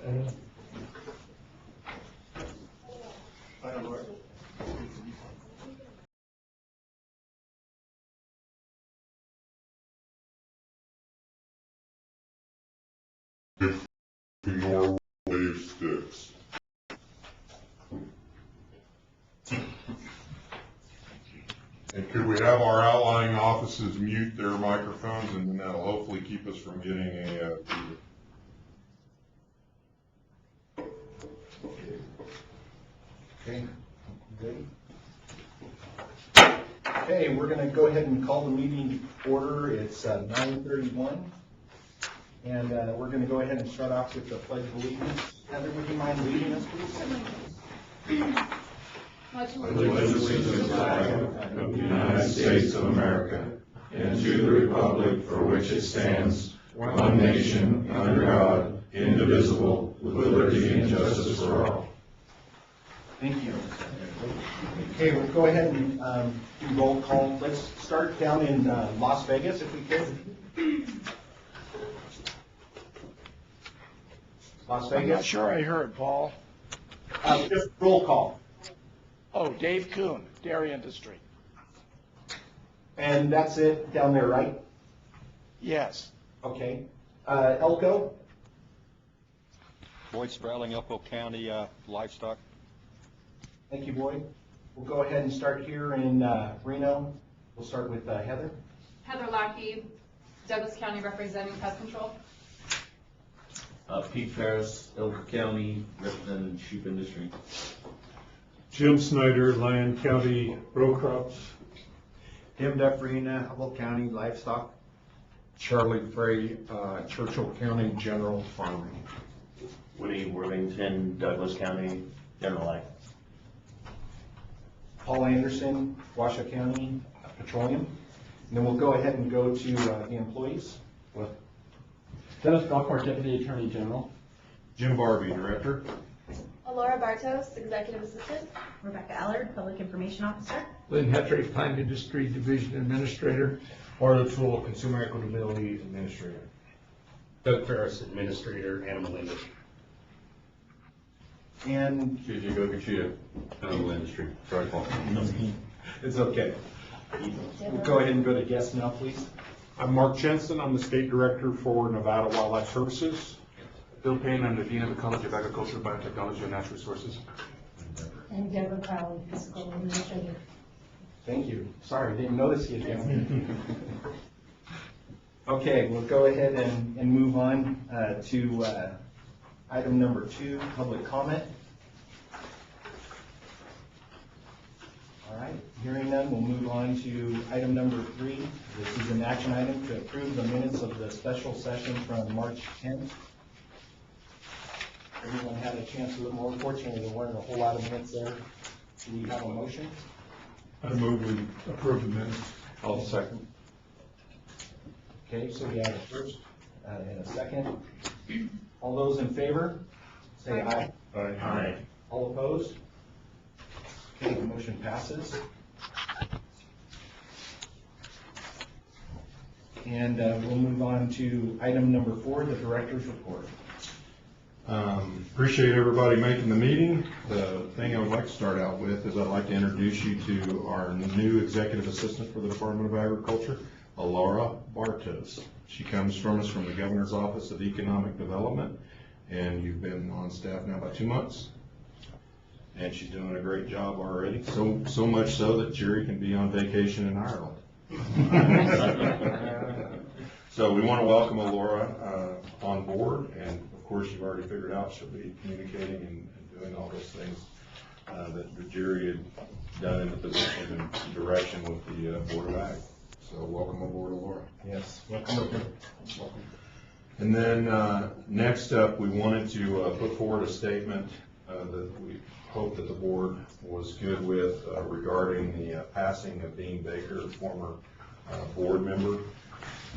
Nor wave sticks. And could we have our outlying offices mute their microphones, and then that'll hopefully keep us from getting a Okay, good. Okay, we're going to go ahead and call the meeting to order. It's 9:31, and we're going to go ahead and start off with the Pledge of Allegiance. Heather, would you mind leading us, please? Allegiance to the flag of the United States of America and to the republic for which it stands, one nation, under God, indivisible, with liberty and justice for all. Thank you. Okay, we'll go ahead and do roll call. Let's start down in Las Vegas, if we could. Las I'm not Vegas? sure I heard, Paul. Just roll call. Oh, Dave Kuhn, Dairy Industry. And that's it down there, right? Yes. Okay. Elko? Boyd Sprouling, Elko County Livestock. Thank you, Boyd. We'll go ahead and start here in Reno. We'll start with Heather. Heather Lackey, Douglas County representing pest control. Pete Ferris, Elko County, representing sheep industry. Jim Snyder, Lyon County Row Crops. Tim Defrina, Humboldt County Livestock. Charlie Frey, Churchill County General Farming. Woody Worthington, Douglas County, General Life. Paul Anderson, Washoe County Petroleum. And then we'll go ahead and go to the employees. Dennis Belcourt, Deputy Attorney General. Jim Barbie, Director. Laura Bartos, Executive Assistant. Rebecca Allard, Public Information Officer. Lynn Hetrick, Plant Industry Division Administrator. Arthur Toole, Consumer Equitability Administrator. Doug Ferris, Administrator, Animal Industry. And JJ Gogachia, Animal Industry. Sorry, Paul. it's okay. We'll go ahead and go to guests now, please. I'm Mark Jensen. I'm the State Director for Nevada Wildlife Services. Bill Payne, I'm the Dean of the College of Agriculture, Biotechnology, and Natural Resources. And Deborah Crowley, Physical Administrator. Thank you. Sorry, didn't notice you again. Okay, we'll go ahead and move on to item number 2, public comment. All right, hearing none, we'll move on to item number 3. This is an action item to approve the minutes of the special session from March 10th. Everyone had a chance to look more. Unfortunately, there weren't a whole lot of minutes there. Do we have a motion? I move we approve the minutes. I'll second. Okay, so we have a first and a second. All those in favor, say aye. Aye. All opposed? Okay, the motion passes. And we'll move on to item number 4, the director's report. Appreciate everybody making the meeting. The thing I would like to start out with is I'd like to introduce you to our new Executive Assistant for the Department of Agriculture, Laura Bartos. She comes from us from the Governor's Office of Economic Development, and you've been on staff now about 2 months. And she's doing a great job already, so much so that Jerry can be on vacation in Ireland. So we want to welcome Laura on board, and of course you've already figured out she'll be communicating and doing all those things that Jerry had done in the position and direction with the Board of Ag. So welcome aboard, Laura. Yes, welcome. And then next up, we wanted to put forward a statement that we hope that the board was good with regarding the passing of Dean Baker, former board member.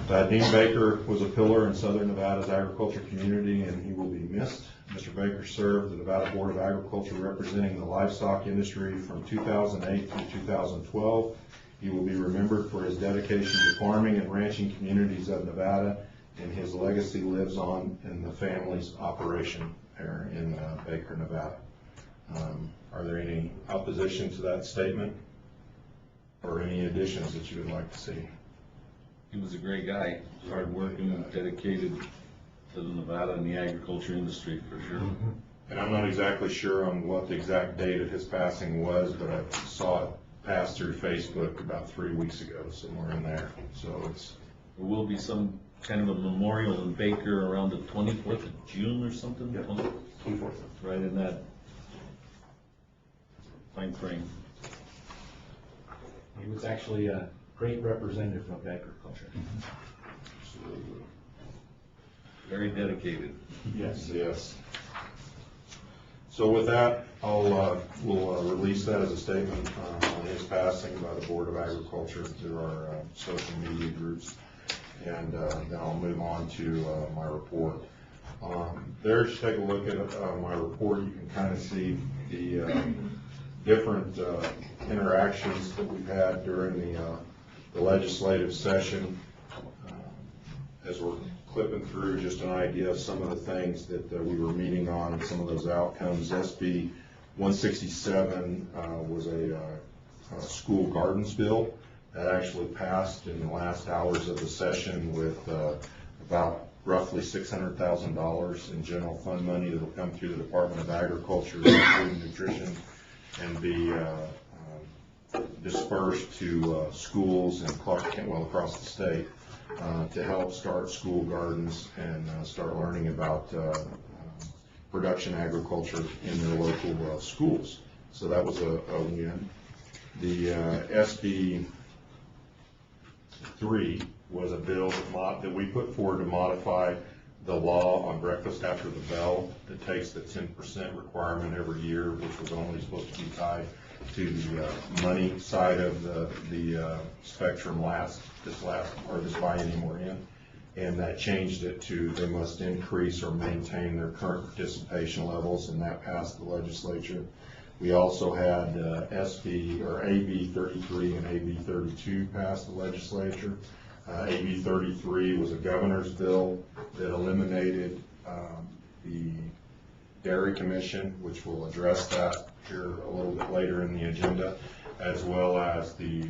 Dean Baker was a pillar in Southern Nevada's agriculture community, and he will be missed. Mr. Baker served the Nevada Board of Agriculture representing the livestock industry from 2008 through 2012. He will be remembered for his dedication to farming and ranching communities of Nevada and his legacy lives on in the family's operation there in Baker, Nevada. Are there any opposition to that statement, or any additions that you would like to see? He was a great guy, hardworking, dedicated to the Nevada and the agriculture industry, for sure. And I'm not exactly sure on what the exact date of his passing was, but I saw it pass through Facebook about 3 weeks ago, somewhere in there. So There will be some kind of a memorial in Baker around the 24th of June or something? Yep. 24th. Right in that time frame. He was actually a great representative of agriculture. Absolutely. Very dedicated. Yes. So with that, we'll release that as a statement on his passing by the Board of Agriculture through our social media groups. And then I'll move on to my report. There, just take a look at my report. You can kind of see the different interactions that we've had during the legislative session. As we're clipping through, just an idea of some of the things that we were meeting on, and some of those outcomes. SB 167 was a school gardens bill that actually passed in the last hours of the session with about roughly $600,000 in general fund money that will come through the Department of Agriculture, Food and Nutrition, and be dispersed to schools in Clark County, well, across the state, to help start school gardens and start learning about production agriculture in their local schools. So that was a win. The SB 3 was a bill that we put forward to modify the law on breakfast after the bell that takes the 10% requirement every year, which was only supposed to be tied to the money side of the spectrum this biennium we're in, and that changed it to they must increase or maintain their current participation levels, and that passed the legislature. We also had AB 33 and AB 32 pass the legislature. AB 33 was a governor's bill that eliminated the Dairy Commission, which will address that here a little bit later in the agenda, as well as the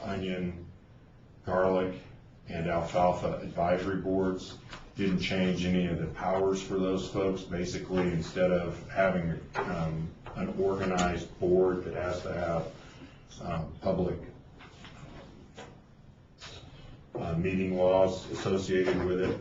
onion, garlic, and alfalfa advisory boards. Didn't change any of the powers for those folks. Basically, instead of having an organized board that has to have public meeting laws associated with it,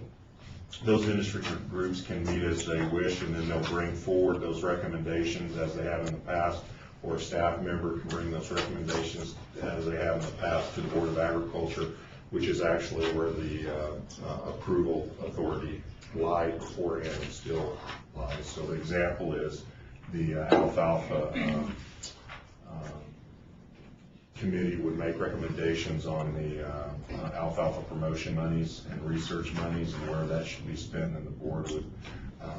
those industry groups can meet as they wish, and then they'll bring forward those recommendations as they have in the past, or a staff member can bring those recommendations as they have in the past to the Board of Agriculture, which is actually where the approval authority lied beforehand and still lies. So the example is the alfalfa committee would make recommendations on the alfalfa promotion monies and research monies and where that should be spent, and the board would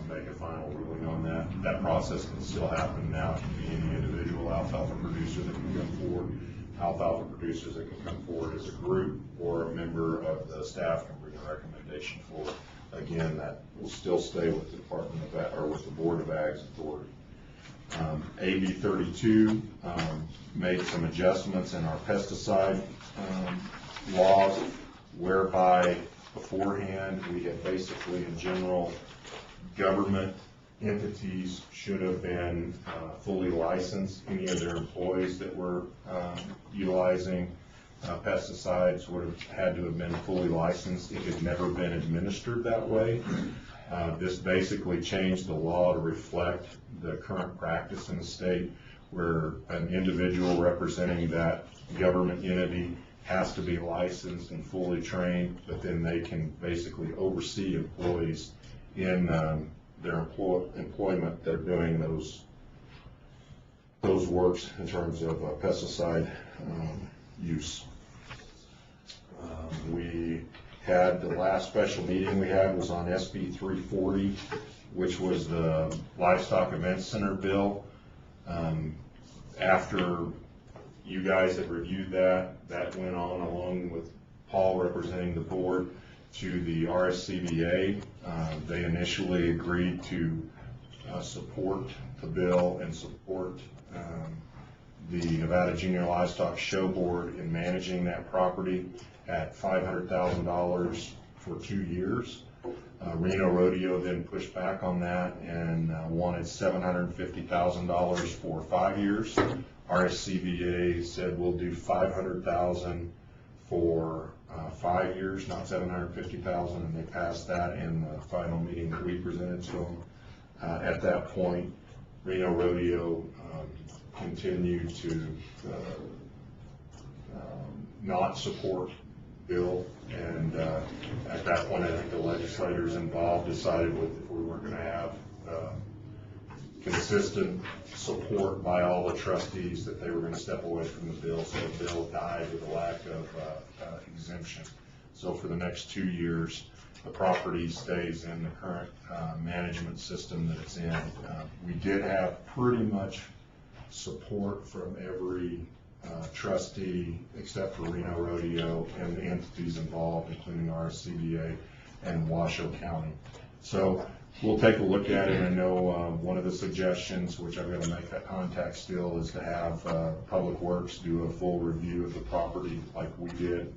make a final ruling on that. That process can still happen now. It can be any individual alfalfa producer that can come forward, alfalfa producers that can come forward as a group, or a member of the staff can bring a recommendation forward. Again, that will still stay with the Department of Ag, or with the Board of Ag's authority. AB 32 made some adjustments in our pesticide laws, whereby beforehand we had basically, in general, government entities should have been fully licensed. Any of their employees that were utilizing pesticides would have had to have been fully licensed. It had never been administered that way. This basically changed the law to reflect the current practice in the state, where an individual representing that government entity has to be licensed and fully trained, but then they can basically oversee employees in their employment that are doing those works in terms of pesticide use. We had, the last special meeting we had was on SB 340, which was the Livestock Event Center bill. After you guys had reviewed that, that went on along with Paul representing the board to the RSCBA. They initially agreed to support the bill and support the Nevada Junior Livestock Show Board in managing that property at $500,000 for 2 years. Reno Rodeo then pushed back on that and wanted $750,000 for 5 years. RSCBA said we'll do $500,000 for 5 years, not $750,000, and they passed that in the final meeting that we presented to them. At that point, Reno Rodeo continued to not support bill, and at that point, I think the legislators involved decided if we weren't going to have consistent support by all the trustees that they were going to step away from the bill, so the bill died with a lack of exemption. So for the next 2 years, the property stays in the current management system that it's in. We did have pretty much support from every trustee except for Reno Rodeo and the entities involved, including RSCBA and Washoe County. So we'll take a look at it. I know one of the suggestions, which I've got to make that contact still, is to have Public Works do a full review of the property like we did,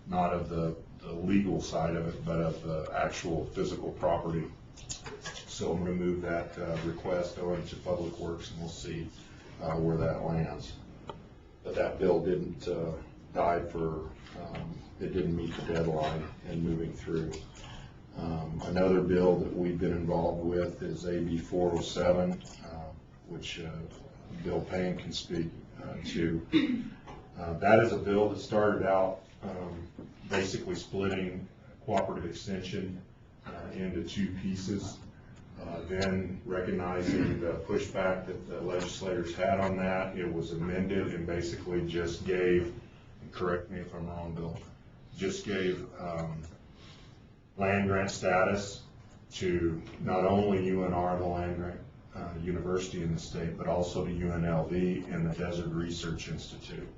not of the legal side of it, but of the actual physical property. So I'm going to move that request over to Public Works, and we'll see where that lands. But that bill didn't die for, it didn't meet the deadline in moving through. Another bill that we've been involved with is AB 407, which Bill Payne can speak to. That is a bill that started out basically splitting cooperative extension into 2 pieces. Then recognizing the pushback that the legislators had on that, it was amended and basically just gave, and correct me if I'm wrong, Bill, just gave land grant status to not only UNR, the land grant university in the state, but also to UNLV and the Desert Research Institute.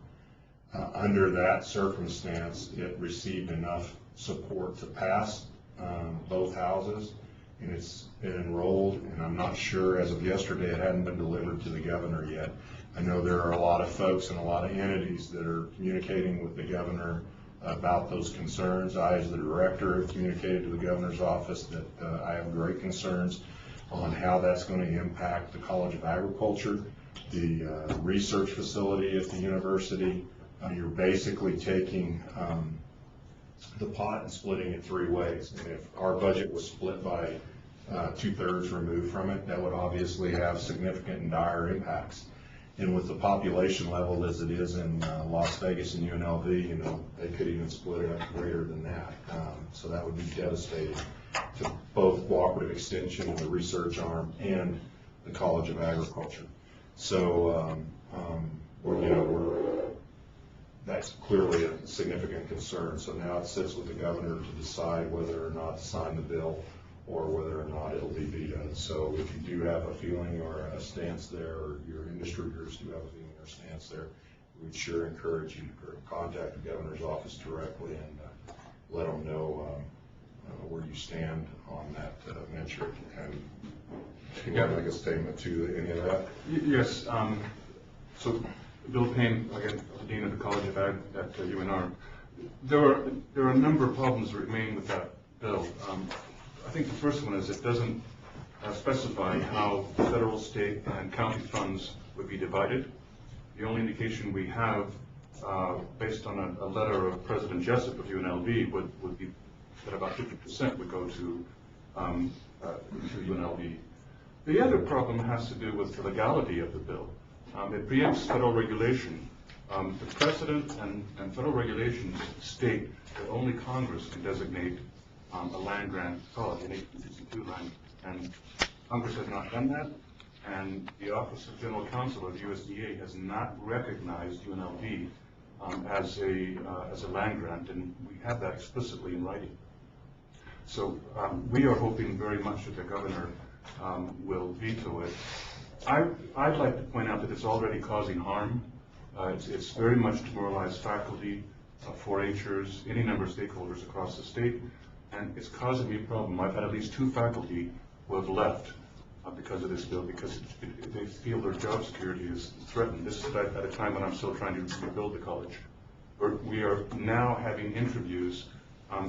Under that circumstance, it received enough support to pass both houses, and it's been enrolled, and I'm not sure, as of yesterday, it hadn't been delivered to the governor yet. I know there are a lot of folks and a lot of entities that are communicating with the governor about those concerns. I, as the director, have communicated to the governor's office that I have great concerns on how that's going to impact the College of Agriculture, the research facility at the university. You're basically taking the pot and splitting it 3 ways. And if our budget was split by 2/3 removed from it, that would obviously have significant and dire impacts. And with the population level as it is in Las Vegas and UNLV, you know, they could even split it up greater than that. So that would be devastating to both cooperative extension and the research arm and the College of Agriculture. So, that's clearly a significant concern. So now it sits with the governor to decide whether or not to sign the bill or whether or not it'll be vetoed. So if you do have a feeling or a stance there, or your industry groups do have a feeling or a stance there, we'd sure encourage you to contact the governor's office directly and let them know where you stand on that venture. And you got to make a statement to any of that? Yes. So Bill Payne, again, the Dean of the College of Ag at UNR. There are a number of problems that remain with that bill. I think the first one is it doesn't specify how federal, state, and county funds would be divided. The only indication we have, based on a letter of President Jessup of UNLV, would be that about 50% would go to UNLV. The other problem has to do with the legality of the bill. It preempts federal regulation. The precedent and federal regulations state that only Congress can designate a land grant college, an 1862 land, and Congress has not done that, and the Office of General Counsel of USDA has not recognized UNLV as a land grant, and we have that explicitly in writing. So we are hoping very much that the governor will veto it. I'd like to point out that it's already causing harm. It's very much demoralized faculty. 4-Hers, any number of stakeholders across the state, and it's causing me a problem. I've had at least 2 faculty who have left because of this bill, because they feel their job security is threatened. This is at a time when I'm still trying to rebuild the college. We are now having interviews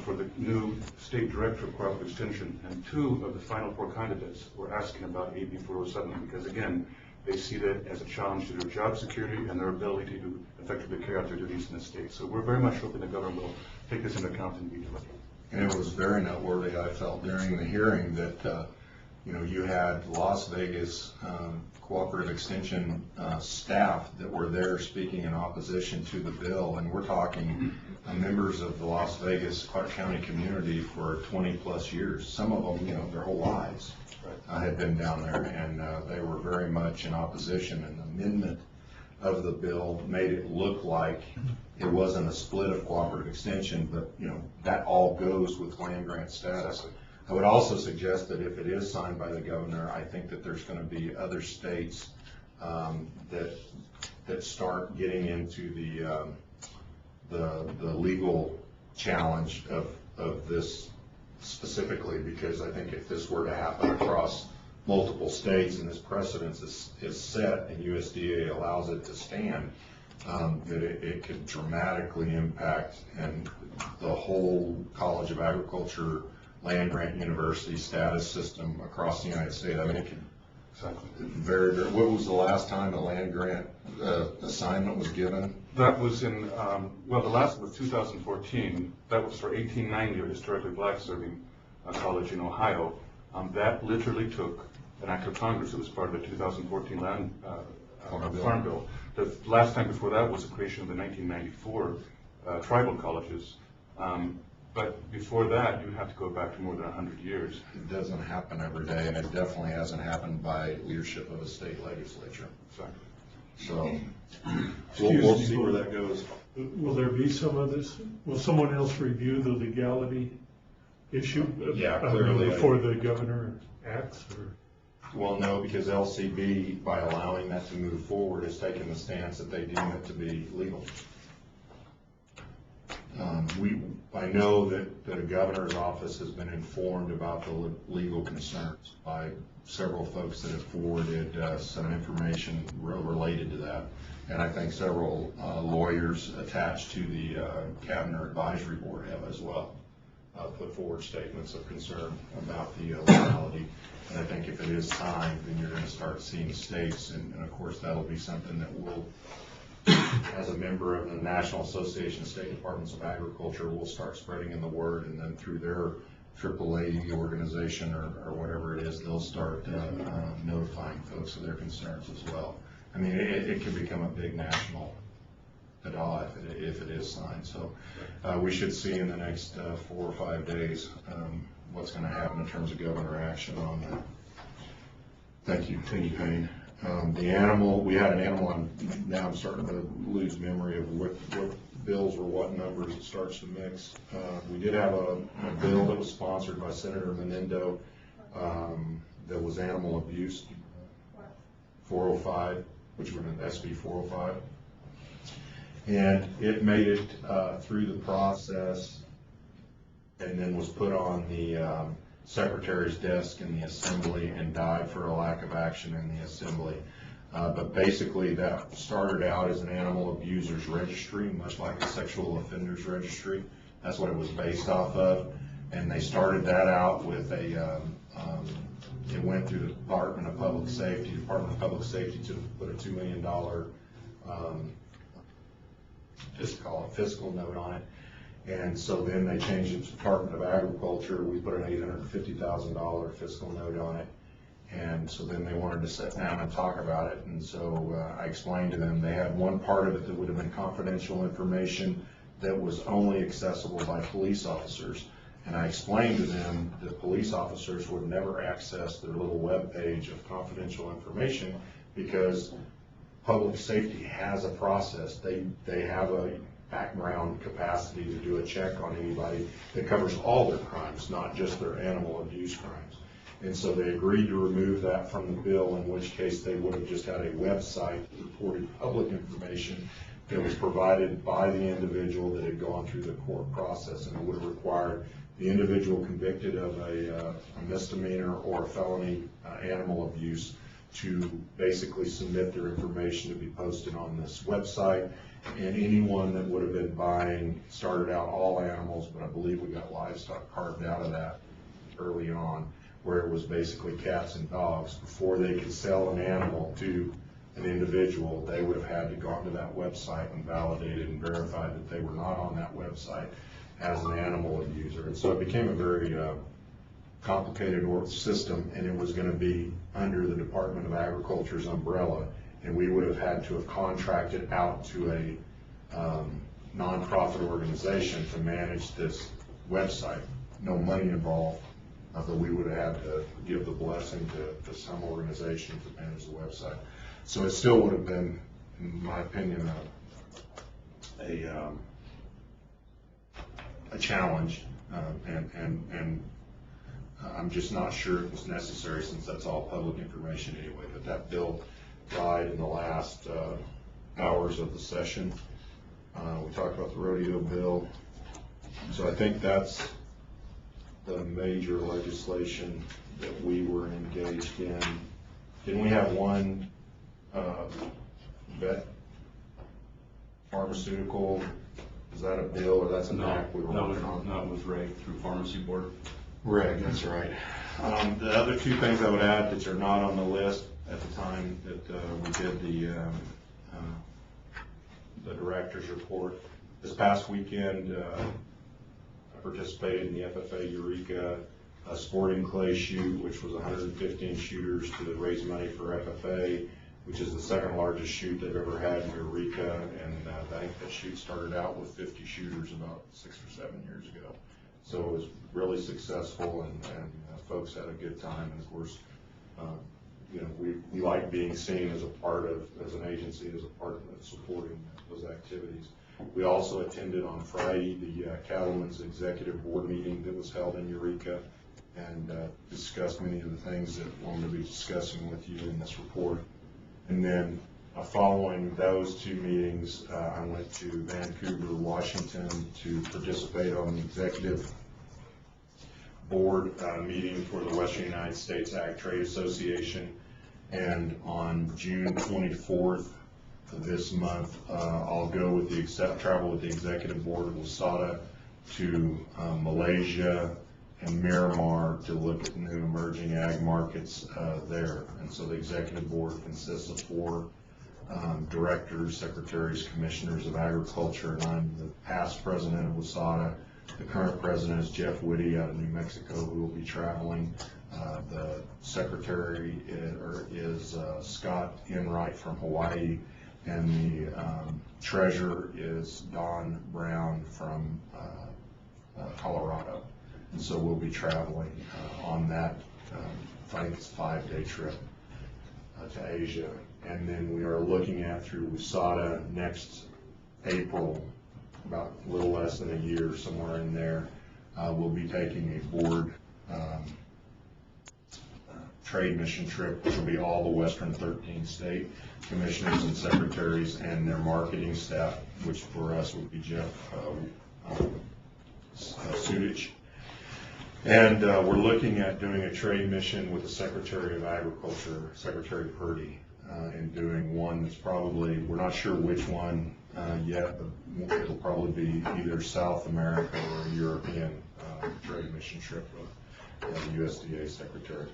for the new state director of cooperative extension, and 2 of the final 4 candidates were asking about AB 407 because, again, they see that as a challenge to their job security and their ability to effectively carry out their duties in the state. So we're very much hoping the government will take this into account and be deliberate. And it was very noteworthy, I felt, during the hearing that, you had Las Vegas cooperative extension staff that were there speaking in opposition to the bill, and we're talking members of the Las Vegas Clark County community for 20-plus years. Some of them, their whole lives had been down there, and they were very much in opposition. And the amendment of the bill made it look like it wasn't a split of cooperative extension, but that all goes with land grant status. I would also suggest that if it is signed by the governor, I think that there's going to be other states that start getting into the legal challenge of this specifically, because I think if this were to happen across multiple states and this precedence is set and USDA allows it to stand, that it could dramatically impact and the whole College of Agriculture land grant university status system across the United States. I mean, it could very, very, what was the last time a land grant assignment was given? That was in, well, the last was 2014. That was for 1890, a historically black serving college in Ohio. That literally took an act of Congress. It was part of the 2014 land farm bill. The last time before that was the creation of the 1994 tribal colleges. But before that, you have to go back to more than 100 years. It doesn't happen every day, and it definitely hasn't happened by leadership of a state legislature. Exactly. So we'll see where that goes. Will there be some of this? Will someone else review the legality issue? Yeah, clearly. Before the governor acts? Or? Well, no, because LCB, by allowing that to move forward, has taken the stance that they deem it to be legal. I know that the governor's office has been informed about the legal concerns by several folks that have forwarded some information related to that. And I think several lawyers attached to the Cabinet Advisory Board have as well put forward statements of concern about the legality. And I think if it is signed, then you're going to start seeing states, and of course that'll be something that will, as a member of the National Association of State Departments of Agriculture, will start spreading in the word, and then through their AAA organization or whatever it is, they'll start notifying folks of their concerns as well. I mean, it could become a big national fedora if it is signed. So we should see in the next 4 or 5 days what's going to happen in terms of governor action on that. Thank you, Payne. The animal, we had an animal, and now I'm starting to lose memory of what bills were what numbers. It starts to mix. We did have a bill that was sponsored by Senator Menendo that was animal abuse, 405, which would have been SB 405. And it made it through the process and then was put on the Secretary's desk in the Assembly and died for a lack of action in the Assembly. But basically that started out as an animal abusers registry, much like a sexual offenders registry. That's what it was based off of. And they started that out with a, it went through the Department of Public Safety. Department of Public Safety to put a $2 million, just call it fiscal note on it. And so then they changed it to Department of Agriculture. We put an $850,000 fiscal note on it. And so then they wanted to sit down and talk about it. And so I explained to them they had one part of it that would have been confidential information that was only accessible by police officers. And I explained to them that police officers would never access their little web page of confidential information because public safety has a process. They have a background capacity to do a check on anybody that covers all their crimes, not just their animal abuse crimes. And so they agreed to remove that from the bill, in which case they would have just had a website that reported public information, that was provided by the individual that had gone through the court process, and it would have required the individual convicted of a misdemeanor or a felony animal abuse to basically submit their information to be posted on this website. And anyone that would have been buying, started out all animals, but I believe we got livestock carved out of that early on, where it was basically cats and dogs. Before they could sell an animal to an individual, they would have had to go onto that website and validated and verified that they were not on that website as an animal abuser. And so it became a very complicated system, and it was going to be under the Department of Agriculture's umbrella, and we would have had to have contracted out to a nonprofit organization to manage this website. No money involved, but we would have had to give the blessing to some organization to manage the website. So it still would have been, in my opinion, a challenge, and I'm just not sure it was necessary, since that's all public information anyway. But that bill died in the last hours of the session. We talked about the rodeo bill. So I think that's the major legislation that we were engaged in. Didn't we have one vet pharmaceutical? Is that a bill, or that's an act we were working on? No, it was reg through pharmacy board. Reg, that's right. The other two things I would add that are not on the list at the time that we did the director's report. This past weekend, I participated in the FFA Eureka sporting clay shoot, which was 115 shooters to raise money for FFA, which is the second largest shoot they've ever had in Eureka. And I think that shoot started out with 50 shooters about 6 or 7 years ago. So it was really successful, and folks had a good time. And of course, you know, we like being seen as a part of, as an agency, as a part of supporting those activities. We also attended on Friday the Cattlemen's Executive Board meeting that was held in Eureka, and discussed many of the things that we're going to be discussing with you in this report. And then following those two meetings, I went to Vancouver, Washington to participate on the Executive Board meeting for the Western United States Ag Trade Association. And on June 24th of this month, I'll go with travel with the Executive Board of WASADA to Malaysia and Miramar to look at new emerging ag markets there. And so the Executive Board consists of 4 directors, secretaries, commissioners of agriculture, and I'm the past president of WASADA. The current president is Jeff Whitty out of New Mexico, who will be traveling. The secretary is Scott Enright from Hawaii, and the treasurer is Don Brown from Colorado. And so we'll be traveling on that, I think it's a 5-day trip to Asia. And then we are looking at, through WASADA, next April, about a little less than a year, somewhere in there, we'll be taking a board trade mission trip, which will be all the Western 13 state commissioners and secretaries and their marketing staff, which for us would be Jeff Sudich. And we're looking at doing a trade mission with the Secretary of Agriculture, Secretary Purdy, and doing one that's probably, we're not sure which one yet, but it'll probably be either South America or a European trade mission trip with the USDA Secretary.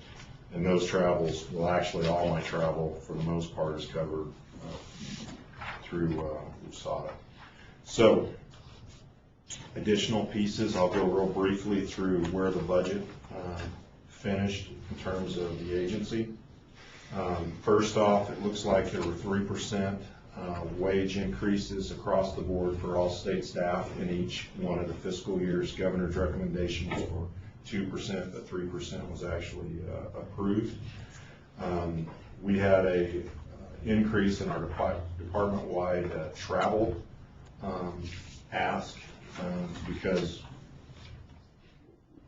And those travels, well, actually all my travel for the most part is covered through WASADA. So, additional pieces, I'll go real briefly through where the budget finished in terms of the agency. First off, it looks like there were 3% wage increases across the board for all state staff in each one of the fiscal years. Governor's recommendation was for 2%, but 3% was actually approved. We had a increase in our department-wide travel ask, because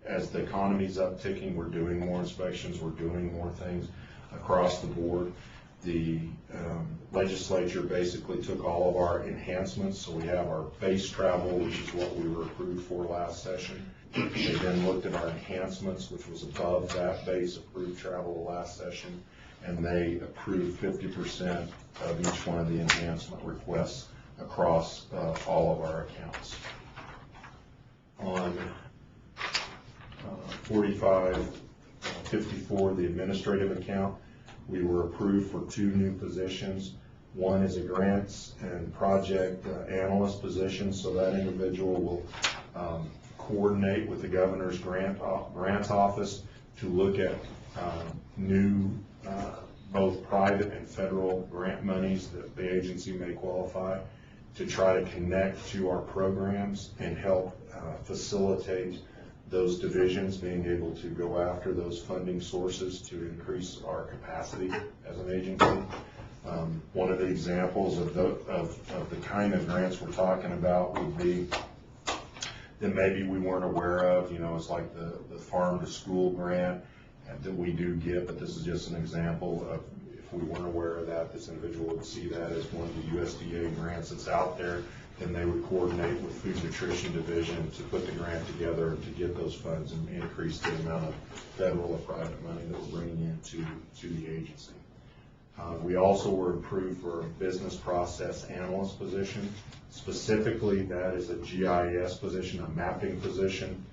as the economy's upticking, we're doing more inspections, we're doing more things across the board. the legislature basically took all of our enhancements, so we have our base travel, which is what we were approved for last session. They then looked at our enhancements, which was above that base approved travel last session, and they approved 50% of each one of the enhancement requests across all of our accounts. On 4554, the administrative account, we were approved for 2 new positions. One is a grants and project analyst position, so that individual will coordinate with the governor's grants office to look at new both private and federal grant monies that the agency may qualify, to try to connect to our programs and help facilitate those divisions being able to go after those funding sources to increase our capacity as an agency. One of the examples of the kind of grants we're talking about would be that maybe we weren't aware of, it's like the farm to school grant that we do get, but this is just an example of, if we weren't aware of that, this individual would see that as one of the USDA grants that's out there, then they would coordinate with Food Nutrition Division to put the grant together to get those funds and increase the amount of federal or private money that we're bringing into the agency. We also were approved for a business process analyst position. Specifically, that is a GIS position, a mapping position.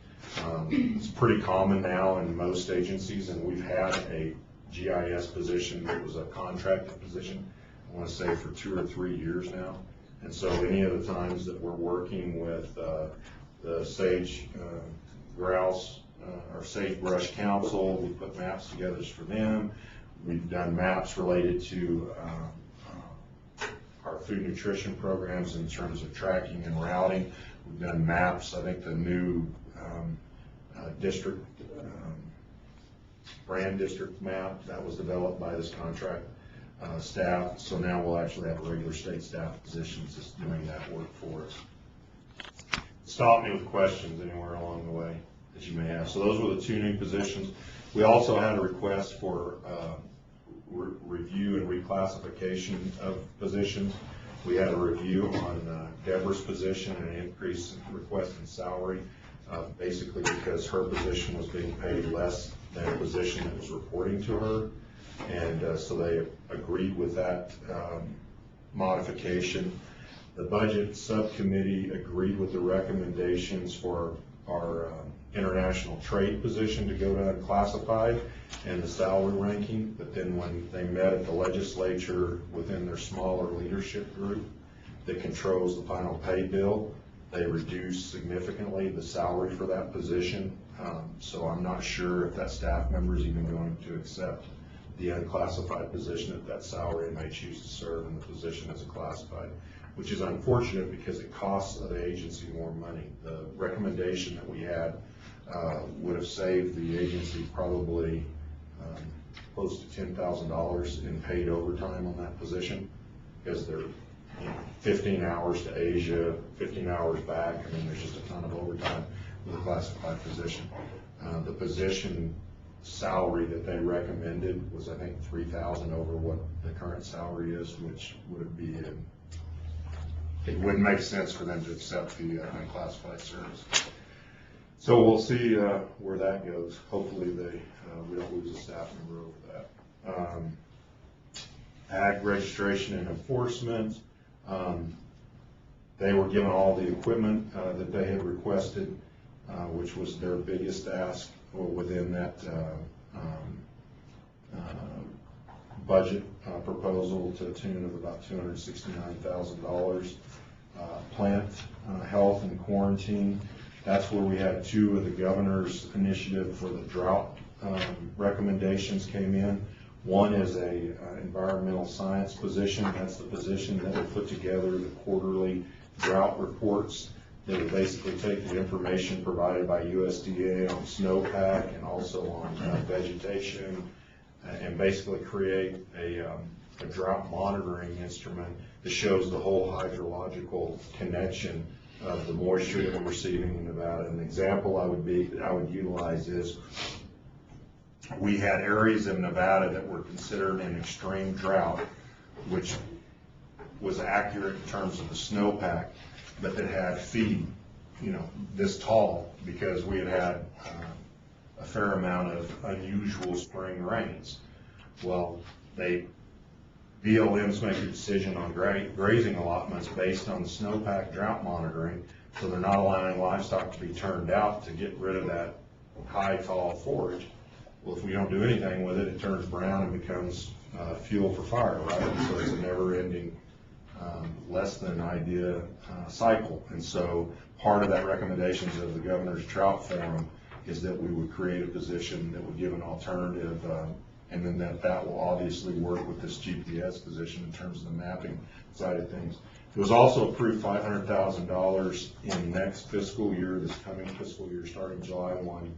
It's pretty common now in most agencies, and we've had a GIS position that was a contracted position, I want to say for 2 or 3 years now. And so any of the times that we're working with the Sage Grouse or Sagebrush Council, we put maps together for them. We've done maps related to our food nutrition programs in terms of tracking and routing. We've done maps. I think the new district brand district map that was developed by this contract staff. So now we'll actually have regular state staff positions just doing that work for us. Stop me with questions anywhere along the way that you may have. So those were the 2 new positions. We also had a request for review and reclassification of positions. We had a review on Deborah's position and an increase in request in salary, basically because her position was being paid less than a position that was reporting to her. And so they agreed with that modification. The budget subcommittee agreed with the recommendations for our international trade position to go to unclassified and the salary ranking, but then when they met at the legislature within their smaller leadership group that controls the final pay bill, they reduced significantly the salary for that position. So I'm not sure if that staff member is even going to accept the unclassified position at that salary and may choose to serve in the position as a classified, which is unfortunate because it costs the agency more money. The recommendation that we had would have saved the agency probably close to $10,000 in paid overtime on that position, because they're 15 hours to Asia, 15 hours back. I mean, there's just a ton of overtime with a classified position. The position salary that they recommended was, I think, $3,000 over what the current salary is, which would be it wouldn't make sense for them to accept the unclassified service. So we'll see where that goes. Hopefully we don't lose a staff member over that. Ag registration and enforcement. They were given all the equipment that they had requested, which was their biggest ask within that budget proposal, to the tune of about $269,000. Plant health and quarantine. That's where we had 2 of the governor's initiative for the drought recommendations came in. One is a environmental science position. That's the position that would put together the quarterly drought reports that would basically take the information provided by USDA on snowpack and also on vegetation, and basically create a drought monitoring instrument that shows the whole hydrological connection of the moisture that we're receiving in Nevada. An example I would utilize is we had areas of Nevada that were considered an extreme drought, which was accurate in terms of the snowpack, but that had feet, this tall, because we had had a fair amount of unusual spring rains. Well, BLM's make a decision on grazing allotments based on the snowpack drought monitoring, so they're not allowing livestock to be turned out to get rid of that high, tall forage. Well, if we don't do anything with it, it turns brown and becomes fuel for fire, right? So it's a never-ending, less than idea cycle. And so part of that recommendations of the Governor's Trout Forum is that we would create a position that would give an alternative, and then that will obviously work with this GPS position in terms of the mapping side of things. It was also approved $500,000 in next fiscal year, this coming fiscal year, starting July 1,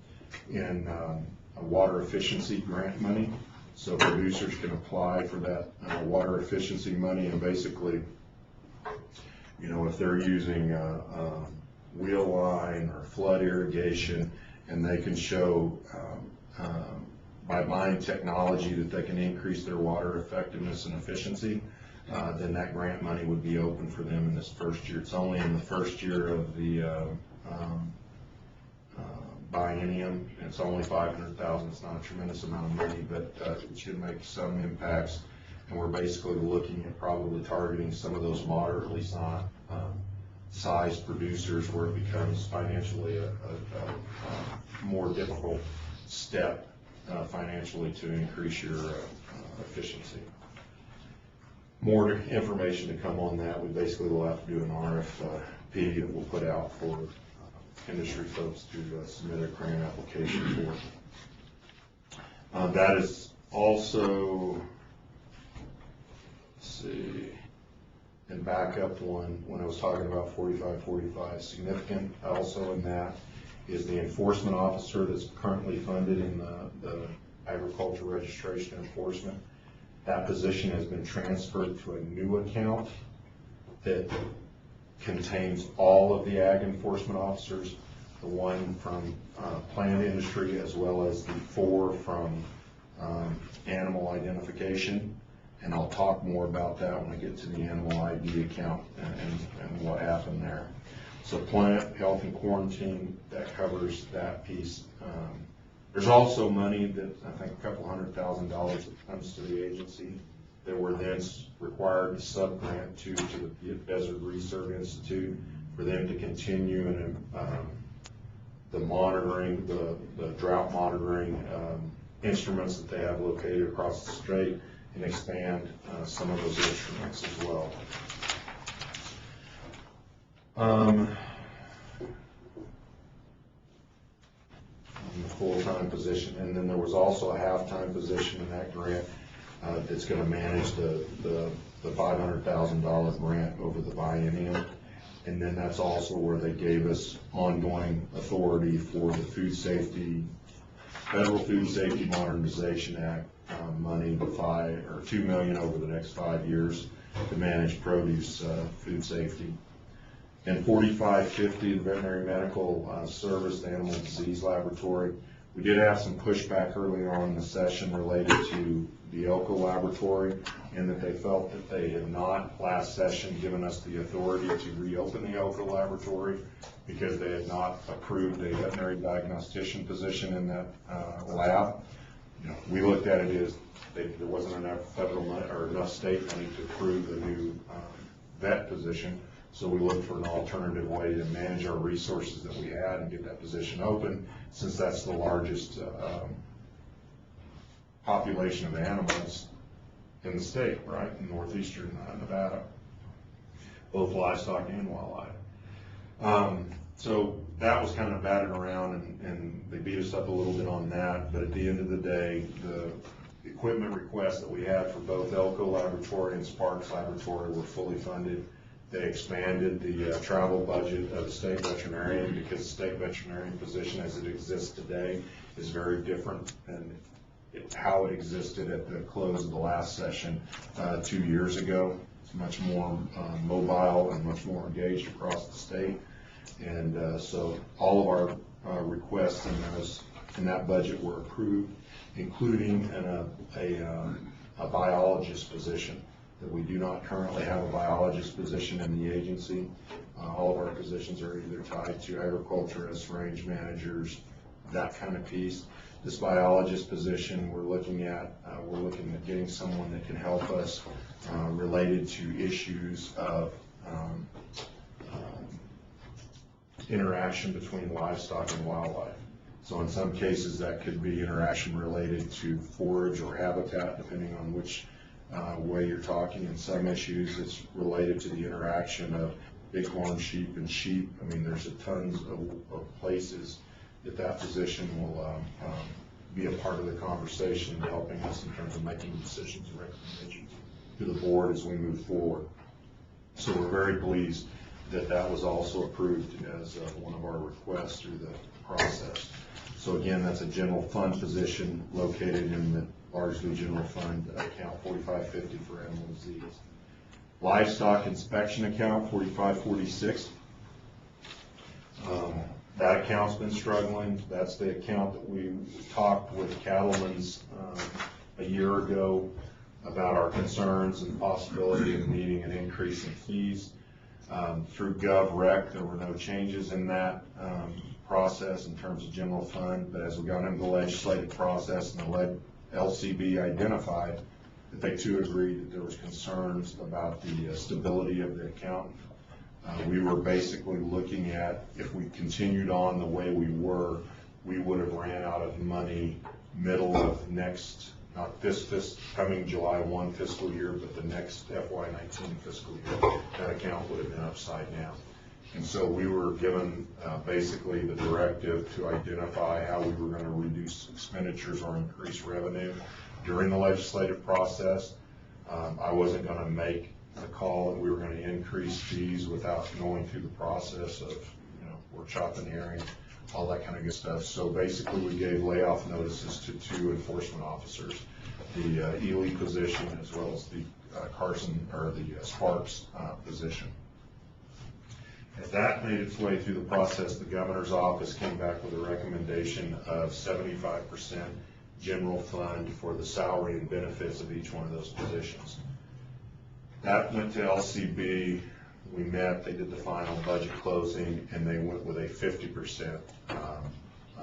in a water efficiency grant money. So producers can apply for that water efficiency money, and basically, if they're using wheel line or flood irrigation, and they can show by buying technology that they can increase their water effectiveness and efficiency, then that grant money would be open for them in this first year. It's only in the first year of the biennium. It's only $500,000. It's not a tremendous amount of money, but it should make some impacts. And we're basically looking at probably targeting some of those moderately sized producers where it becomes financially a more difficult step financially to increase your efficiency. More information to come on that. We basically will have to do an RFP that we'll put out for industry folks to submit a grant application for. That is also, let's see, and back up one, when I was talking about 4545, significant also in that is the enforcement officer that's currently funded in the agriculture registration enforcement. That position has been transferred to a new account that contains all of the ag enforcement officers, the one from plant industry as well as the 4 from animal identification. And I'll talk more about that when I get to the animal ID account and what happened there. So plant health and quarantine, that covers that piece. There's also money that I think $200,000 that comes to the agency that we're then required to sub-grant to the Desert Research Institute for them to continue and the monitoring, the drought monitoring instruments that they have located across the state, and expand some of those instruments as well. The full-time position, and then there was also a half-time position in that grant that's going to manage the $500,000 grant over the biennium, and then that's also where they gave us ongoing authority for the Federal Food Safety Modernization Act money, $2 million over the next 5 years to manage produce food safety. And 4550, the Veterinary Medical Service, the Animal Disease Laboratory. We did have some pushback earlier on in the session related to the Elko Laboratory, in that they felt that they had not last session given us the authority to reopen the Elko Laboratory because they had not approved a veterinary diagnostician position in that lab. We looked at it as there wasn't enough federal money or enough state money to approve the new vet position. So we looked for an alternative way to manage our resources that we had and get that position open, since that's the largest population of animals in the state, right, in northeastern Nevada, both livestock and wildlife. So that was kind of batted around, and they beat us up a little bit on that, but at the end of the day, the equipment requests that we had for both Elko Laboratory and Sparks Laboratory were fully funded. They expanded the travel budget of the state veterinarian, because the state veterinarian position as it exists today is very different than how it existed at the close of the last session 2 years ago. It's much more mobile and much more engaged across the state. And so all of our requests in that budget were approved. including a biologist position, that we do not currently have a biologist position in the agency. All of our positions are either tied to agriculturists, range managers, that kind of piece. This biologist position, we're looking at getting someone that can help us related to issues of interaction between livestock and wildlife. So in some cases, that could be interaction related to forage or habitat, depending on which way you're talking. In some issues, it's related to the interaction of bighorn sheep and sheep. I mean, there's tons of places that position will be a part of the conversation, helping us in terms of making decisions and recommendations to the board as we move forward. So we're very pleased that that was also approved as one of our requests through the process. So again, that's a general fund position located in the largely general fund account 4550 for animal disease. Livestock inspection account 4546. That account's been struggling. That's the account that we talked with Cattlemen's a year ago about our concerns and possibility of needing an increase in fees. Through GovRec, there were no changes in that process in terms of general fund, but as we got into the legislative process and the LCB identified that they too agreed that there was concerns about the stability of the account. We were basically looking at, if we continued on the way we were, we would have ran out of money middle of next, not this coming July 1 fiscal year, but the next FY19 fiscal year. That account would have been upside down. And so we were given basically the directive to identify how we were going to reduce expenditures or increase revenue during the legislative process. I wasn't going to make a call that we were going to increase fees without going through the process of, workshop and hearing, all that kind of good stuff. So basically we gave layoff notices to 2 enforcement officers, the Ely position as well as the Sparks position. As that made its way through the process, the governor's office came back with a recommendation of 75% general fund for the salary and benefits of each one of those positions. That went to LCB. We met, they did the final budget closing, and they went with a 50%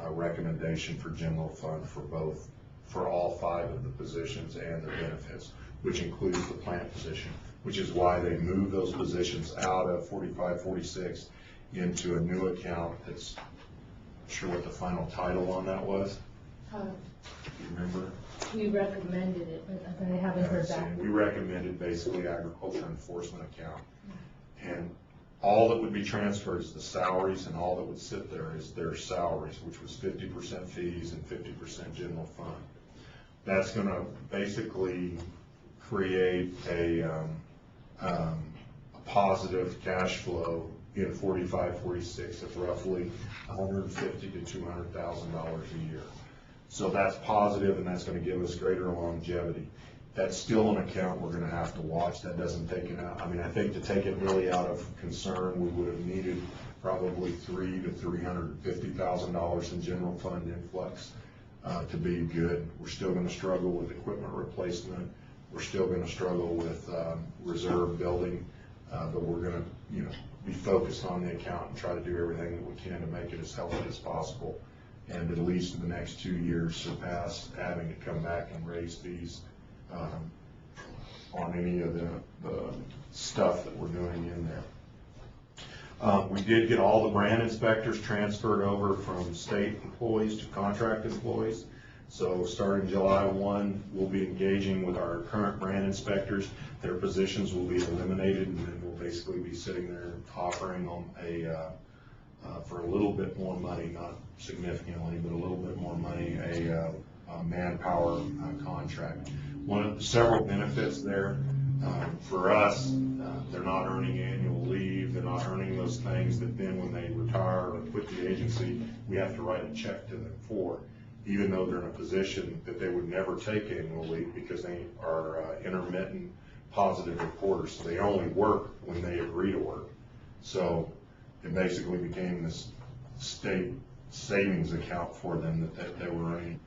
recommendation for general fund for all 5 of the positions and their benefits, which includes the plant position, which is why they moved those positions out of 4546 into a new account that's, I'm not sure what the final title on that was. Do you remember? We recommended it, but I haven't heard back. We recommended basically agriculture enforcement account. And all that would be transferred is the salaries, and all that would sit there is their salaries, which was 50% fees and 50% general fund. That's going to basically create a positive cash flow in 4546 of roughly $150,000 to $200,000 a year. So that's positive, and that's going to give us greater longevity. That's still an account we're going to have to watch. That doesn't take it out. I mean, I think to take it really out of concern, we would have needed probably $300,000 to $350,000 in general fund influx to be good. We're still going to struggle with equipment replacement. We're still going to struggle with reserve building, but we're going to, be focused on the account and try to do everything that we can to make it as healthy as possible, and at least in the next 2 years surpass having to come back and raise fees on any of the stuff that we're doing in there. We did get all the brand inspectors transferred over from state employees to contract employees. So starting July 1, we'll be engaging with our current brand inspectors. Their positions will be eliminated, and then we'll basically be sitting there offering them for a little bit more money, not significantly, but a little bit more money, a manpower contract. One of several benefits there for us, they're not earning annual leave, they're not earning those things that then when they retire or quit the agency, we have to write a check to them for, even though they're in a position that they would never take annual leave because they are intermittent positive reporters, so they only work when they agree to work. So it basically became this state savings account for them that they were earning.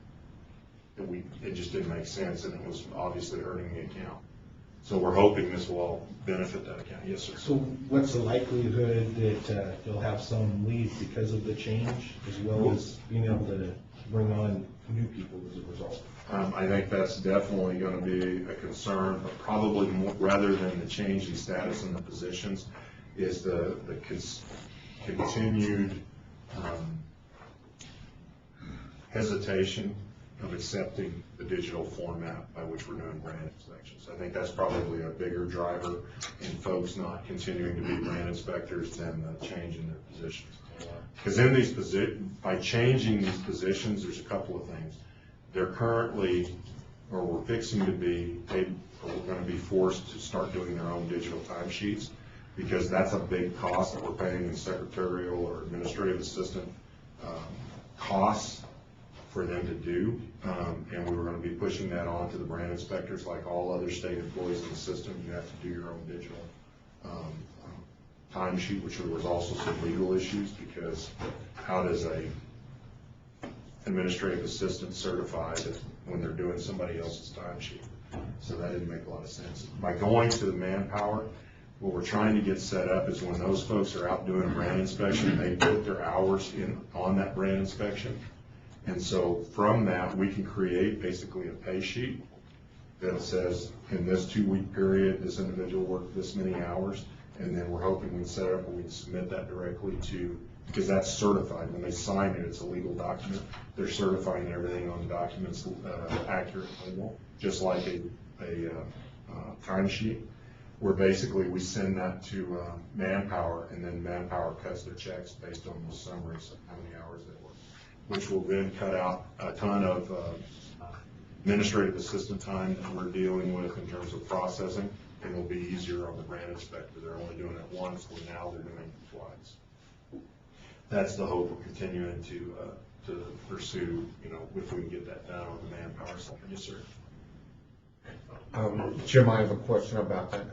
it just didn't make sense, and it was obviously hurting the account. So we're hoping this will all benefit that account. Yes, sir. So what's the likelihood that you'll have some leave because of the change, as well as being able to bring on new people as a result? I think that's definitely going to be a concern, but probably more, rather than the change in status in the positions, is the continued hesitation of accepting the digital format by which we're doing brand inspections. I think that's probably a bigger driver in folks not continuing to be brand inspectors than the change in their positions. Because in these by changing these positions, there's a couple of things. They're currently, or we're fixing to be, we're going to be forced to start doing their own digital timesheets, because that's a big cost that we're paying in secretarial or administrative assistant costs for them to do, and we were going to be pushing that on to the brand inspectors. Like all other state employees in the system, you have to do your own digital timesheet, which there was also some legal issues, because how does a administrative assistant certify that when they're doing somebody else's timesheet? So that didn't make a lot of sense. By going to the Manpower, what we're trying to get set up is when those folks are out doing a brand inspection, they put their hours in on that brand inspection. And so from that, we can create basically a pay sheet that says, in this 2-week period, this individual worked this many hours, and then we're hoping we can set it up and we can submit that directly to, because that's certified. When they sign it, it's a legal document. They're certifying everything on the documents accurate and legal, just like a timesheet, where basically we send that to Manpower, and then Manpower cuts their checks based on those summaries of how many hours they work, which will then cut out a ton of administrative assistant time that we're dealing with in terms of processing, and it'll be easier on the brand inspector. They're only doing it once, where now they're doing it twice. That's the hope we're continuing to pursue, if we can get that done on the Manpower side. Yes, sir. Jim, I have a question about that.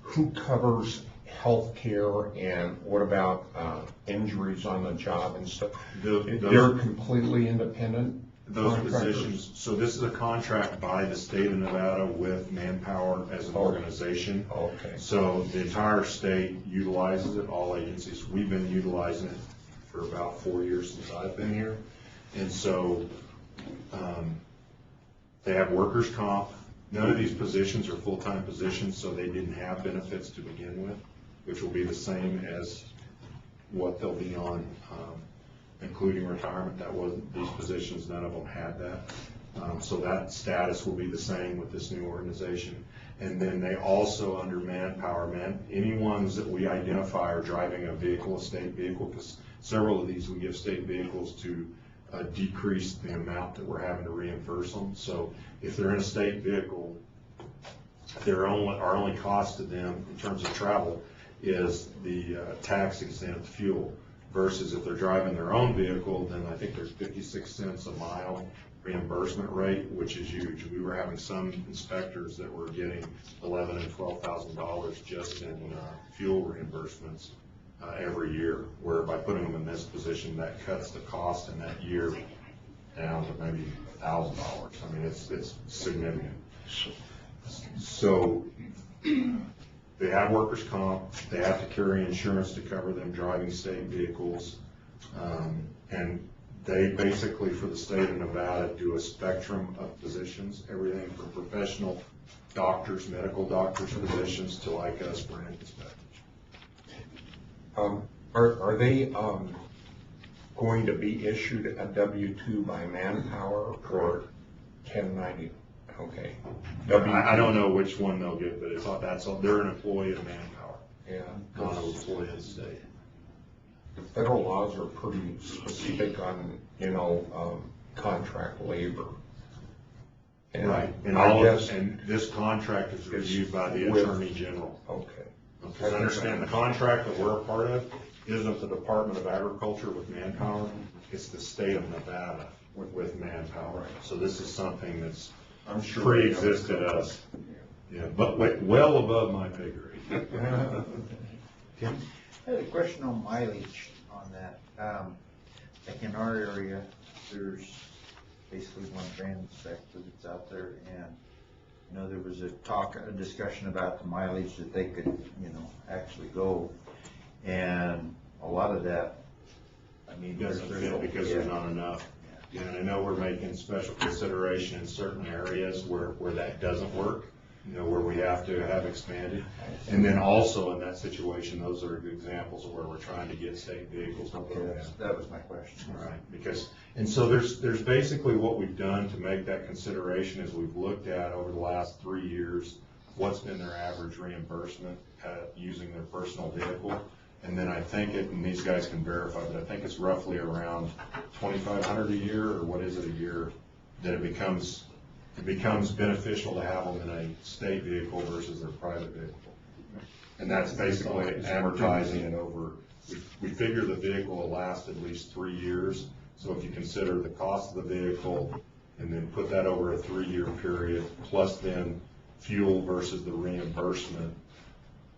Who covers health care, and what about injuries on the job and stuff? They're completely independent? Those positions, so this is a contract by the state of Nevada with Manpower as an organization. Okay. So the entire state utilizes it, all agencies. We've been utilizing it for about 4 years since I've been here. And so they have workers' comp. None of these positions are full-time positions, so they didn't have benefits to begin with, which will be the same as what they'll be on, including retirement. That wasn't, these positions, none of them had that. So that status will be the same with this new organization. And then they also, under Manpower, any ones that we identify are driving a vehicle, a state vehicle, because several of these we give state vehicles to decrease the amount that we're having to reimburse them. So if they're in a state vehicle, our only cost to them in terms of travel is the tax exempt fuel, versus if they're driving their own vehicle, then I think there's 56 cents a mile reimbursement rate, which is huge. We were having some inspectors that were getting $11,000 and $12,000 just in fuel reimbursements every year, where by putting them in this position, that cuts the cost in that year down to maybe $1,000. I mean, it's significant. So they have workers' comp, they have to carry insurance to cover them driving state vehicles, and they basically, for the state of Nevada, do a spectrum of positions, everything from professional doctors, medical doctors, physicians, to like us, brand inspectors. Are they going to be issued a W-2 by Manpower or 1090? Okay. I don't know which one they'll get, but they're an employee of Manpower. Yeah. Not an employee of the state. The federal laws are pretty specific on, contract labor. And right. And and this contract is reviewed by the Attorney General. Okay. Because understand, the contract that we're a part of isn't the Department of Agriculture with Manpower, it's the state of Nevada with Manpower. So this is something that's pre-existed us. Yeah, but well above my pay grade. Tim? I had a question on mileage on that. Like in our area, there's basically one brand inspector that's out there, and, you know, there was a discussion about the mileage that they could, you know, actually go, and a lot of that, I mean. Doesn't fit because there's not enough. Yeah, and I know we're making special consideration in certain areas where that doesn't work, you know, where we have to have expanded. And then also in that situation, those are good examples of where we're trying to get state vehicles. Okay, that was my question. Right, because, and so there's basically what we've done to make that consideration is we've looked at over the last 3 years, what's been their average reimbursement using their personal vehicle. And then I think and these guys can verify, but I think it's roughly around $2,500 a year, or what is it a year, that it becomes beneficial to have them in a state vehicle versus their private vehicle. And that's basically amortizing it over, we figure the vehicle will last at least 3 years. So if you consider the cost of the vehicle and then put that over a 3-year period, plus then fuel versus the reimbursement,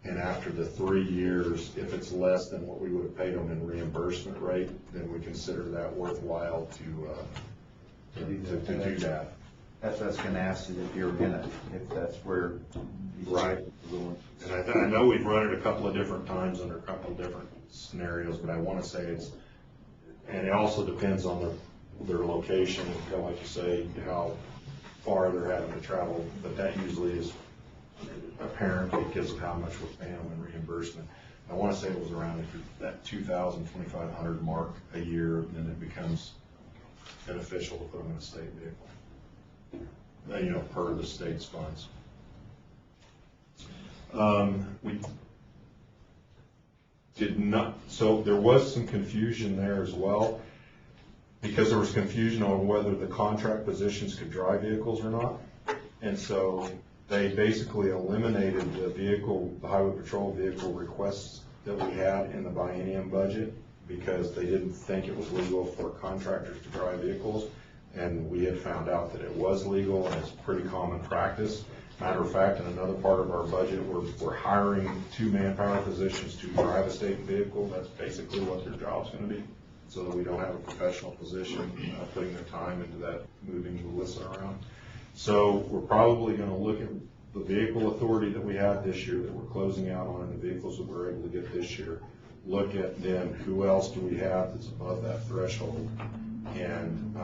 and after the 3 years, if it's less than what we would have paid them in reimbursement rate, then we consider that worthwhile to do that. That's what I was gonna ask you, if that's where. Right. And I know we've run it a couple of different times under a couple of different scenarios, but I want to say and it also depends on their location, and kind of like you say, how far they're having to travel, but that usually is apparent because of how much we're paying them in reimbursement. I want to say it was around that $2,000, $2,500 mark a year, then it becomes beneficial to put them in a state vehicle, you know, per the state's funds. We did not, so there was some confusion there as well, because there was confusion on whether the contract positions could drive vehicles or not. And so they basically eliminated the highway patrol vehicle requests that we had in the biennium budget because they didn't think it was legal for contractors to drive vehicles. And we had found out that it was legal, and it's pretty common practice. Matter of fact, in another part of our budget, we're hiring 2 manpower positions to drive a state vehicle. That's basically what their job's going to be, so that we don't have a professional position putting their time into that, moving Melissa around. So we're probably going to look at the vehicle authority that we had this year that we're closing out on, and the vehicles that we're able to get this year. Look at then who else do we have that's above that threshold, and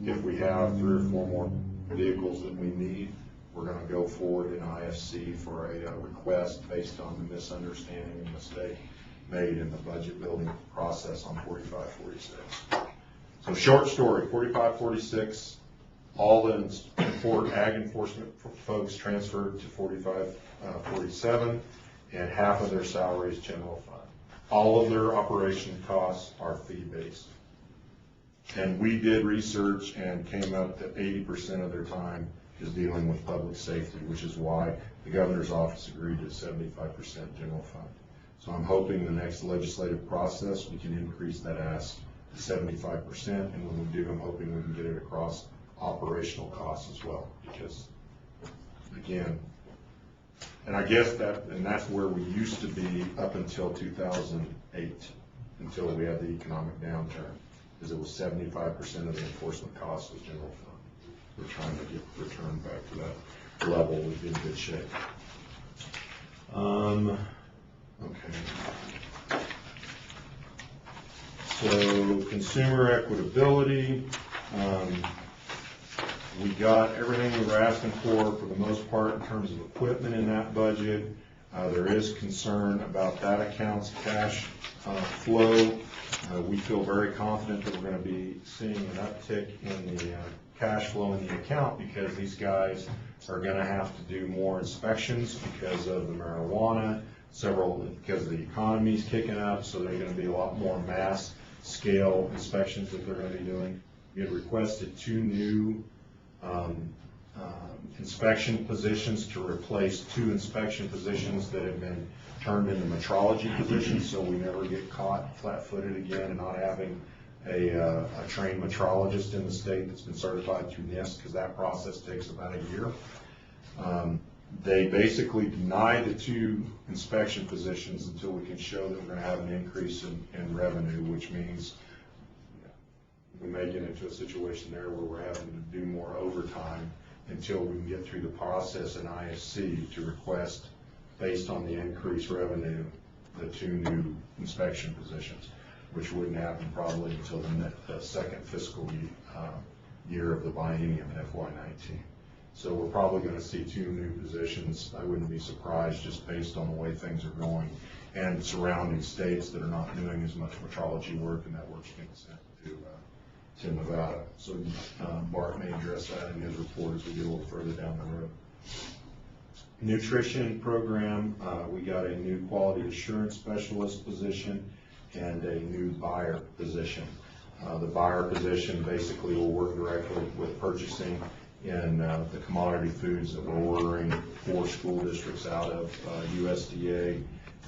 if we have 3 or 4 more vehicles that we need, we're going to go forward in IFC for a request based on the misunderstanding and mistake made in the budget building process on 4546. So short story, 4546, all the ag enforcement folks transferred to 4547, and half of their salary is general fund. All of their operation costs are fee-based. And we did research and came up that 80% of their time is dealing with public safety, which is why the governor's office agreed to 75% general fund. So I'm hoping the next legislative process, we can increase that ask to 75%, and when we do, I'm hoping we can get it across operational costs as well, because again, and I guess that's where we used to be up until 2008, until we had the economic downturn, is it was 75% of the enforcement costs was general fund. We're trying to get returned back to that level. We've been in good shape. Okay. So consumer equitability, we got everything we were asking for the most part in terms of equipment in that budget. There is concern about that account's cash flow. We feel very confident that we're going to be seeing an uptick in the cash flow in the account, because these guys are going to have to do more inspections because of the marijuana, because the economy's kicking up, so there's going to be a lot more mass scale inspections that they're going to be doing. We had requested 2 new inspection positions to replace 2 inspection positions that have been turned into metrology positions, so we never get caught flat-footed again and not having a trained metrologist in the state that's been certified through NIST, because that process takes about a year. They basically denied the 2 inspection positions until we can show that we're going to have an increase in revenue, which means we may get into a situation there where we're having to do more overtime until we can get through the process in ISC to request, based on the increased revenue, the 2 new inspection positions, which wouldn't happen probably until the second fiscal year of the biennium, FY19. So we're probably going to see 2 new positions. I wouldn't be surprised, just based on the way things are going, and surrounding states that are not doing as much metrology work, and that work's being sent to Nevada. So Bart may address that in his report as we get a little further down the road. Nutrition program, we got a new quality assurance specialist position and a new buyer position. The buyer position basically will work directly with purchasing in the commodity foods that we're ordering for school districts out of USDA,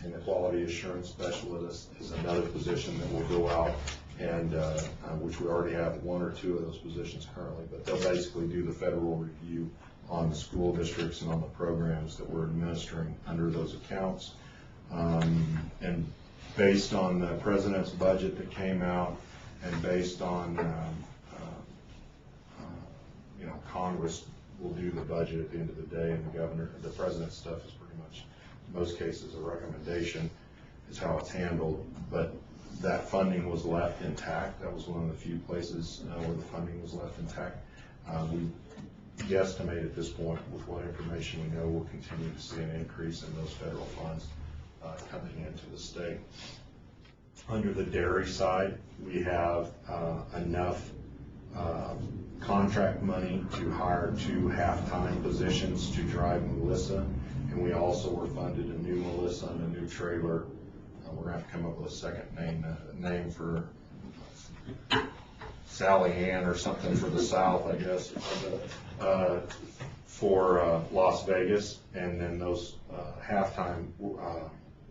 and the quality assurance specialist is another position that will go out, and which we already have 1 or 2 of those positions currently, but they'll basically do the federal review on the school districts and on the programs that we're administering under those accounts. And based on the president's budget that came out, and based on Congress will do the budget at the end of the day, and the president's stuff is pretty much, in most cases, a recommendation is how it's handled, but that funding was left intact. That was one of the few places where the funding was left intact. We guesstimate at this point, with what information we know, we'll continue to see an increase in those federal funds coming into the state. Under the dairy side, we have enough contract money to hire 2 half-time positions to drive Melissa, and we also were funded a new Melissa and a new trailer. We're going to have to come up with a second name for Sally Ann or something for the South, I guess, for Las Vegas, and then those half-time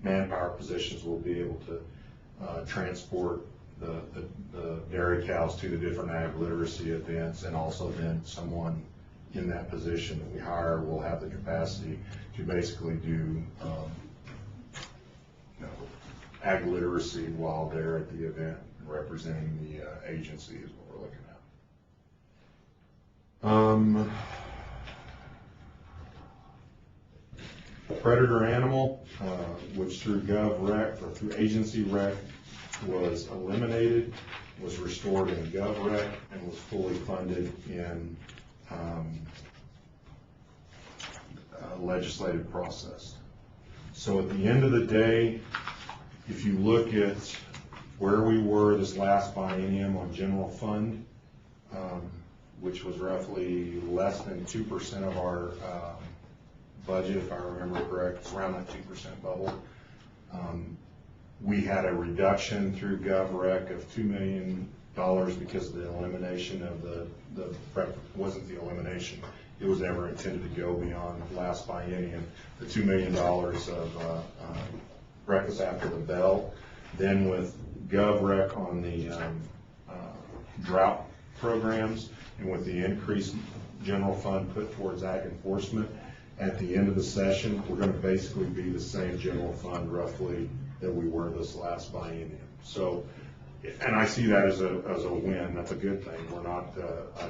manpower positions will be able to transport the dairy cows to the different ag literacy events, and also then someone in that position that we hire will have the capacity to basically do ag literacy while they're at the event representing the agency is what we're looking at. Predator animal, which through GovRec or through agency rec was eliminated, was restored in GovRec, and was fully funded in legislative process. So at the end of the day, if you look at where we were this last biennium on general fund, which was roughly less than 2% of our budget, if I remember correct, it's around that 2% bubble. We had a reduction through GovRec of $2 million because of the elimination of wasn't the elimination, it was never intended to go beyond last biennium, the $2 million of breakfast after the bell. Then with GovRec on the drought programs, and with the increased general fund put towards ag enforcement, at the end of the session, we're going to basically be the same general fund roughly that we were this last biennium. So, and I see that as a win. That's a good thing. We're not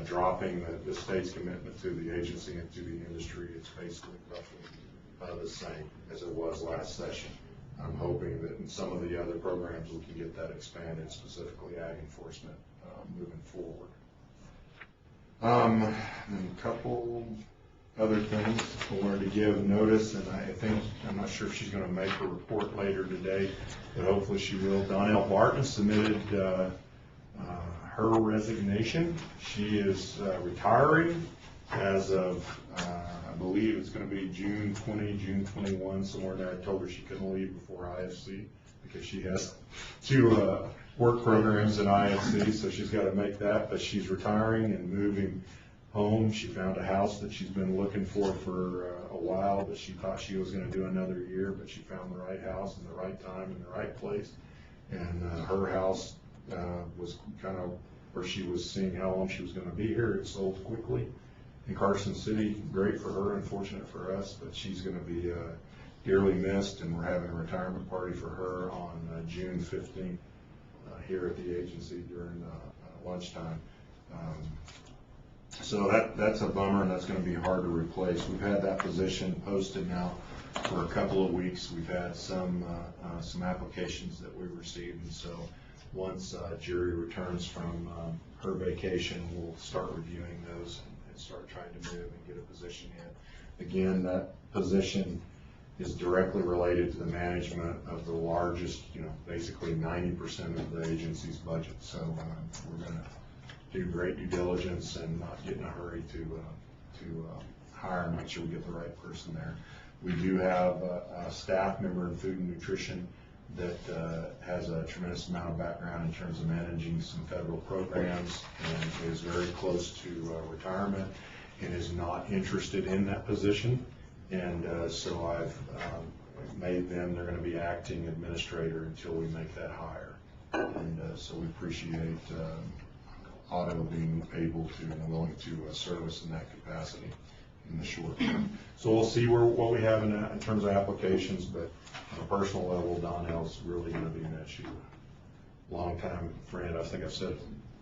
dropping the state's commitment to the agency and to the industry. It's basically roughly the same as it was last session. I'm hoping that in some of the other programs we can get that expanded, specifically ag enforcement, moving forward. And a couple other things I wanted to give notice, and I'm not sure if she's going to make a report later today, but hopefully she will. Donnell Barton submitted her resignation. She is retiring as of, I believe it's going to be June 20, June 21, somewhere there. I told her she couldn't leave before IFC because she has 2 work programs in IFC, so she's got to make that, but she's retiring and moving home. She found a house that she's been looking for a while, but she thought she was going to do another year, but she found the right house in the right time in the right place. And her house was kind of where she was seeing how long she was going to be here. It sold quickly in Carson City. Great for her, unfortunate for us, but she's going to be dearly missed, and we're having a retirement party for her on June 15th here at the agency during lunchtime. So that's a bummer, and that's going to be hard to replace. We've had that position posted now for a couple of weeks. We've had some applications that we've received, and so once Jerry returns from her vacation, we'll start reviewing those and start trying to move and get a position in. Again, that position is directly related to the management of the largest, basically 90% of the agency's budget. So we're going to do great due diligence and not get in a hurry to hire and make sure we get the right person there. We do have a staff member in food and nutrition that has a tremendous amount of background in terms of managing some federal programs and is very close to retirement and is not interested in that position. And so I've made them, they're going to be acting administrator until we make that hire. And so we appreciate Otto being able to and willing to service in that capacity in the short term. So we'll see what we have in terms of applications, but on a personal level, Donnell's really going to be an issue. Longtime friend, I think I've said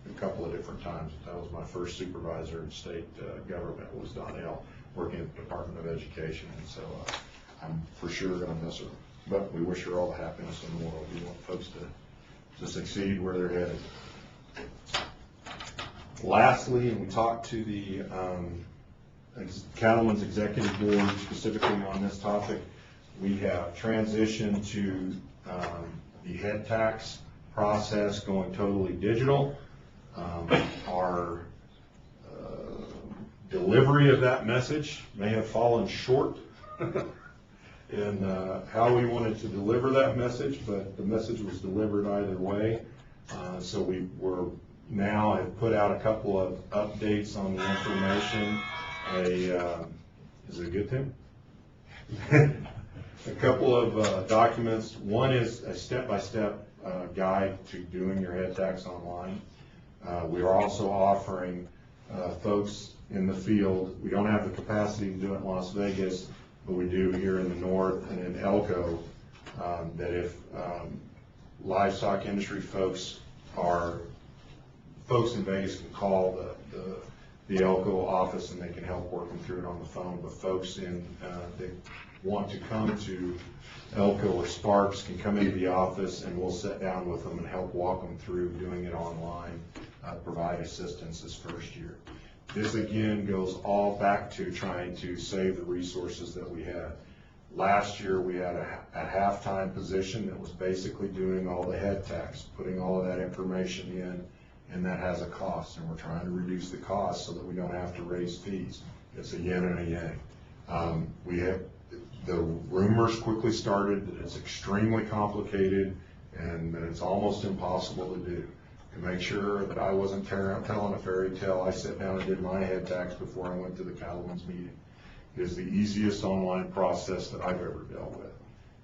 a couple of different times, that was my first supervisor in state government was Donnell, working at the Department of Education, and so I'm for sure going to miss her. But we wish her all the happiness in the world. We want folks to succeed where they're headed. Lastly, and we talked to the Cattlemen's Executive Board specifically on this topic, we have transitioned to the head tax process going totally digital. Our delivery of that message may have fallen short in how we wanted to deliver that message, but the message was delivered either way. So we were now have put out a couple of updates on the information. Is it a good thing? A couple of documents. One is a step-by-step guide to doing your head tax online. We are also offering folks in the field, we don't have the capacity to do it in Las Vegas, but we do here in the north and in Elko, that if livestock industry folks in Vegas can call the Elko office and they can help work them through it on the phone, but folks that want to come to Elko or Sparks can come into the office and we'll sit down with them and help walk them through doing it online, provide assistance this first year. This again goes all back to trying to save the resources that we had. Last year we had a half-time position that was basically doing all the head tax, putting all of that information in, and that has a cost, and we're trying to reduce the cost so that we don't have to raise fees. It's a yin and a yang. The rumors quickly started that it's extremely complicated and that it's almost impossible to do. To make sure that I wasn't telling a fairy tale, I sat down and did my head tax before I went to the Cattlemen's meeting. It is the easiest online process that I've ever dealt with,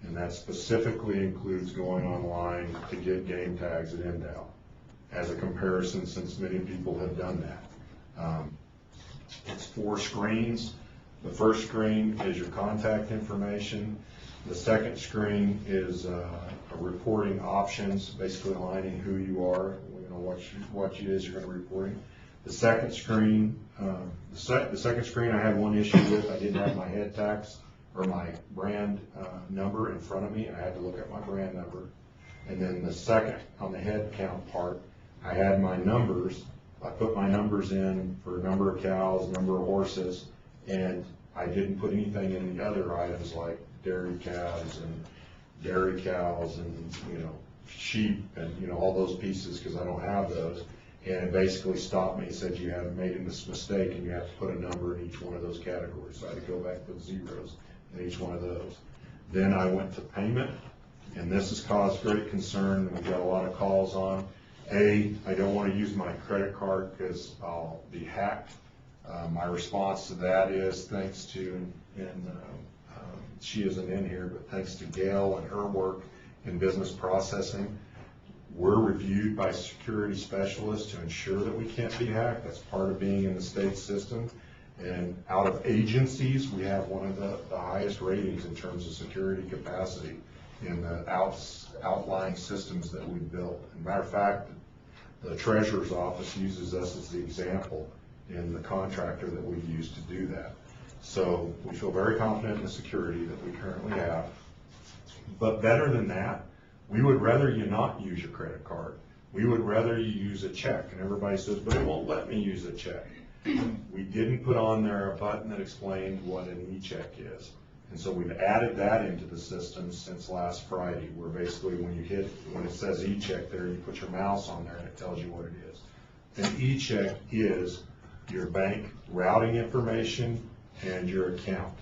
and that specifically includes going online to get game tags at Endow. As a comparison, since many people have done that. It's 4 screens. The first screen is your contact information. The second screen is reporting options, basically aligning who you are, what it is you're going to be reporting. The second screen, I had one issue with. I didn't have my head tax or my brand number in front of me, and I had to look at my brand number. And then the second, on the head count part, I had my numbers. I put my numbers in for number of cows, number of horses, and I didn't put anything in the other items like dairy calves and sheep and all those pieces, because I don't have those. And it basically stopped me and said you have made this mistake and you have to put a number in each one of those categories. So I had to go back and put zeros in each one of those. Then I went to payment, and this has caused great concern, and we've got a lot of calls on. I don't want to use my credit card because I'll be hacked. My response to that is thanks to, she isn't in here, but thanks to Gail and her work in business processing, we're reviewed by security specialists to ensure that we can't be hacked. That's part of being in the state system. And out of agencies, we have one of the highest ratings in terms of security capacity in the outlying systems that we've built. As a matter of fact, The treasurer's office uses us as the example in the contractor that we've used to do that. So we feel very confident in the security that we currently have. But better than that, we would rather you not use your credit card. We would rather you use a check. And everybody says, but it won't let me use a check. We didn't put on there a button that explained what an e-check is. And so we've added that into the system since last Friday, where basically when it says e-check there, you put your mouse on there and it tells you what it is. An e-check is your bank routing information and your account.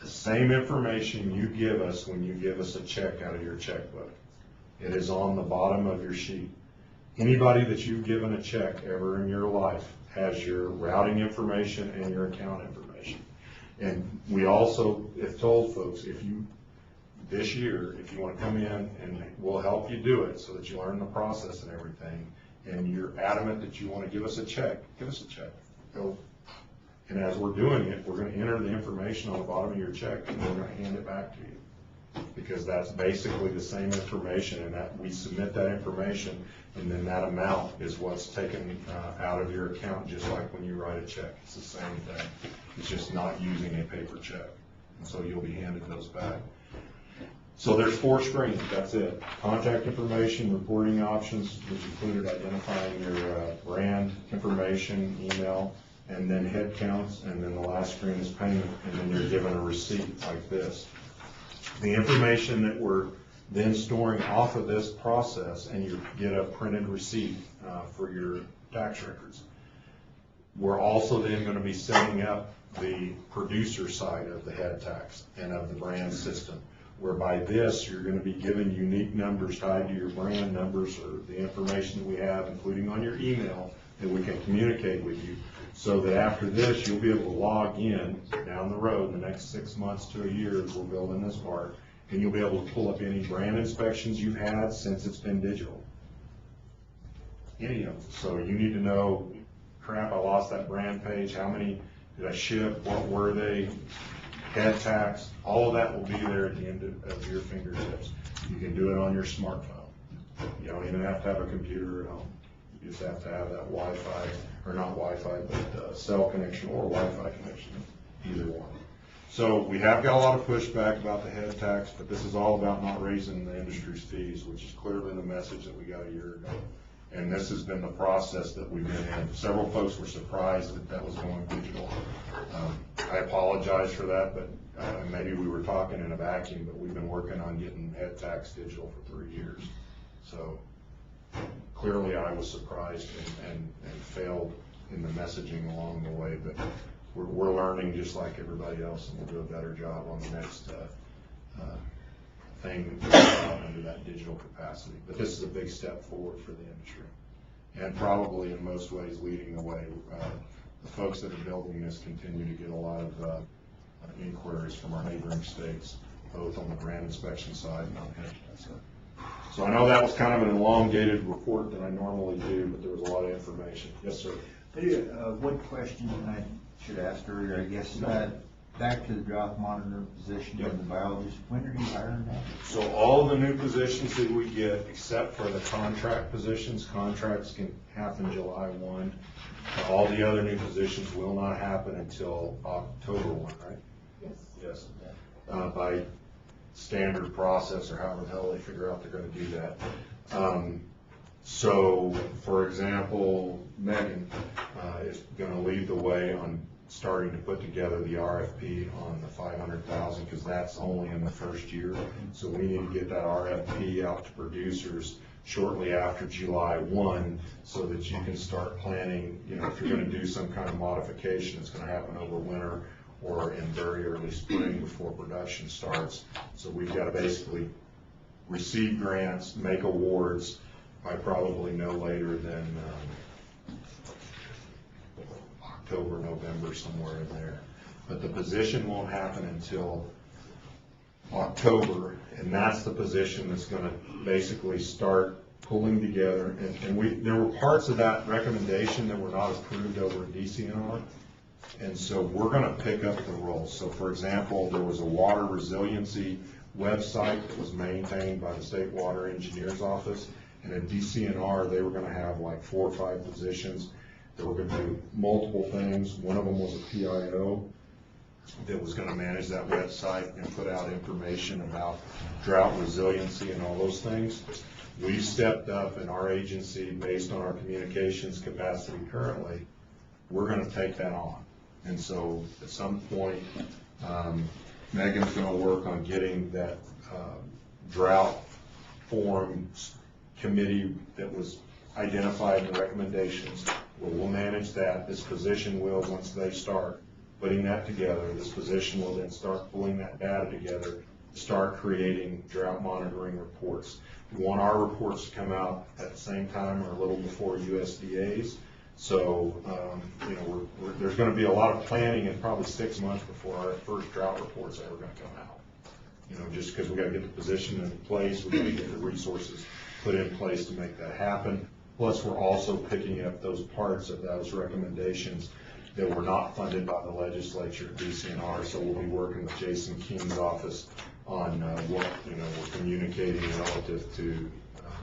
The same information you give us when you give us a check out of your checkbook. It is on the bottom of your sheet. Anybody that you've given a check ever in your life has your routing information and your account information. And we also have told folks, this year, if you want to come in and we'll help you do it so that you learn the process and everything, and you're adamant that you want to give us a check, give us a check. Go. And as we're doing it, we're going to enter the information on the bottom of your check and we're going to hand it back to you. Because that's basically the same information, and that we submit that information, and then that amount is what's taken out of your account, just like when you write a check. It's the same thing. It's just not using a paper check. And so you'll be handed those back. So there's 4 screens, that's it. Contact information, reporting options, which included identifying your brand information, email, and then head counts, and then the last screen is payment, and then you're given a receipt like this. The information that we're then storing off of this process, and you get a printed receipt for your tax records. We're also then going to be setting up the producer side of the head tax and of the brand system, whereby this you're going to be given unique numbers tied to your brand numbers or the information that we have, including on your email, that we can communicate with you, so that after this you'll be able to log in down the road in the next 6 months to a year as we're building this part, and you'll be able to pull up any brand inspections you've had since it's been digital. Any of them. So you need to know, crap, I lost that brand page, how many did I ship, what were they, head tax, all of that will be there at the end of your fingertips. You can do it on your smartphone. You don't even have to have a computer at home. You just have to have that Wi-Fi, or not Wi-Fi, but cell connection or Wi-Fi connection, either one. So we have got a lot of pushback about the head tax, but this is all about not raising the industry's fees, which is clearly the message that we got a year ago. And this has been the process that we've been in. Several folks were surprised that that was going digital. I apologize for that, but maybe we were talking in a vacuum, but we've been working on getting head tax digital for 3 years. So clearly I was surprised and failed in the messaging along the way, but we're learning just like everybody else, and we'll do a better job on the next thing under that digital capacity. But this is a big step forward for the industry, and probably in most ways leading the way. The folks that are building this continue to get a lot of inquiries from our neighboring states, both on the brand inspection side and on the head tax side. So I know that was kind of an elongated report than I normally do, but there was a lot of information. Yes, sir. One question I should ask earlier, I guess, back to the drought monitor position in the biologist, when are you hiring that? So all the new positions that we get, except for the contract positions, contracts can happen July 1. All the other new positions will not happen until October 1, right? Yes. Yes. By standard process, or however the hell they figure out they're going to do that. So, for example, Megan is going to lead the way on starting to put together the RFP on the 500,000, because that's only in the first year. So we need to get that RFP out to producers shortly after July 1, so that you can start planning. You know, if you're going to do some kind of modification, it's going to happen over winter or in very early spring before production starts. So we've got to basically receive grants, make awards by probably no later than October, November, somewhere in there. But the position won't happen until October, and that's the position that's going to basically start pulling together. And there were parts of that recommendation that were not approved over at DCNR, and so we're going to pick up the role. So, for example, there was a water resiliency website that was maintained by the State Water Engineers Office, And at DCNR, they were gonna have like 4 or 5 positions that were gonna do multiple things. One of them was a PIO that was gonna manage that website and put out information about drought resiliency and all those things. We've stepped up in our agency, based on our communications capacity currently, we're gonna take that on. And so at some point, Megan's gonna work on getting that drought forum committee that was identified in the recommendations. We'll manage that. This position will, once they start putting that together, this position will then start pulling that data together, start creating drought monitoring reports. We want our reports to come out at the same time or a little before USDA's. So, there's going to be a lot of planning and probably 6 months before our first drought report's ever going to come out. Just because we got to get the position in place, we got to get the resources put in place to make that happen. Plus, we're also picking up those parts of those recommendations that were not funded by the legislature at DCNR. So we'll be working with Jason King's office on what we're communicating relative to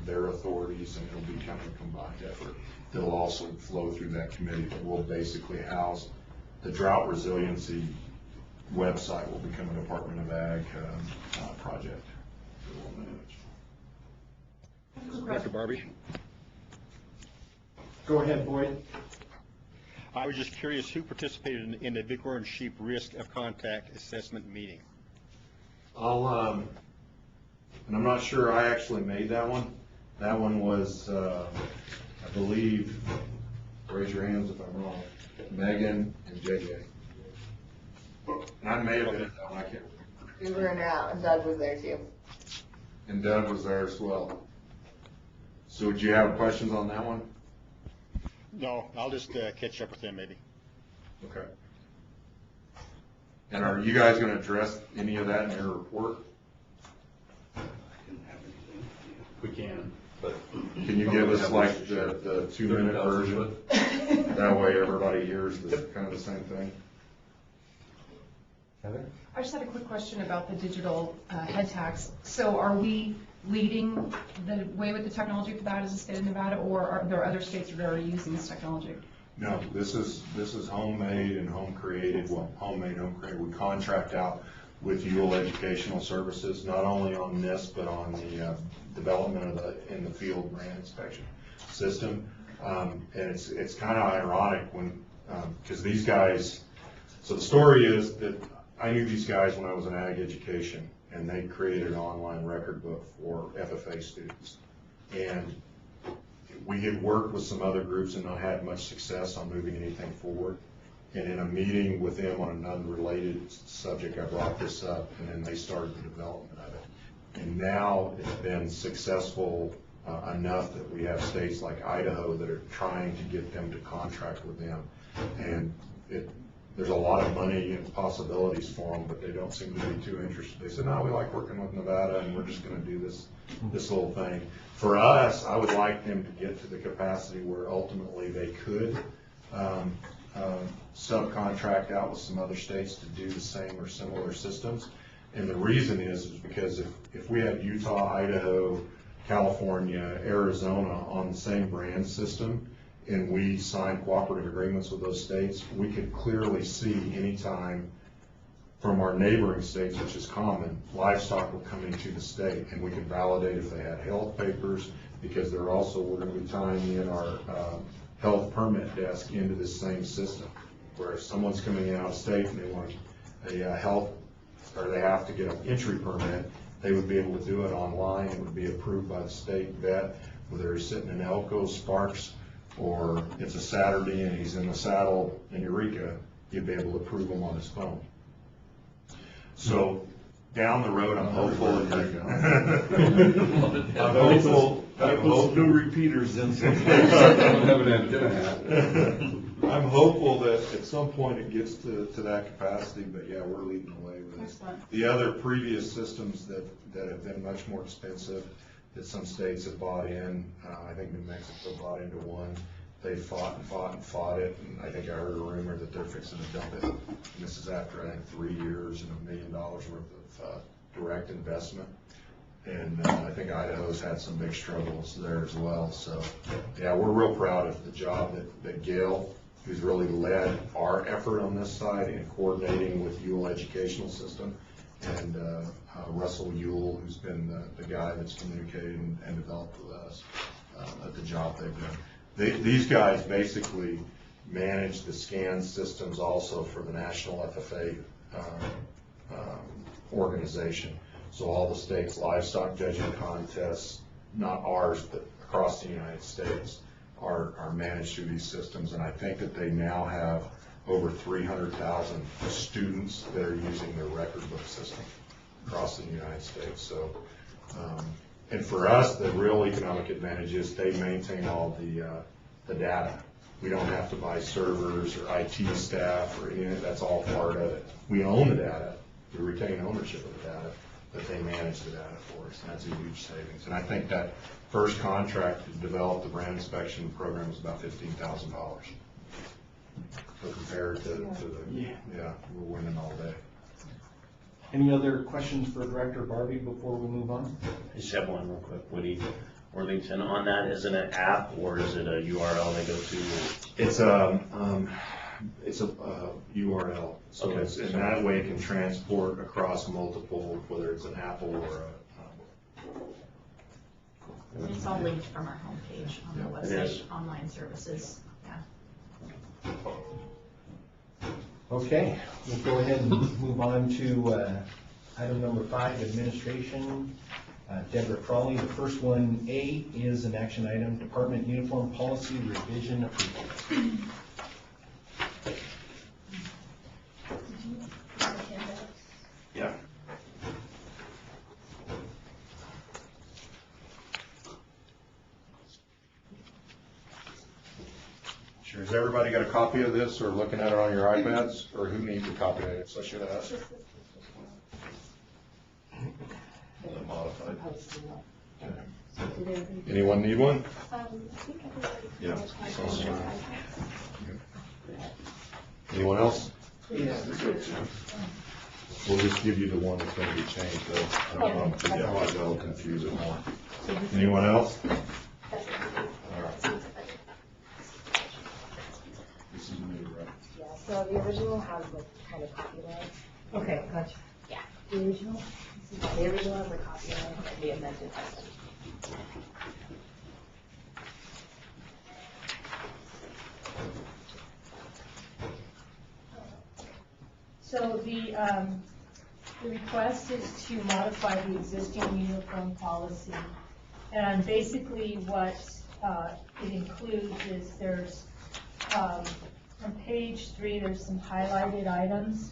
their authorities, and it'll be kind of a combined effort that'll also flow through that committee that will basically house the drought resiliency website will become a Department of Ag project that we'll manage. Dr. Barbie? Go ahead, Boyd. I was just curious who participated in the bighorn sheep risk of contact assessment meeting. And I'm not sure I actually made that one. That one was, I believe, raise your hands if I'm wrong, Megan and JJ. And I may have been at that one, I can't remember. We were in or out, and Doug was there too. And Doug was there as well. So do you have questions on that one? No, I'll just catch up with them maybe. Okay. And are you guys going to address any of that in your report? We can, but. Can you give us like the 2-minute version? That way everybody hears kind of the same thing. Heather? I just had a quick question about the digital head tax. So are we leading the way with the technology for that as a state of Nevada, or are there other states that are already using this technology? No, this is homemade and home created. Well, homemade, home created. We contract out with UL Educational Services, not only on this, but on the development of the in the field brand inspection system. And it's kind of ironic when, because these guys, so the story is that I knew these guys when I was in ag education, and they created an online record book for FFA students. And we had worked with some other groups and not had much success on moving anything forward. And in a meeting with them on an unrelated subject, I brought this up, and then they started the development of it. And now it's been successful enough that we have states like Idaho that are trying to get them to contract with them. And there's a lot of money and possibilities for them, but they don't seem to be too interested. They said, no, we like working with Nevada, and we're just going to do this little thing. For us, I would like them to get to the capacity where ultimately they could subcontract out with some other states to do the same or similar systems. And the reason is because if we had Utah, Idaho, California, Arizona on the same brand system, and we signed cooperative agreements with those states, we could clearly see anytime from our neighboring states, which is common, livestock were coming to the state, and we could validate if they had health papers, because we're going to be tying in our health permit desk into this same system, where if someone's coming out of state and they want a health, or they have to get an entry permit, they would be able to do it online. It would be approved by the state vet, whether he's sitting in Elko, Sparks, or it's a Saturday and he's in the saddle in Eureka, you'd be able to approve him on his phone. So down the road, I'm hopeful no repeaters in. I'm hopeful that at some point it gets to that capacity, but yeah, we're leading the way with this. The other previous systems that have been much more expensive that some states have bought in, I think New Mexico bought into one. They fought and fought and fought it, and I think I heard a rumor that they're fixing to dump it. And this is after, I think, 3 years and $1 million worth of direct investment. And I think Idaho's had some big struggles there as well. So, yeah, we're real proud of the job that Gail, who's really led our effort on this side in coordinating with Ewell Educational System, and Russell Ewell, who's been the guy that's communicated and developed with us at the job they've done. These guys basically manage the scan systems also for the National FFA organization. So all the state's livestock judging contests, not ours, but across the United States, are managed through these systems. And I think that they now have over 300,000 students that are using their record book system across the United States. So, and for us, the real economic advantage is they maintain all the data. We don't have to buy servers or IT staff or anything. That's all part of it. We own the data. We retain ownership of the data, but they manage the data for us. And that's a huge savings. And I think that first contract to develop the brand inspection program was about $15,000. So compared to the, we're winning all day. Any other questions for Director Barbie before we move on? I just have one real quick, Woody. Worthington, on that, is it an app or is it a URL they go to? It's a URL, so Okay. it's in that way it can transport across multiple, whether it's an Apple or It's all linked from our homepage on the It website, is. online services, yeah. Okay, we'll go ahead and move on to item number 5, administration. Deborah Crawley. The first one, A, is an action item, department uniform policy revision approval. Yeah. Sure. Has everybody got a copy of this or looking at it on your iPads? Or who needs a copy of it? So I should ask. Modified. Okay. Anyone need one? Yeah. Anyone else? We'll just give you the one that's going to be changed, though. I don't know, that'll confuse it more. Anyone else? All right. This is new, right? Yeah, so the original has like kind of copyright. Okay, gotcha. Yeah, the original has the copyright and the amended has it. So the request is to modify the existing uniform policy. And basically what it includes is there's, on page 3, there's some highlighted items.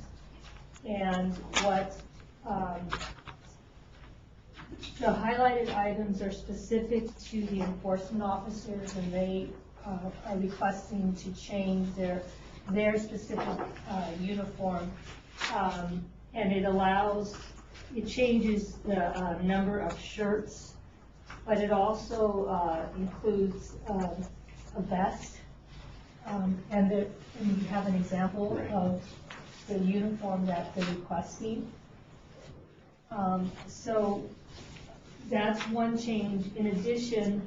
And what the highlighted items are specific to the enforcement officers, and they are requesting to change their specific uniform. And it changes the number of shirts, but it also includes a vest. And you have an example of the uniform that they're requesting. So that's one change. In addition,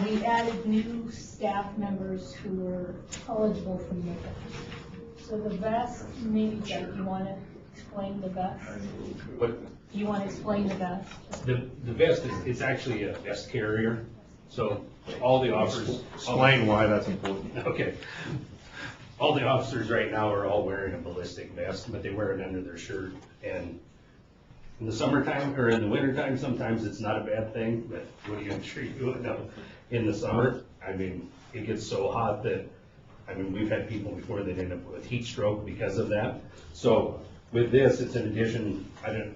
we added new staff members who were eligible for makeup. So the vest, maybe Jeff, you want to explain the vest? What? You want to explain the vest? The vest is actually a vest carrier, so all the officers. Explain why that's important. Okay. All the officers right now are all wearing a ballistic vest, but they wear it under their shirt. And in the summertime, or in the wintertime, sometimes it's not a bad thing, but what are you sure you would know? In the summer, I mean, it gets so hot that, I mean, we've had people before that end up with heat stroke because of that. So with this, it's an addition.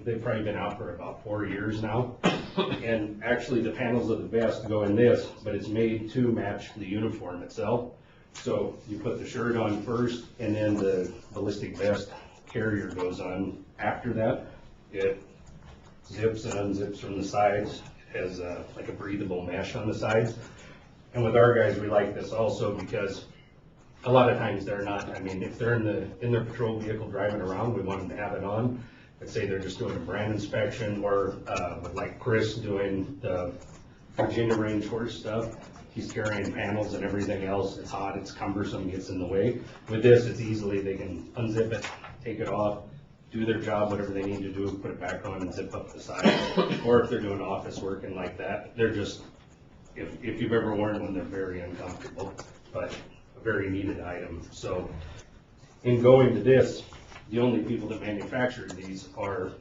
They've probably been out for about 4 years now. And actually the panels of the vest go in this, but it's made to match the uniform itself. So you put the shirt on first, and then the ballistic vest carrier goes on after that. It zips and unzips from the sides. It has like a breathable mesh on the sides. And with our guys, we like this also because a lot of times they're not, I mean, if they're in their patrol vehicle driving around, we want them to have it on. let's say they're just doing a brand inspection, or with like Chris doing the Virginia rainforest stuff. He's carrying panels and everything else. It's hot, it's cumbersome, gets in the way. With this, it's easily, they can unzip it, take it off, do their job, whatever they need to do, put it back on and zip up the side. Or if they're doing office work and like that, they're just, if you've ever worn one, they're very uncomfortable, but a very needed item. So in going to this, the only people that manufacture these are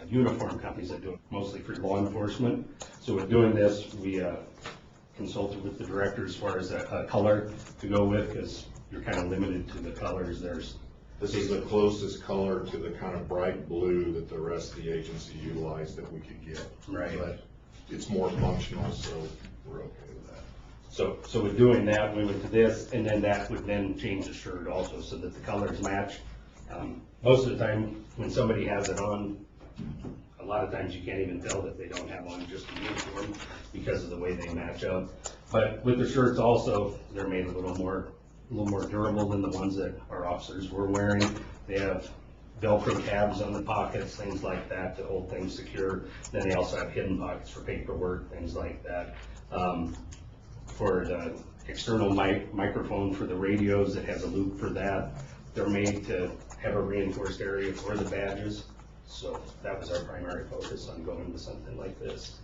uniform companies that do it mostly for law enforcement. So with doing this, we consulted with the director as far as a color to go with, because you're kind of limited to the colors. This is the closest color to the kind of bright blue that the rest of the agency utilized that we could get. Right. But it's more functional, so we're okay with that. So with doing that, we went to this, and then that would then change the shirt also so that the colors match. Most of the time, when somebody has it on, a lot of times you can't even tell that they don't have on just a uniform because of the way they match up. But with the shirts also, they're made a little more durable than the ones that our officers were wearing. They have Velcro tabs on the pockets, things like that to hold things secure. Then they also have hidden pockets for paperwork, things like that. For the external microphone for the radios, it has a loop for that. They're made to have a reinforced area for the badges. So that was our primary focus on going to something like this.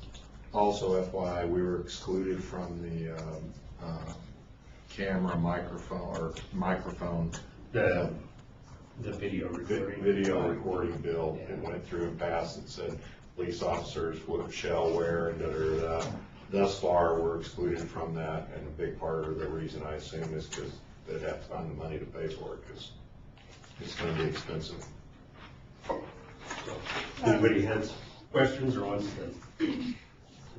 Also, FYI, we were excluded from the camera microphone. The video recording. Video recording bill. It went through and passed and said police officers shall wear and da-da-da-da. Thus far, we're excluded from that, and a big part of the reason I assume is because they'd have to find the money to pay for it, because it's going to be expensive. Anybody has questions or wants to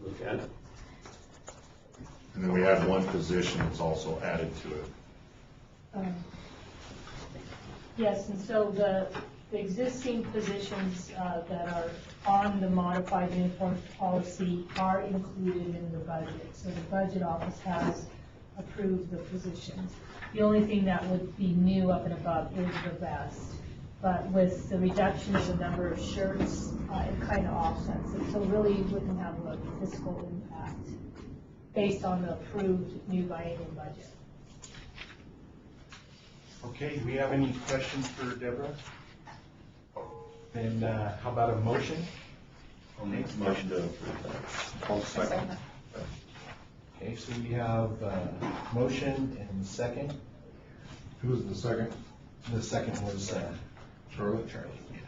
look at it? And then we have one position that's also added to it. Yes, and so the existing positions that are on the modified uniform policy are included in the budget. So the budget office has approved the positions. The only thing that would be new up and above is the vest. But with the reduction of the number of shirts, it kind of offsets it. So really wouldn't have a fiscal impact based on the approved new biennial budget. Okay, do we have any questions for Deborah? And how about a motion? I'll make a motion to approve that. I'll second. Okay, so we have motion and second. Who was the second? The second was Charlie. Yeah.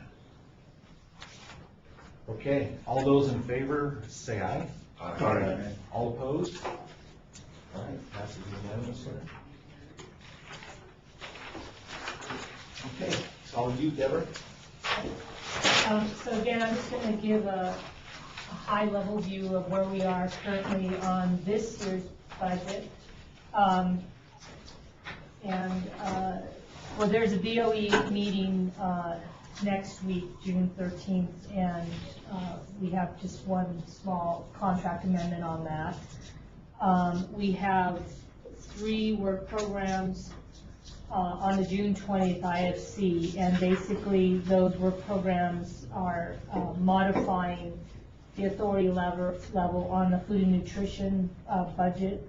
Okay, all those in favor, say aye. Aye. All opposed? All right, passes unanimously. Okay, it's all you, Deborah. So again, I'm just going to give a high-level view of where we are currently on this year's budget. Well, there's a BOE meeting next week, June 13th, and we have just one small contract amendment on that. We have 3 work programs on the June 20th IFC, and basically those work programs are modifying the authority level on the food and nutrition budget,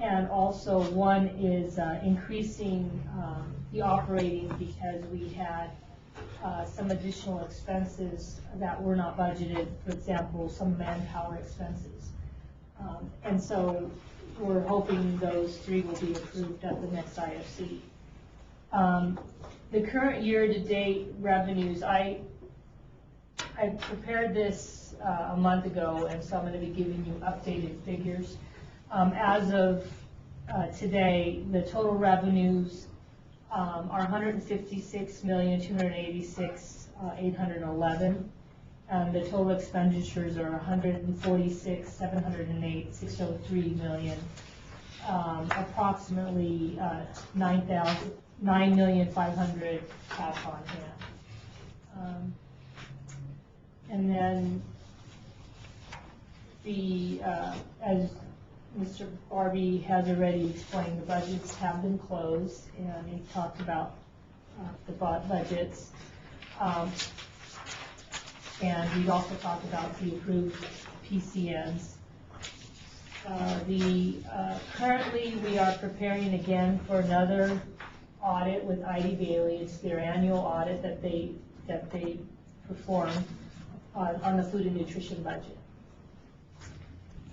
and also one is increasing the operating because we had some additional expenses that were not budgeted, for example, some manpower expenses. And so we're hoping those 3 will be approved at the next IFC. The current year-to-date revenues, I prepared this a month ago, and so I'm going to be giving you updated figures. As of today, the total revenues are $156,286,811, and the total expenditures are $146,708,603 million, approximately $9,500,000 cash on hand. And then as Mr. Barbie has already explained, the budgets have been closed, and he talked about the budgets. And we also talked about the approved PCNs. Currently, we are preparing again for another audit with ID Bailey. It's their annual audit that they perform on the food and nutrition budget.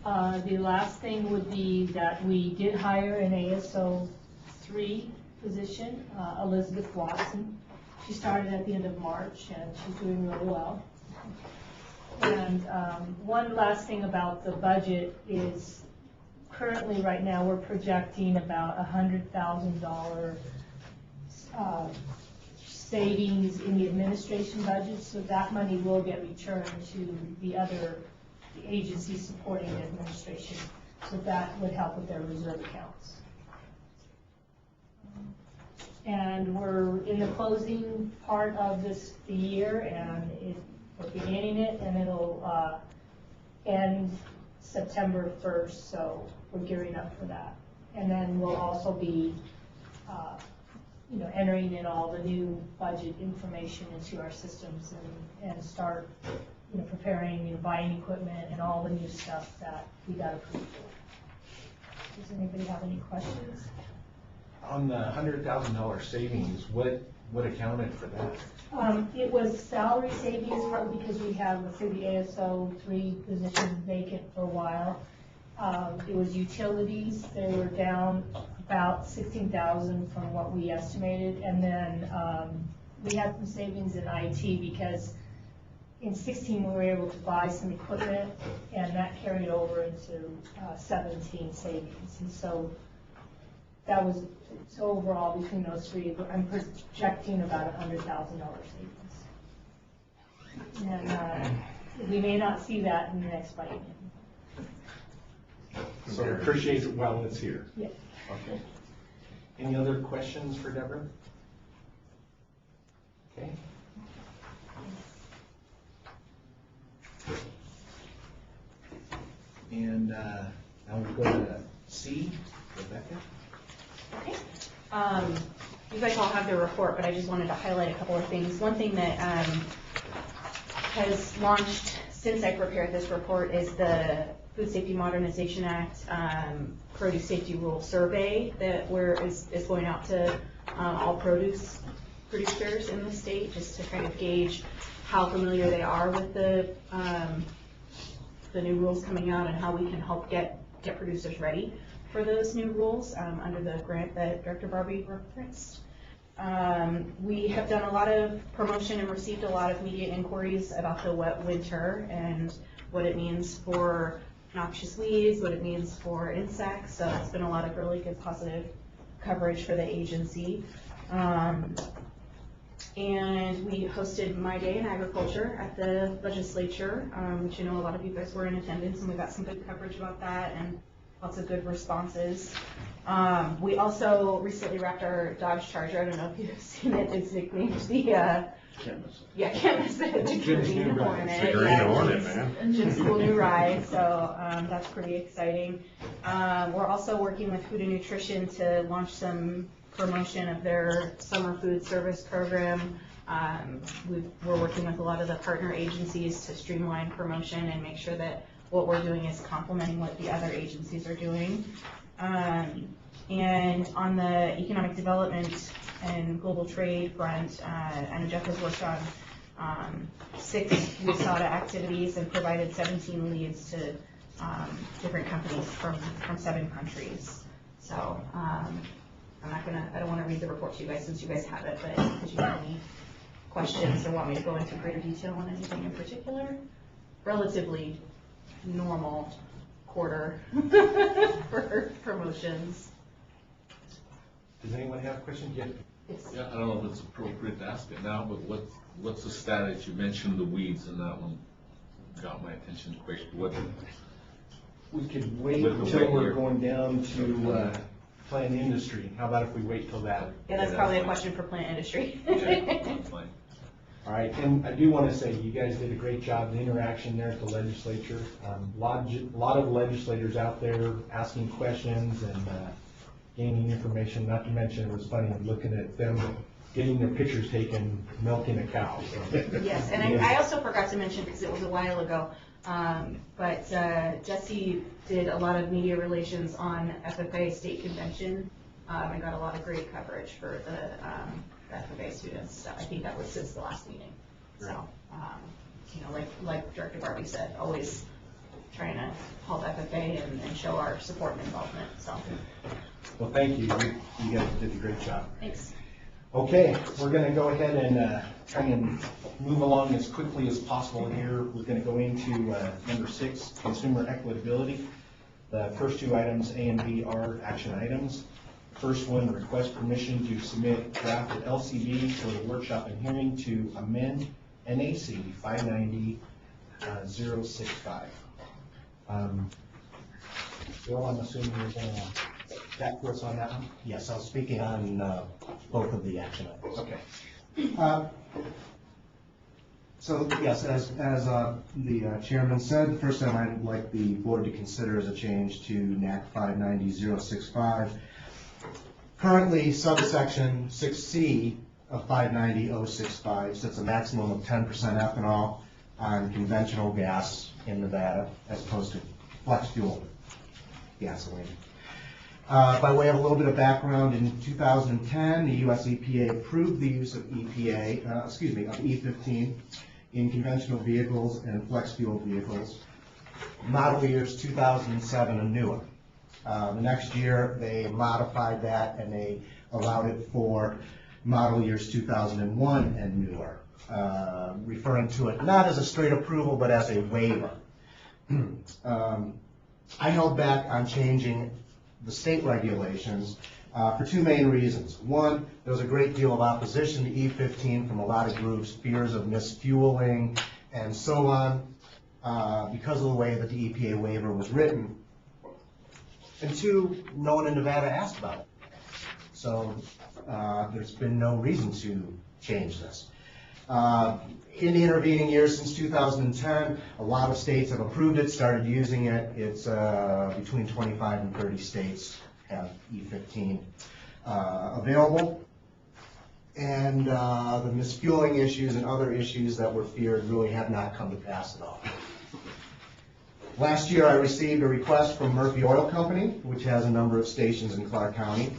The last thing would be that we did hire an ASO 3 position, Elizabeth Watson. She started at the end of March, and she's doing really well. And one last thing about the budget is currently, right now, we're projecting about $100,000 savings in the administration budget, so that money will get returned to the agencies supporting the administration, so that would help with their reserve accounts. And we're in the closing part of the year, and we're beginning it, and it'll end September 1st, so we're gearing up for that. And then we'll also be entering in all the new budget information into our systems and start, preparing, buying equipment and all the new stuff that we got approved for. Does anybody have any questions? On the $100,000 savings, what accounted for that? It was salary savings, partly because we have, let's say, the ASO 3 position vacant for a while. It was utilities. They were down about $16,000 from what we estimated. And then we had some savings in IT because in 16 we were able to buy some equipment, and that carried over into 17 savings. And so that was, so overall between those three, I'm projecting about $100,000 savings. And we may not see that in the next budget. So appreciate it while it's here. Yeah. Okay. Any other questions for Deborah? Okay. And now we'll go to C, Rebecca. Okay. You guys all have the report, but I just wanted to highlight a couple of things. One thing that has launched since I prepared this report is the Food Safety Modernization Act Produce Safety Rule Survey that is going out to all producers in the state, just to kind of gauge how familiar they are with the new rules coming out and how we can help get producers ready for those new rules under the grant that Director Barbie referenced. We have done a lot of promotion and received a lot of media inquiries about the wet winter and what it means for noxious weeds, what it means for insects, so it's been a lot of really good positive coverage for the agency. And we hosted My Day in Agriculture at the legislature, which I know a lot of you guys were in attendance, and we got some good coverage about that and lots of good responses. We also recently wrapped our Dodge Charger. I don't know if you've seen it. It's nicknamed the can't miss it. The Green Hornet. The Green Hornet, man. Jim's cool new ride. So that's pretty exciting. We're also working with Food and Nutrition to launch some promotion of their summer food service program. We're working with a lot of the partner agencies to streamline promotion and make sure that what we're doing is complementing what the other agencies are doing. And on the economic development and global trade front, I know Jeff has worked on 6 USADA activities and provided 17 leads to different companies from 7 countries. So I don't want to read the report to you guys since you guys have it, but if you have any questions or want me to go into greater detail on anything in particular, relatively normal quarter for promotions. Does anyone have questions? Yes. Yeah, I don't know if it's appropriate to ask it now, but what's the status? You mentioned the weeds, and that one got my attention quick. We could wait until we're going down to plant industry. How about if we wait till that? Yeah, that's probably a question for plant industry. All right, and I do want to say you guys did a great job. The interaction there at the legislature. A lot of legislators out there asking questions and gaining information. Not to mention, it was funny looking at them getting their pictures taken milking a cow. So. Yes, and I also forgot to mention, because it was a while ago, but Jesse did a lot of media relations on FFA State Convention, and got a lot of great coverage for the FFA students. So I think that was since the last meeting. So, you know, like Director Barbie said, always trying to help FFA and show our support and involvement, so. Well, thank you. You guys did a great job. Thanks. Okay, we're going to go ahead and try and move along as quickly as possible here. We're going to go into number 6, consumer equitability. The first 2 items, A and B, are action items. First one, request permission to submit drafted LCD for the workshop and hearing to amend NAC 590-065. Bill, I'm assuming you're going to back to us on that one? Yes, I was speaking on both of the action items. Okay. So yes, as the chairman said, the first time I'd like the board to consider as a change to NAC 590-065. Currently, subsection 6C of 590-065 sets a maximum of 10% ethanol on conventional gas in Nevada as opposed to flex fuel gasoline. By way of a little bit of background, in 2010, the U.S. EPA approved the use of E15 in conventional vehicles and flex fuel vehicles, model years 2007 and newer. The next year, they modified that and they allowed it for model years 2001 and newer, referring to it not as a straight approval, but as a waiver. I held back on changing the state regulations for 2 main reasons. One, there was a great deal of opposition to E15 from a lot of groups, fears of misfueling and so on, because of the way that the EPA waiver was written. And 2, no one in Nevada asked about it. So there's been no reason to change this. In the intervening years since 2010, a lot of states have approved it, started using it. It's between 25 and 30 states have E15 available. And the misfueling issues and other issues that were feared really have not come to pass at all. Last year, I received a request from Murphy Oil Company, which has a number of stations in Clark County.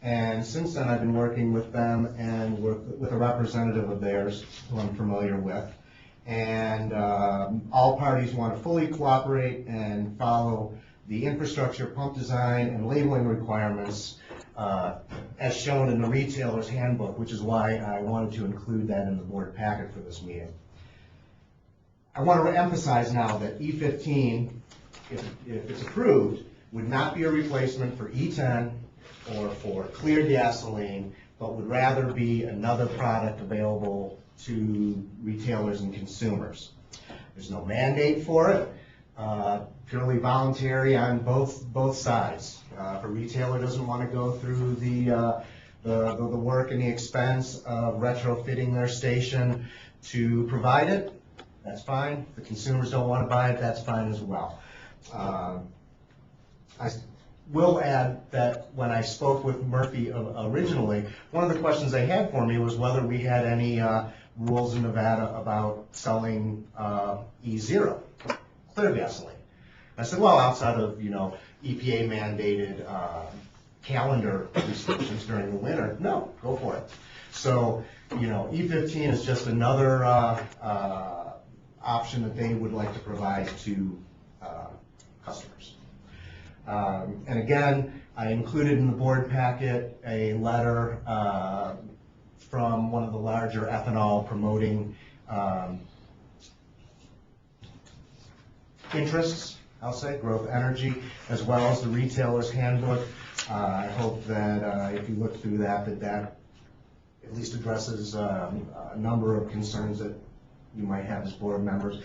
And since then, I've been working with them and with a representative of theirs who I'm familiar with. And all parties want to fully cooperate and follow the infrastructure, pump design, and labeling requirements as shown in the retailer's handbook, which is why I wanted to include that in the board packet for this meeting. I want to emphasize now that E15, if it's approved, would not be a replacement for E10 or for clear gasoline, but would rather be another product available to retailers and consumers. There's no mandate for it, purely voluntary on both sides. If a retailer doesn't want to go through the work and the expense of retrofitting their station to provide it, that's fine. If the consumers don't want to buy it, that's fine as well. I will add that when I spoke with Murphy originally, one of the questions they had for me was whether we had any rules in Nevada about selling E0, clear gasoline. I said, well, outside of, EPA mandated calendar restrictions during the winter, no, go for it. So, E15 is just another option that they would like to provide to customers. And again, I included in the board packet a letter from one of the larger ethanol promoting interests, I'll say, Growth Energy, as well as the retailer's handbook. I hope that if you look through that at least addresses a number of concerns that you might have as board members.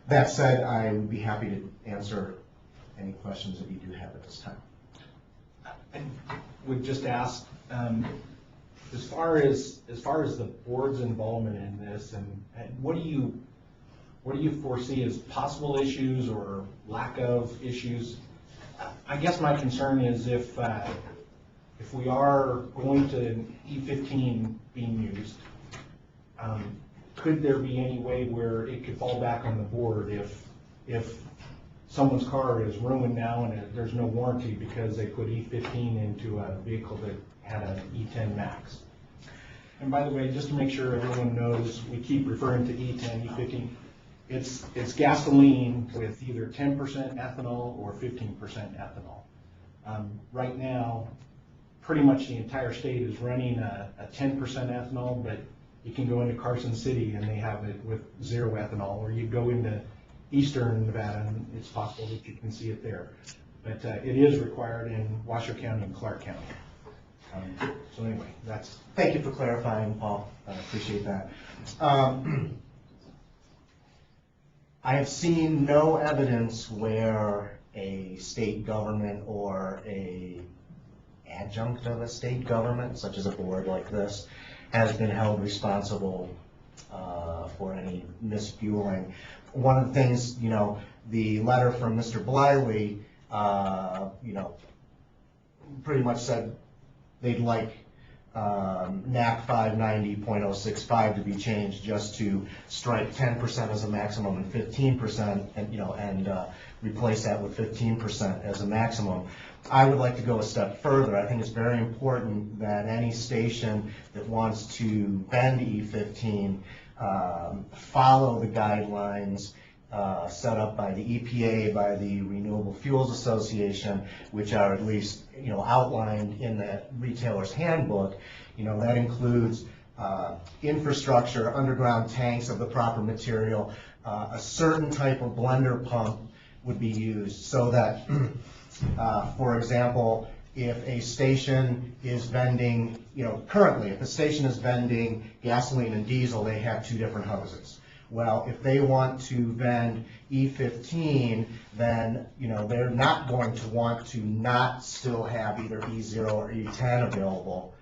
That said, I would be happy to answer any questions that you do have at this time. I would just ask, as far as the board's involvement in this, and what do you foresee as possible issues or lack of issues? I guess my concern is if if we are going to E15 being used, could there be any way where it could fall back on the board if someone's car is ruined now and there's no warranty because they put E15 into a vehicle that had an E10 max? And by the way, just to make sure everyone knows, we keep referring to E10, E15. It's gasoline with either 10% ethanol or 15% ethanol. Right now, pretty much the entire state is running a 10% ethanol, but you can go into Carson City and they have it with 0 ethanol, or you go into eastern Nevada and it's possible that you can see it there. But it is required in Washoe County and Clark County. So anyway, that's... Thank you for clarifying, Paul. I appreciate that. I have seen no evidence where a state government or a adjunct of a state government, such as a board like this, has been held responsible for any misfueling. One of the things, the letter from Mr. Bliley, pretty much said they'd like NAC 590.065 to be changed just to strike 10% as a maximum and 15%, and replace that with 15% as a maximum. I would like to go a step further. I think it's very important that any station that wants to bend E15 follow the guidelines set up by the EPA, by the Renewable Fuels Association, which are at least outlined in the retailer's handbook. That includes infrastructure, underground tanks of the proper material, a certain type of blender pump would be used so that, for example, if a station is vending, currently, if a station is vending gasoline and diesel, they have 2 different hoses. Well, if they want to vend E15, then, they're not going to want to not still have either E0 or E10 available,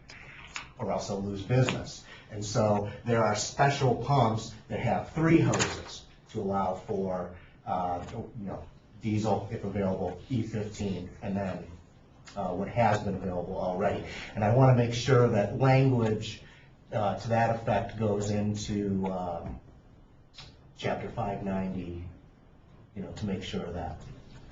or else they'll lose business. And so there are special pumps that have 3 hoses to allow for, diesel, if available, E15, and then what has been available already. And I want to make sure that language to that effect goes into Chapter 590, to make sure of that.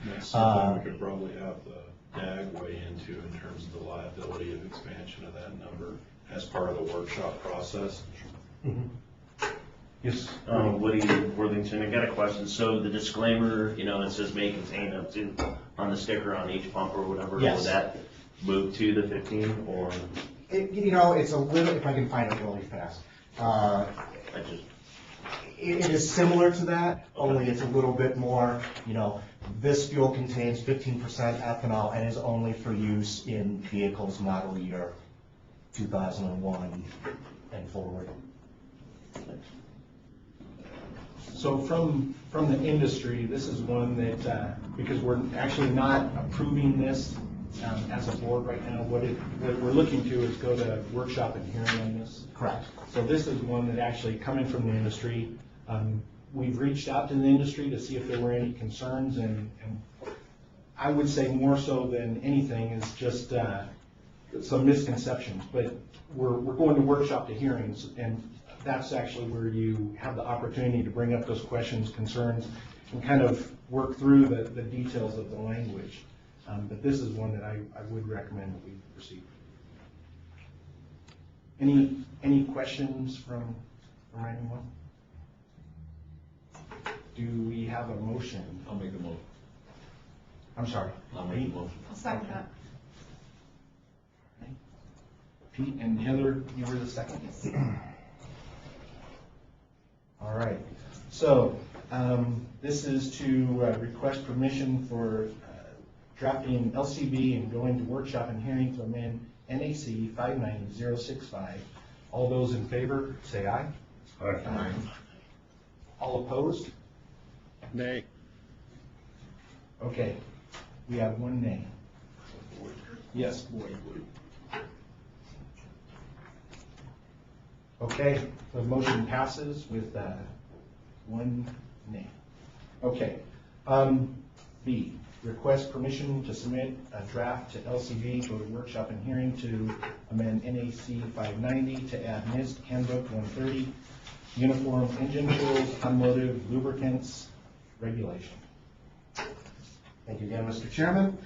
That's something we could probably have the DAG weigh into in terms of the liability of expansion of that number as part of the workshop process. Mm-hmm. Yes. Woody Worthington, I got a question. So the disclaimer, it says may contain up to on the sticker on each pump or whatever. Yes. Will that move to the 15 or? It's a little, if I can find it really fast. It is similar to that, only it's a little bit more, this fuel contains 15% ethanol and is only for use in vehicles model year 2001 and forward. So from the industry, this is one that, because we're actually not approving this as a board right now, what we're looking to is go to workshop and hearing on this. Correct. So this is one that actually coming from the industry. We've reached out to the industry to see if there were any concerns, and I would say more so than anything is just some misconceptions. But we're going to workshop to hearings, and that's actually where you have the opportunity to bring up those questions, concerns, and kind of work through the details of the language. But this is one that I would recommend that we proceed. Any questions from anyone? Do we have a motion? I'll make the motion. I'm sorry. I'll make the motion. I'll second that. Pete and Heather, you were the second? All right. So this is to request permission for drafting LCB and going to workshop and hearing to amend NAC 590.065. All those in favor, say aye. Aye. All opposed? Nay. Okay. We have 1 nay. Yes, Boyd. Okay, the motion passes with 1 nay. Okay. B, request permission to submit a draft to LCV, go to workshop and hearing to amend NAC 590 to add NIST Handbook 130, Uniform Engine Fuels, Automotive Lubricants Regulation. Thank you again, Mr. Chairman.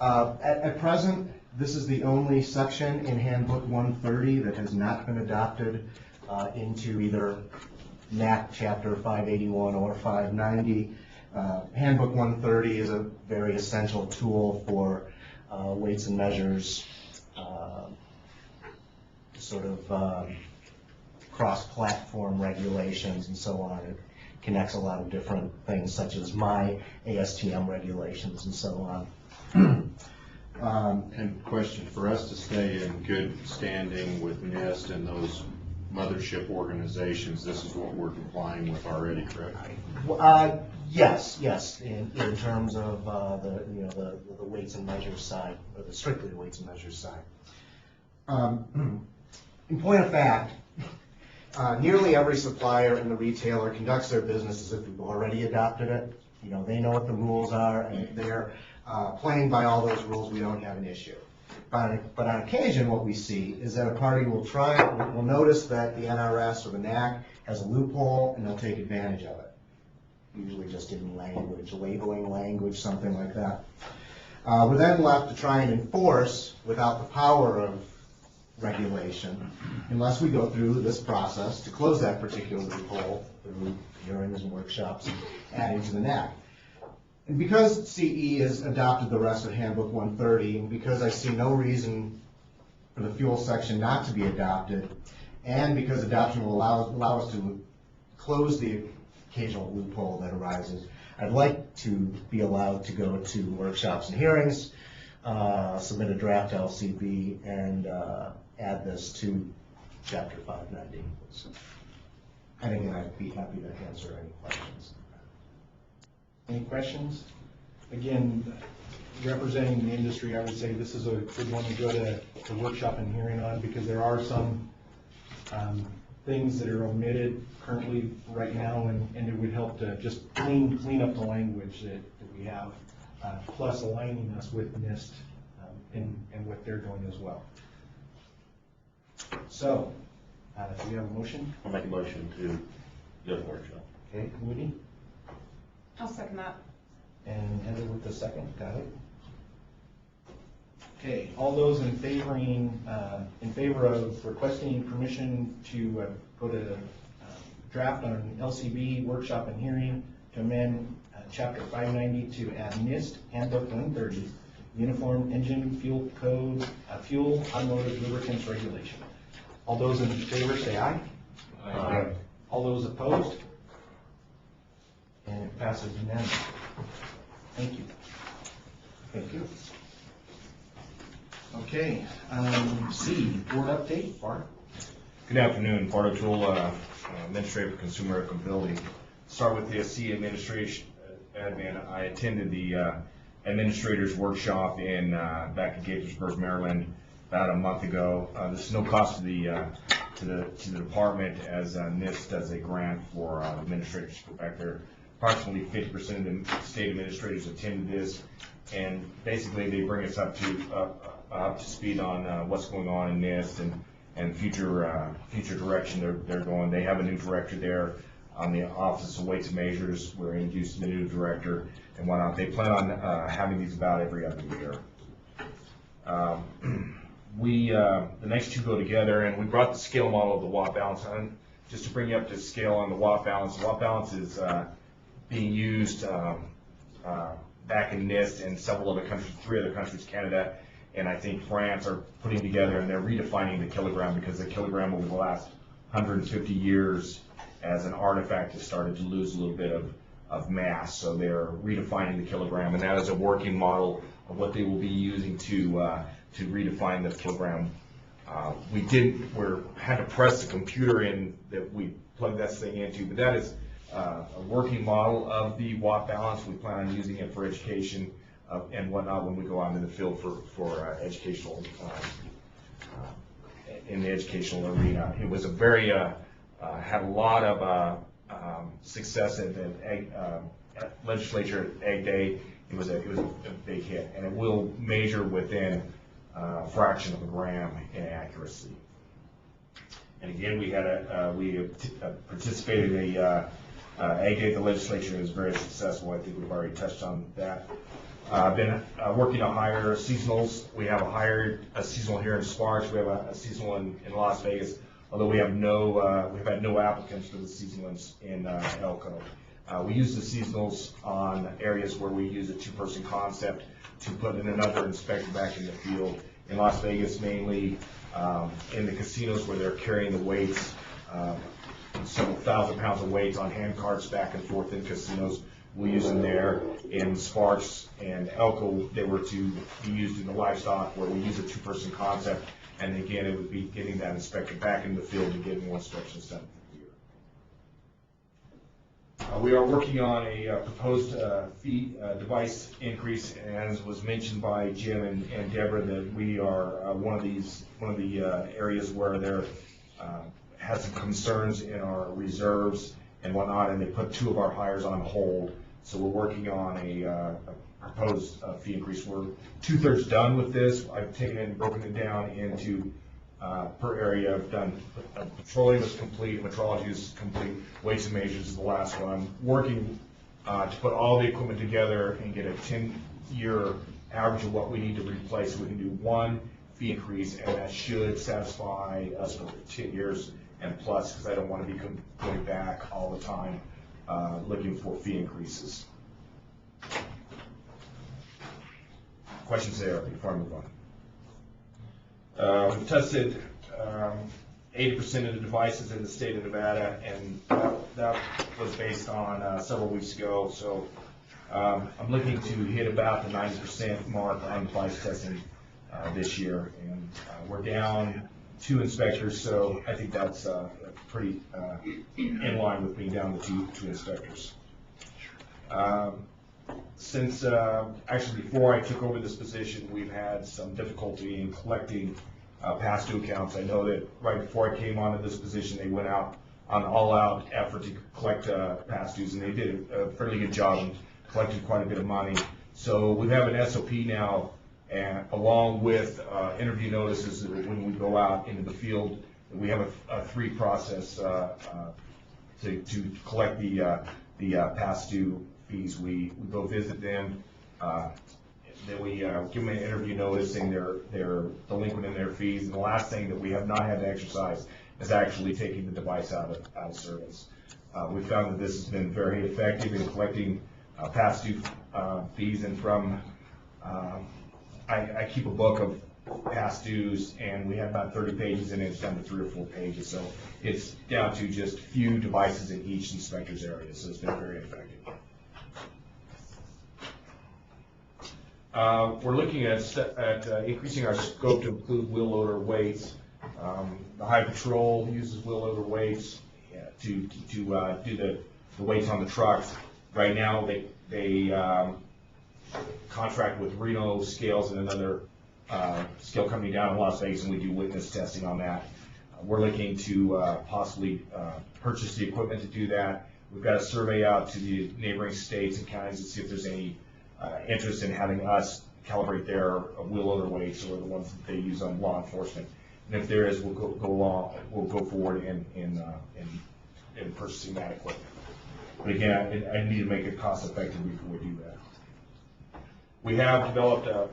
At present, this is the only section in Handbook 130 that has not been adopted into either NAC Chapter 581 or 590. Handbook 130 is a very essential tool for weights and measures, sort of cross-platform regulations and so on. It connects a lot of different things such as my ASTM regulations and so on. And question, for us to stay in good standing with NIST and those mothership organizations, this is what we're complying with already, correct? Yes, in terms of the weights and measures side, or the strictly the weights and measures side. In point of fact, nearly every supplier and the retailer conducts their business as if we've already adopted it. They know what the rules are, and if they're playing by all those rules, we don't have an issue. But on occasion, what we see is that a party will notice that the NRS or the NAC has a loophole, and they'll take advantage of it. Usually just in language, labeling language, something like that. We're then left to try and enforce without the power of regulation, unless we go through this process to close that particular loophole through hearings and workshops and adding to the NAC. And because CE has adopted the rest of Handbook 130, and because I see no reason for the fuel section not to be adopted, and because adoption will allow us to close the occasional loophole that arises, I'd like to be allowed to go to workshops and hearings, submit a draft LCB, and add this to Chapter 590. And again, I'd be happy to answer any questions. Any questions? Again, representing the industry, I would say this is a good one to go to workshop and hearing on, because there are some things that are omitted currently right now, and it would help to just clean up the language that we have, plus aligning us with NIST and what they're doing as well. So, do we have a motion? I'll make a motion to go to workshop. Okay, Moody? I'll second that. And Heather with the second, got it. Okay, all those in favor of requesting permission to go to draft on LCB, workshop and hearing to amend Chapter 590 to add NIST Handbook 130, Uniform Engine Fuel Code, Fuel Automotive Lubricants Regulation. All those in favor say aye. Aye. All those opposed? And it passes unanimously. Thank you. Thank you. Okay, C, board update, Bart. Good afternoon, Bart O'Toole, Administrator for Consumer Accountability. Start with the C administration admin. I attended the administrators workshop back in Gaithersburg, Maryland, about a month ago. There's no cost to the department, as NIST does a grant for administrators to go back there. Approximately 50% of the state administrators attended this, and basically they bring us up to speed on what's going on in NIST and future direction they're going. They have a new director there on the Office of Weights and Measures. We're introducing the new director and whatnot. They plan on having these about every other year. The next two go together, and we brought the scale model of the watt balance on, just to bring you up to scale on the watt balance. The watt balance is being used back in NIST and several other countries, 3 other countries, Canada, and I think France, are putting together, and they're redefining the kilogram, because the kilogram over the last 150 years as an artifact has started to lose a little bit of mass. So they're redefining the kilogram, and that is a working model of what they will be using to redefine the kilogram. We had to press the computer in that we plugged that thing into, but that is a working model of the watt balance. We plan on using it for education and whatnot when we go out into the field for educational, in the educational arena. It was a very, had a lot of success at the legislature at Ag Day it was a big hit, and it will measure within a fraction of a gram in accuracy. And again, we participated in Ag Day at the legislature. It was very successful. I think we've already touched on that. I've been working to hire seasonals. We have a seasonal here in Sparks. We have a seasonal in Las Vegas. Although we've had no applicants for the seasonals in Elko. We use the seasonals on areas where we use a two-person concept to put in another inspector back in the field. In Las Vegas, mainly in the casinos where they're carrying the weights, several thousand pounds of weights on hand carts back and forth in casinos. We use them there. In Sparks and Elko, they were to be used in the livestock where we use a two-person concept. And again, it would be getting that inspector back in the field and getting more inspections done for the year. We are working on a proposed fee device increase, and as was mentioned by Jim and Deborah, that we are one of the areas where there has some concerns in our reserves and whatnot, and they put 2 of our hires on hold. So we're working on a proposed fee increase. We're 2/3 done with this. I've taken it and broken it down into per area. I've done petroleum is complete, metrology is complete, weights and measures is the last one. I'm working to put all the equipment together and get a 10-year average of what we need to replace. So we can do one fee increase, and that should satisfy us for 10 years and plus, because I don't want to be going back all the time looking for fee increases. Questions there before I move on? We've tested 80% of the devices in the state of Nevada, and that was based on several weeks ago. So I'm looking to hit about the 90% mark on device testing this year, and we're down 2 inspectors, so I think that's pretty in line with being down to two inspectors. Since, actually before I took over this position, we've had some difficulty in collecting past due accounts. I know that right before I came onto this position, they went out on an all-out effort to collect past dues, and they did a fairly good job and collected quite a bit of money. So we have an SOP now, and along with interview notices, when we go out into the field, we have a 3 process to collect the past due fees. We go visit them, then we give them an interview notice saying they're delinquent in their fees, and the last thing that we have not had to exercise is actually taking the device out of service. We found that this has been very effective in collecting past due fees, and from I keep a book of past dues, and we have about 30 pages, and it's down to 3 or 4 pages, so it's down to just few devices in each inspector's area, so it's been very effective. We're looking at increasing our scope to include wheel loader weights. The High Patrol uses wheel loader weights to do the weights on the trucks. Right now, they contract with Reno Scales and another scale company down in Las Vegas, and we do witness testing on that. We're looking to possibly purchase the equipment to do that. We've got a survey out to the neighboring states and counties to see if there's any interest in having us calibrate their wheel loader weights, or the ones that they use on law enforcement. And if there is, we'll go forward in purchasing that equipment. But again, I need to make it cost effective before we do that. We have developed a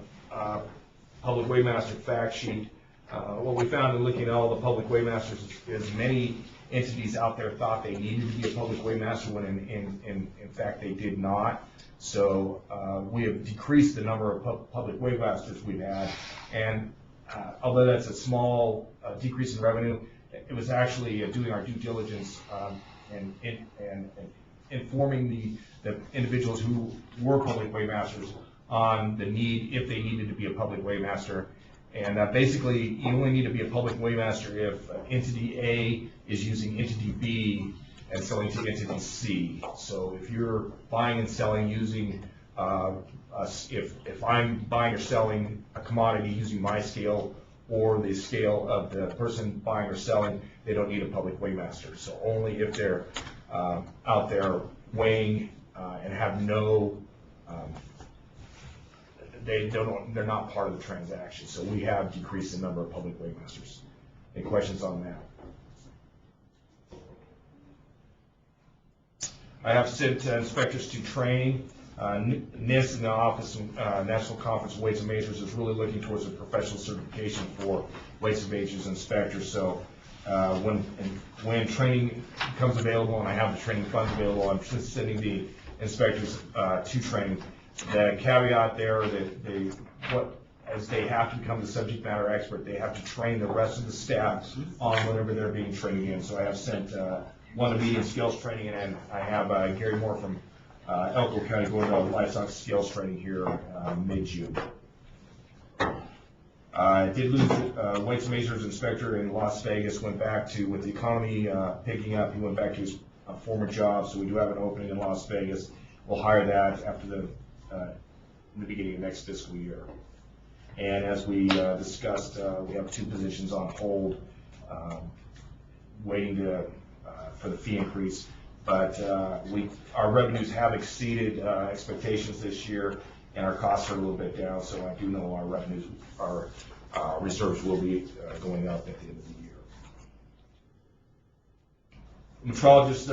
public weighmaster fact sheet. What we found in looking at all the public weightmasters is many entities out there thought they needed to be a public weighmaster when in fact they did not. So we have decreased the number of public weightmasters we've had, and although that's a small decrease in revenue, it was actually doing our due diligence and informing the individuals who were public weightmasters on the need, if they needed to be a public weighmaster. And basically, you only need to be a public weighmaster if entity A is using entity B and selling to entity C. So if you're buying and selling using, if I'm buying or selling a commodity using my scale or the scale of the person buying or selling, they don't need a public weighmaster. So only if they're out there weighing and have no they're not part of the transaction, so we have decreased the number of public weightmasters. Any questions on that? I have sent inspectors to training. NIST and the Office of National Conference of Weights and Measures is really looking towards a professional certification for weights and measures inspectors. So when training becomes available, and I have the training funds available, I'm just sending the inspectors to training. The caveat there that as they have to become the subject matter expert, they have to train the rest of the staff on whatever they're being trained in. So I have sent one to medium skills training, and I have Gary Moore from Elko County going to livestock skills training here mid-June. I did lose weights and measures inspector in Las Vegas, went back to, with the economy picking up, he went back to his former job, so we do have an opening in Las Vegas. We'll hire that after the beginning of next fiscal year. And as we discussed, we have 2 positions on hold, waiting for the fee increase. But our revenues have exceeded expectations this year, and our costs are a little bit down, so I do know our revenues, our reserves will be going up at the end of the year. Metrologist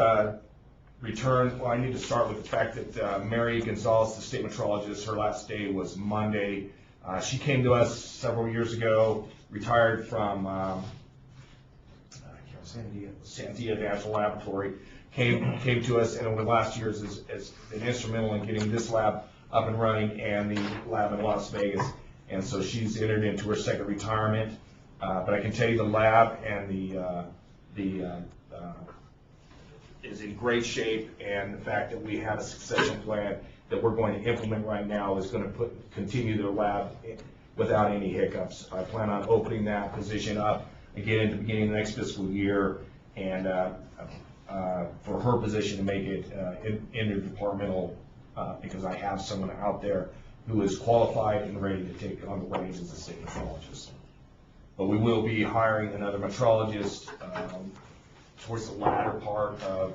return, well, I need to start with the fact that Mary Gonzalez, the state metrologist, her last day was Monday. She came to us several years ago, retired from Sandia National Laboratory, came to us, and over the last years has been instrumental in getting this lab up and running and the lab in Las Vegas. And so she's entered into her second retirement. But I can tell you the lab and the is in great shape, and the fact that we have a succession plan that we're going to implement right now is going to continue the lab without any hiccups. I plan on opening that position up again at the beginning of the next fiscal year, and for her position to make it interdepartmental, because I have someone out there who is qualified and ready to take on the reins as a state metrologist. But we will be hiring another metrologist towards the latter part of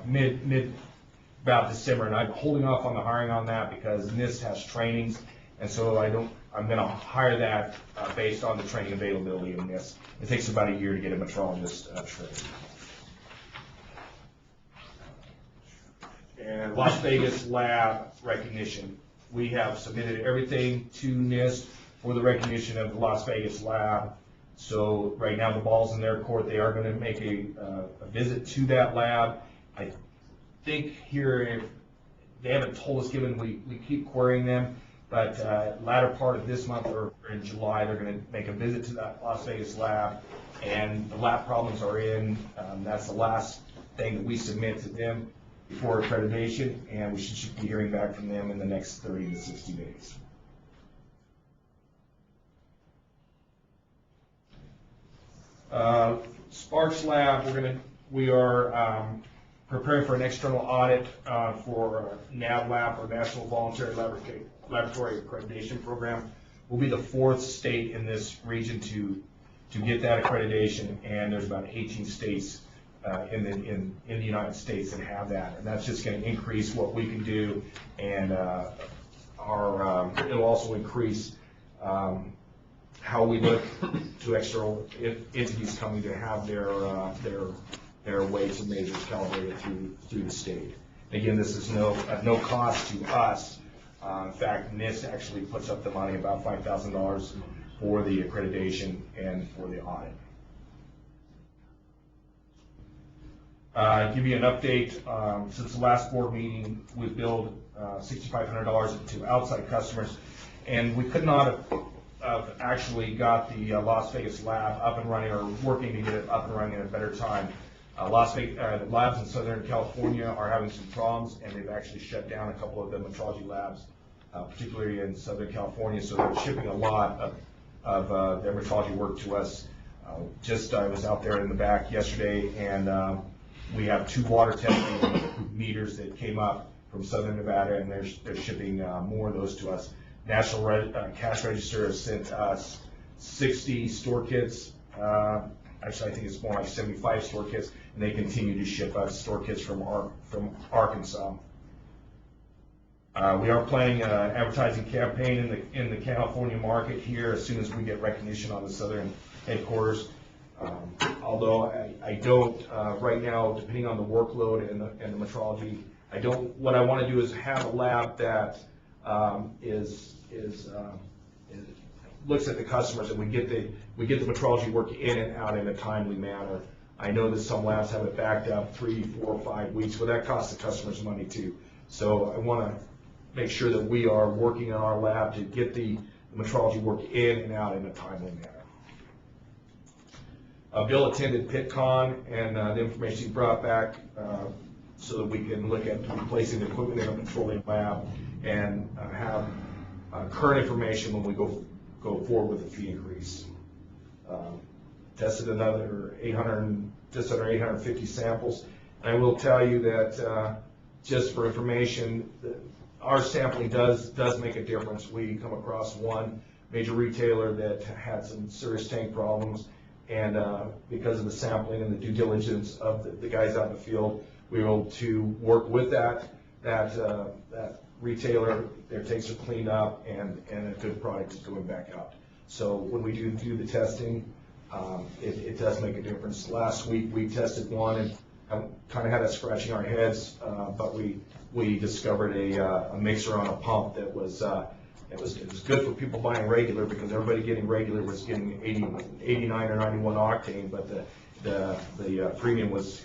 about December, and I'm holding off on the hiring on that because NIST has trainings, and so I'm going to hire that based on the training availability of NIST. It takes about a year to get a metrologist trained. And Las Vegas lab recognition. We have submitted everything to NIST for the recognition of the Las Vegas lab. So right now the ball's in their court. They are going to make a visit to that lab. I think here, if they haven't told us, given we keep querying them, but latter part of this month or in July, they're going to make a visit to that Las Vegas lab, and the lab problems are in. That's the last thing that we submit to them before accreditation, and we should be hearing back from them in the next 30 to 60 days. Sparks Lab, we are preparing for an external audit for NAVLAP, or National Voluntary Laboratory Accreditation Program. We'll be the 4th state in this region to get that accreditation, and there's about 18 states in the United States that have that, and that's just going to increase what we can do, and it'll also increase how we look to external entities coming to have their weights and measures calibrated through the state. Again, this is at no cost to us. In fact, NIST actually puts up the money, about $5,000 for the accreditation and for the audit. Give you an update. Since the last board meeting, we've billed $6,500 to outside customers, and we could not have actually got the Las Vegas lab up and running, or working to get it up and running at a better time. Las Vegas labs in Southern California are having some problems, and they've actually shut down a couple of the metrology labs, particularly in Southern California. So they're shipping a lot of their metrology work to us. I was out there in the back yesterday, and we have 2 water testing meters that came up from Southern Nevada, and they're shipping more of those to us. National Cash Register has sent us 60 store kits. Actually, I think it's more like 75 store kits, and they continue to ship us store kits from Arkansas. We are planning an advertising campaign in the California market here as soon as we get recognition on the southern headquarters. Although I don't, right now, depending on the workload and the metrology, what I want to do is have a lab that looks at the customers, and we get the metrology work in and out in a timely manner. I know that some labs have it backed up 3, 4, 5 weeks, but that costs the customers money too. So I want to make sure that we are working in our lab to get the metrology work in and out in a timely manner. Bill attended PitCon, and the information he brought back so that we can look at replacing the equipment in a petroleum lab and have current information when we go forward with the fee increase. Tested another just under 850 samples. And I will tell you that just for information, our sampling does make a difference. We come across one major retailer that had some serious tank problems, and because of the sampling and the due diligence of the guys out in the field, we were able to work with that retailer. Their tanks are cleaned up, and a good product is going back out. So when we do the testing, it does make a difference. Last week we tested one and kind of had us scratching our heads, but we discovered a mixer on a pump that was it was good for people buying regular, because everybody getting regular was getting 89 or 91 octane, but the premium was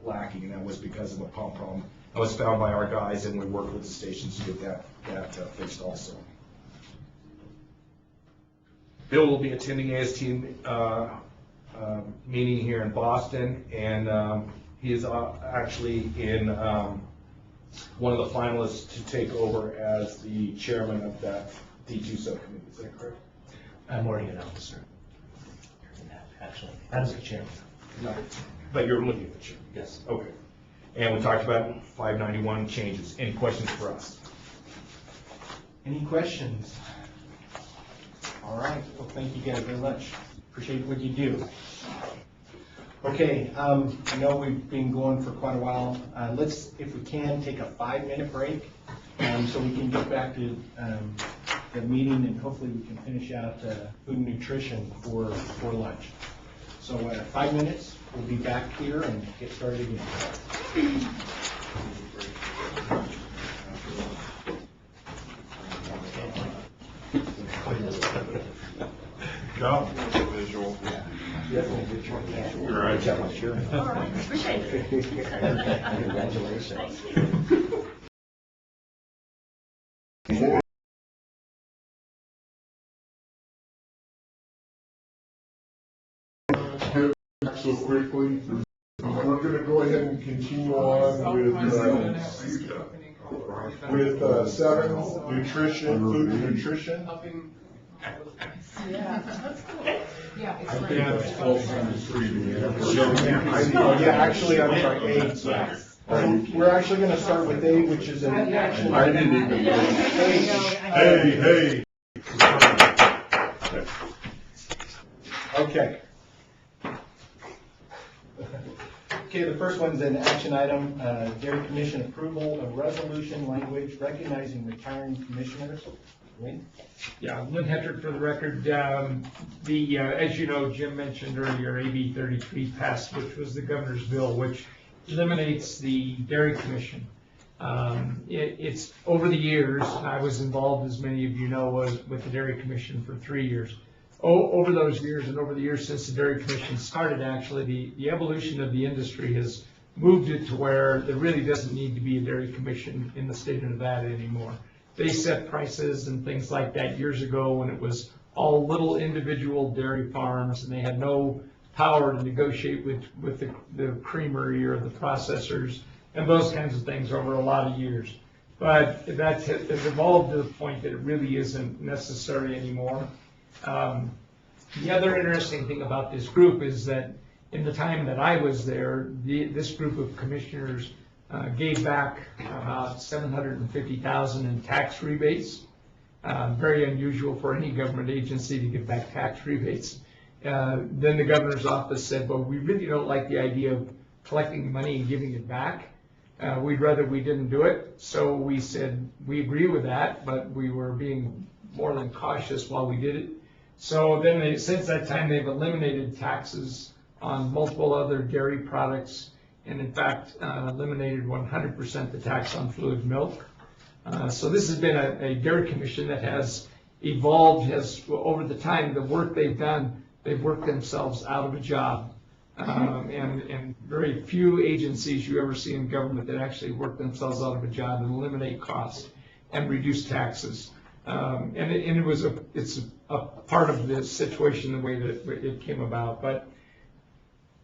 lacking, and that was because of a pump problem. That was found by our guys, and we worked with the stations to get that fixed also. Bill will be attending AST meeting here in Boston, and he is actually in one of the finalists to take over as the chairman of that D2 subcommittee. Is that correct? I'm already an officer. Actually, I'm the chairman. No, but you're looking at the chairman? Yes. Okay. And we talked about 591 changes. Any questions for us? Any questions? All right, well, thank you guys very much. Appreciate what you do. Okay, I know we've been going for quite a while. Let's, if we can, take a 5-minute break so we can get back to the meeting, and hopefully we can finish out food and nutrition for lunch. So 5 minutes, we'll be back here and get started again. Job. Visual. You're right. Sure. All right, appreciate it. Congratulations. So quickly, we're going to go ahead and continue on with 7, nutrition, food and nutrition. Yeah. Yeah, it's right. Yeah, it's 1273. Yeah, actually, I'm sorry, 8. So we're actually going to start with 8, which is an action. I didn't even know. Hey. Okay. Okay, the first one's an action item, Dairy Commission approval of resolution language recognizing retiring commissioners. Wayne? Yeah, Lynn Hetrick for the record. As you know, Jim mentioned earlier, AB 33 passed, which was the governor's bill, which eliminates the Dairy Commission. It's over the years, I was involved, as many of you know, with the Dairy Commission for 3 years. Over those years, and over the years since the Dairy Commission started, actually, the evolution of the industry has moved it to where there really doesn't need to be a Dairy Commission in the state of Nevada anymore. They set prices and things like that years ago when it was all little individual dairy farms, and they had no power to negotiate with the creamery or the processors and those kinds of things over a lot of years. But that has evolved to the point that it really isn't necessary anymore. The other interesting thing about this group is that in the time that I was there, this group of commissioners gave back about $750,000 in tax rebates. Very unusual for any government agency to give back tax rebates. Then the governor's office said, well, we really don't like the idea of collecting money and giving it back. We'd rather we didn't do it, so we said, we agree with that, but we were being more than cautious while we did it. So then since that time, they've eliminated taxes on multiple other dairy products, and in fact, eliminated 100% the tax on fluid milk. So this has been a dairy commission that has evolved, over the time, the work they've done, they've worked themselves out of a job. And very few agencies you ever see in government that actually work themselves out of a job and eliminate costs and reduce taxes. It's a part of this situation, the way that it came about. But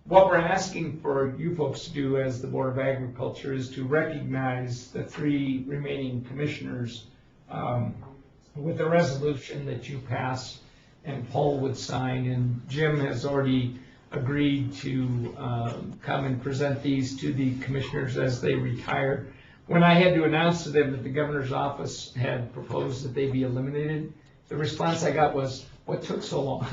what we're asking for you folks to do as the Board of Agriculture is to recognize the 3 remaining commissioners with a resolution that you pass and Paul would sign, and Jim has already agreed to come and present these to the commissioners as they retire. When I had to announce to them that the governor's office had proposed that they be eliminated, the response I got was, what took so long?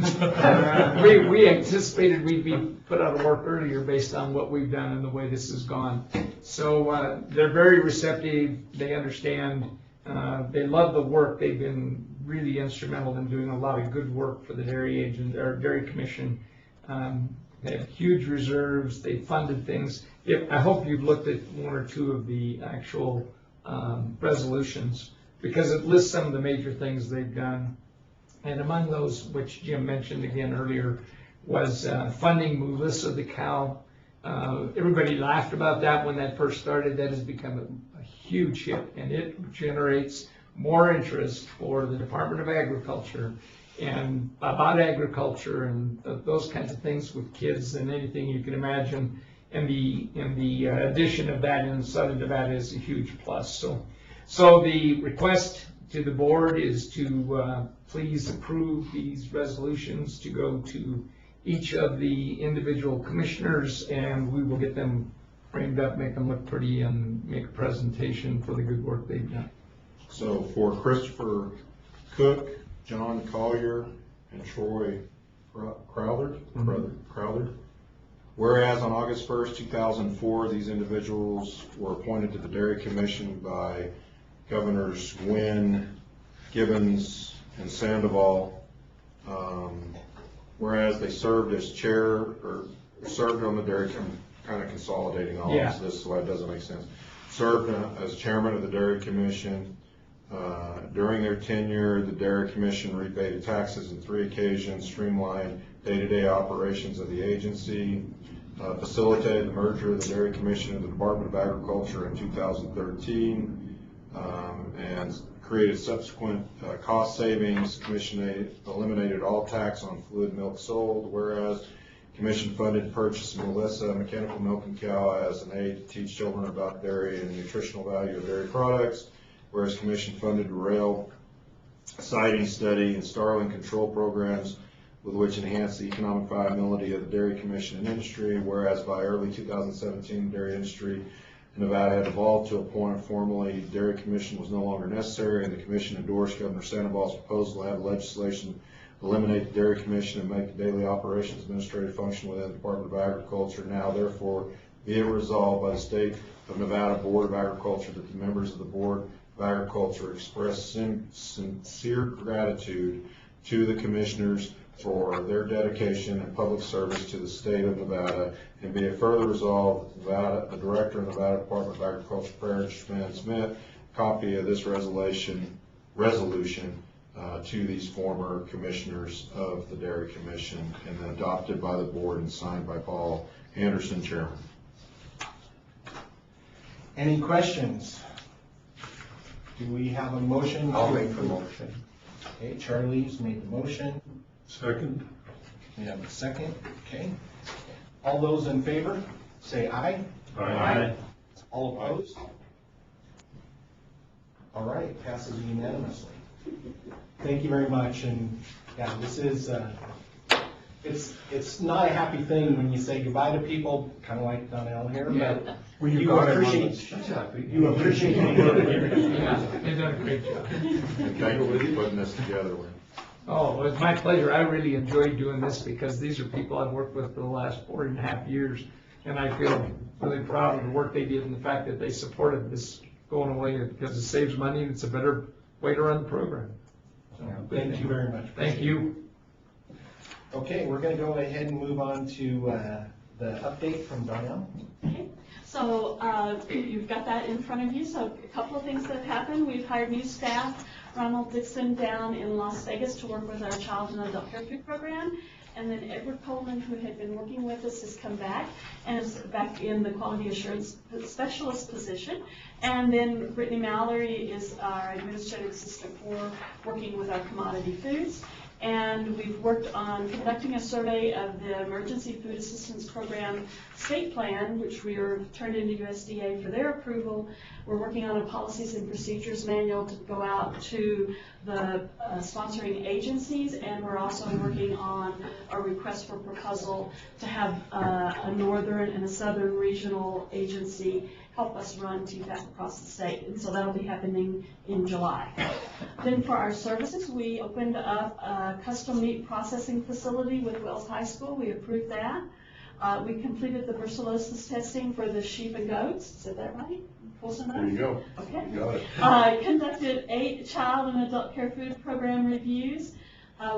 We anticipated we'd be put out of work earlier based on what we've done and the way this has gone. So they're very receptive, they understand, they love the work. They've been really instrumental in doing a lot of good work for the Dairy Commission. They have huge reserves, they funded things. I hope you've looked at 1 or 2 of the actual resolutions, because it lists some of the major things they've done. And among those, which Jim mentioned again earlier, was funding Melissa the cow. Everybody laughed about that when that first started. That has become a huge hit, and it generates more interest for the Department of Agriculture and about agriculture and those kinds of things with kids and anything you can imagine. And the addition of that in Southern Nevada is a huge plus. So the request to the board is to please approve these resolutions to go to each of the individual commissioners, and we will get them framed up, make them look pretty, and make a presentation for the good work they've done. So for Christopher Cook, John Collier, and Troy Crowther, whereas on August 1st, 2004, these individuals were appointed to the Dairy Commission by Governors Wynn, Gibbons, and Sandoval, whereas they served as chair, or served on the Dairy kind of consolidating all of this, so it doesn't make sense. Served as chairman of the Dairy Commission. During their tenure, the Dairy Commission repaid taxes on 3 occasions, streamlined day-to-day operations of the agency, facilitated the merger of the Dairy Commission and the Department of Agriculture in 2013, and created subsequent cost savings. Commission eliminated all tax on fluid milk sold, whereas Commission funded purchase of Melissa mechanical milking cow as an aid to teach children about dairy and nutritional value of dairy products, whereas Commission funded rail siting study and starling control programs with which enhance the economic viability of the Dairy Commission and industry, whereas by early 2017, the dairy industry in Nevada had evolved to a point formally Dairy Commission was no longer necessary, and the Commission endorsed Governor Sandoval's proposal to have legislation eliminate the Dairy Commission and make the daily operations administrative function within the Department of Agriculture. Now, therefore, be it resolved by the State of Nevada Board of Agriculture that the members of the Board of Agriculture express sincere gratitude to the commissioners for their dedication and public service to the state of Nevada, and be it further resolved, the Director of the Nevada Department of Agriculture, Parrish Smith, copy of this resolution to these former commissioners of the Dairy Commission, and then adopted by the board and signed by Paul Anderson, Chairman. Any questions? Do we have a motion? I'll make the motion. Okay, Charlie's made the motion. Second. We have a second. Okay. All those in favor, say aye. Aye. All opposed? All right, passes unanimously. Thank you very much, and yeah, this is, it's not a happy thing when you say goodbye to people, kind of like Donnell here, but When you appreciate, you appreciate it. Yeah, they've done a great job. Thank you for putting this together, Lynn. Oh, it's my pleasure. I really enjoyed doing this because these are people I've worked with for the last 4.5 years. and I feel really proud of the work they did and the fact that they supported this going away because it saves money and it's a better way to run the program. So, Thank you very much. Thank you. Okay, we're gonna go ahead and move on to the update from Donnell. So you've got that in front of you. So a couple of things that have happened. We've hired new staff. Ronald Dixon down in Las Vegas to work with our child and adult care food program. And then Edward Coleman, who had been working with us, has come back and is back in the quality assurance specialist position. And then Brittany Mallory is our administrative assistant for working with our commodity foods. And we've worked on conducting a survey of the Emergency Food Assistance Program state plan, which we are turned into USDA for their approval. We're working on a policies and procedures manual to go out to the sponsoring agencies, and we're also working on a request for proposal to have a northern and a southern regional agency help us run TFAP across the state, and so that'll be happening in July. Then for our services, we opened up a custom meat processing facility with Wells High School. We approved that. We completed the brucellosis testing for the sheep and goats. Is that right? Close enough? There you go. Okay. You got it. Conducted 8 child and adult care food program reviews.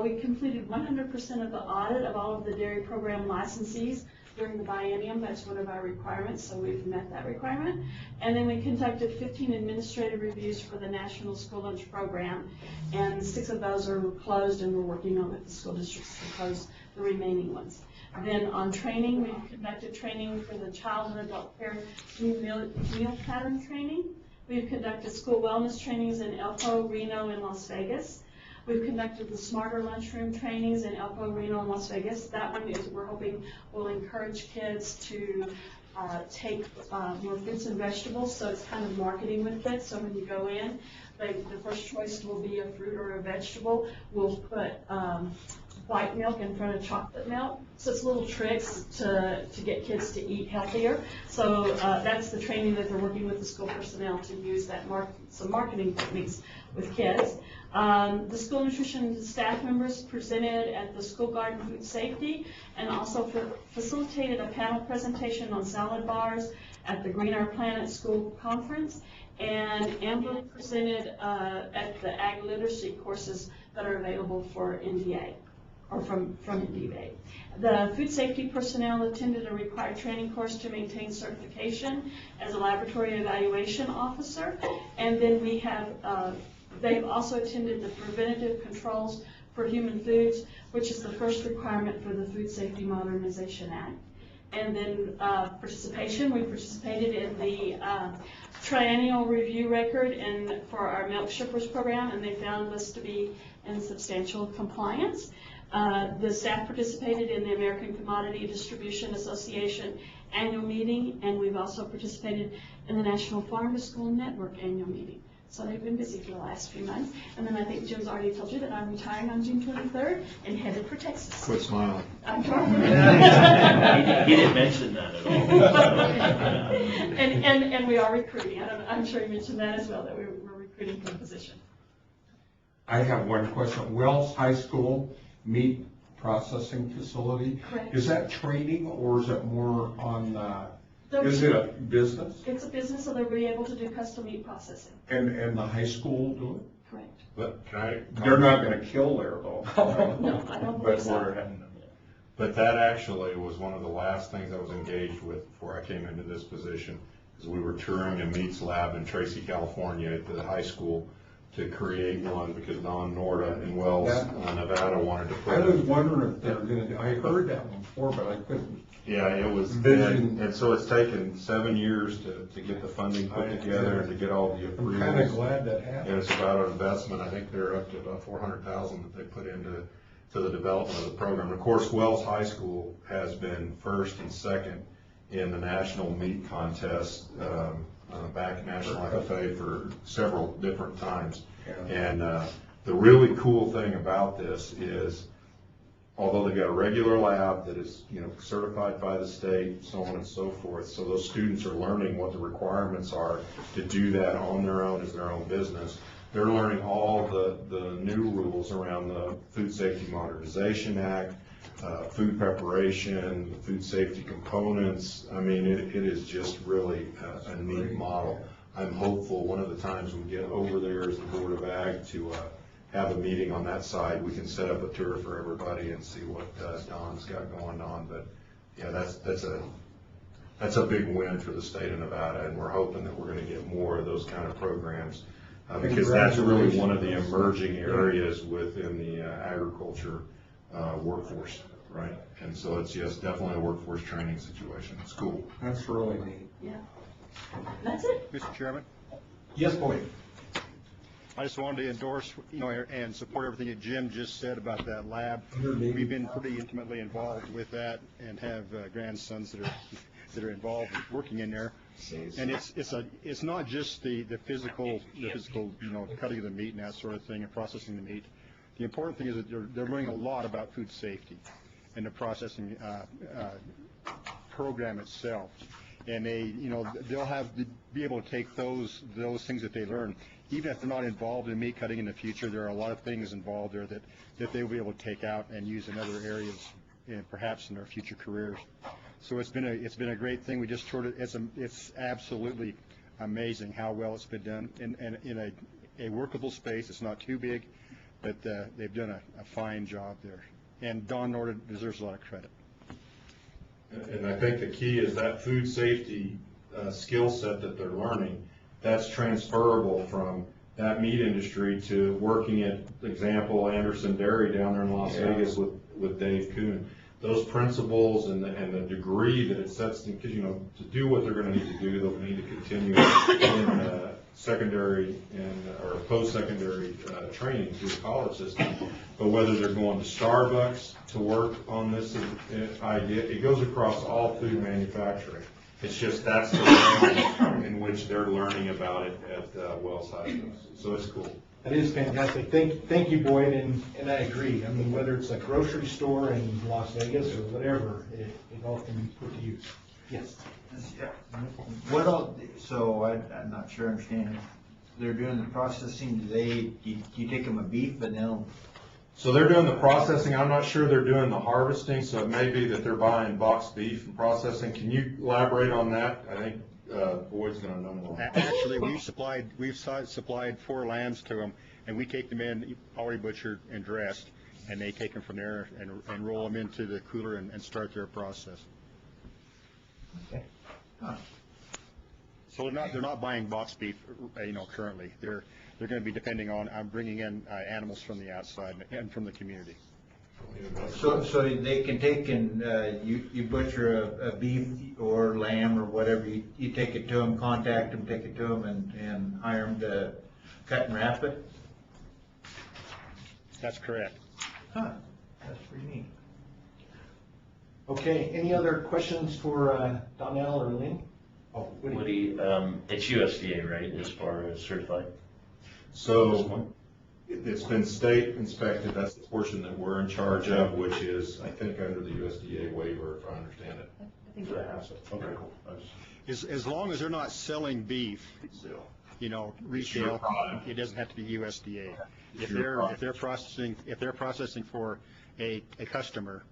We completed 100% of the audit of all of the dairy program licensees during the biennium. That's one of our requirements, so we've met that requirement. And then we conducted 15 administrative reviews for the National School Lunch Program, and 6 of those are closed, and we're working on with the school districts to close the remaining ones. Then on training, we've conducted training for the child and adult care meal pattern training. We've conducted school wellness trainings in Elko, Reno, and Las Vegas. We've conducted the Smarter Lunchroom trainings in Elko, Reno, and Las Vegas. That one is, we're hoping, will encourage kids to take more fruits and vegetables, so it's kind of marketing with it. So when you go in, the first choice will be a fruit or a vegetable. We'll put white milk in front of chocolate milk. So it's little tricks to get kids to eat healthier. So that's the training that they're working with the school personnel to use that some marketing techniques with kids. The school nutrition staff members presented at the School Garden Food Safety and also facilitated a panel presentation on salad bars at the Green Our Planet School Conference. And Amber presented at the Ag Literacy courses that are available for NDA, or from NDA. The food safety personnel attended a required training course to maintain certification as a laboratory evaluation officer. And then we have they've also attended the Preventative Controls for Human Foods, which is the first requirement for the Food Safety Modernization Act. And then participation, we participated in the triennial review record and for our Milk Shippers program, and they found us to be in substantial compliance. The staff participated in the American Commodity Distribution Association annual meeting, and we've also participated in the National Farm to School Network annual meeting. So they've been busy for the last few months. And then I think Jim's already told you that I'm retiring on June 23rd and headed for Texas. Quit smiling. I'm trying. He didn't mention that at all. And we are recruiting. I'm sure you mentioned that as well, that we're recruiting for the position. I have one question. Wells High School meat processing facility. Correct. Is that training or is it more on, is it a business? It's a business, so they'll be able to do custom meat processing. And the high school will do it? Correct. But can I? They're not gonna kill there though. No, I don't believe so. But that actually was one of the last things I was engaged with before I came into this position, because we were touring a meats lab in Tracy, California at the high school to create one, because Don Norda in Wells, Nevada wanted to put I it. was wondering if they were gonna do, I heard that one before, but I couldn't. Yeah, it was, Vision. and so it's taken 7 years to get the funding put together and to get all the approvals. I'm kinda glad that happened. And it's about an investment, I think they're up to about $400,000 that they put into the development of the program. Of course, Wells High School has been first and second in the national meat contest, back at National FFA for several different times. And the really cool thing about this is, although they've got a regular lab that is, certified by the state, so on and so forth, so those students are learning what the requirements are to do that on their own as their own business. They're learning all the new rules around the Food Safety Modernization Act, food preparation, the food safety components. I mean, it is just really a neat model. I'm hopeful one of the times we get over there as the Board of Ag to have a meeting on that side, we can set up a tour for everybody and see what Don's got going on. But yeah, that's a big win for the state of Nevada, and we're hoping that we're going to get more of those kind of programs because that's really one of the emerging areas within the agriculture workforce, right? And so it's definitely a workforce training situation. It's cool. That's really neat. Yeah. That's it. Mr. Chairman? Yes, Boyd. I just wanted to endorse, and support everything that Jim just said about that lab. We've been pretty intimately involved with that and have grandsons that are involved working in there. And it's not just the physical, cutting of the meat and that sort of thing and processing the meat. The important thing is that they're learning a lot about food safety and the processing program itself. And they'll be able to take those things that they learn, even if they're not involved in meat cutting in the future. There are a lot of things involved there that they will be able to take out and use in other areas, and perhaps in their future careers. So it's been a great thing. We just toured it. It's absolutely amazing how well it's been done in a workable space. It's not too big, but they've done a fine job there. And Don Norden deserves a lot of credit. And I think the key is that food safety skill set that they're learning, that's transferable from that meat industry to working at, example, Anderson Dairy down there in Las Vegas with Dave Kuhn. Those principles and the degree that it sets them, because, to do what they're going to need to do, they'll need to continue in secondary or post-secondary training through the college system. But whether they're going to Starbucks to work on this idea, it goes across all food manufacturing. It's just that's the way in which they're learning about it at Wellside. So it's cool. That is fantastic. Thank you, Boyd, and I agree. I mean, whether it's a grocery store in Las Vegas or whatever, it all can be put to use. Yes. What else, so I'm not sure I understand. They're doing the processing, do you take them a beef and they'll? So they're doing the processing. I'm not sure they're doing the harvesting, so it may be that they're buying boxed beef and processing. Can you elaborate on that? I think Boyd's going to know more. Actually, we've supplied 4 lambs to them, and we take them in already butchered and dressed, and they take them from there and roll them into the cooler and start their process. Okay. So they're not buying boxed beef, currently. They're going to be depending on bringing in animals from the outside and from the community. So they can take and you butcher a beef or lamb or whatever, you take it to them, contact them, take it to them, and hire them to cut and wrap it? That's correct. Huh, that's pretty neat. Okay, any other questions for Donnell or Lynn? Oh, Woody, it's USDA, right, as far as certified? So it's been state inspected. That's the portion that we're in charge of, which is, I think, under the USDA waiver, if I understand it. I think so. Okay, cool. As long as they're not selling beef, retail, it doesn't have to be USDA. If they're processing for a customer,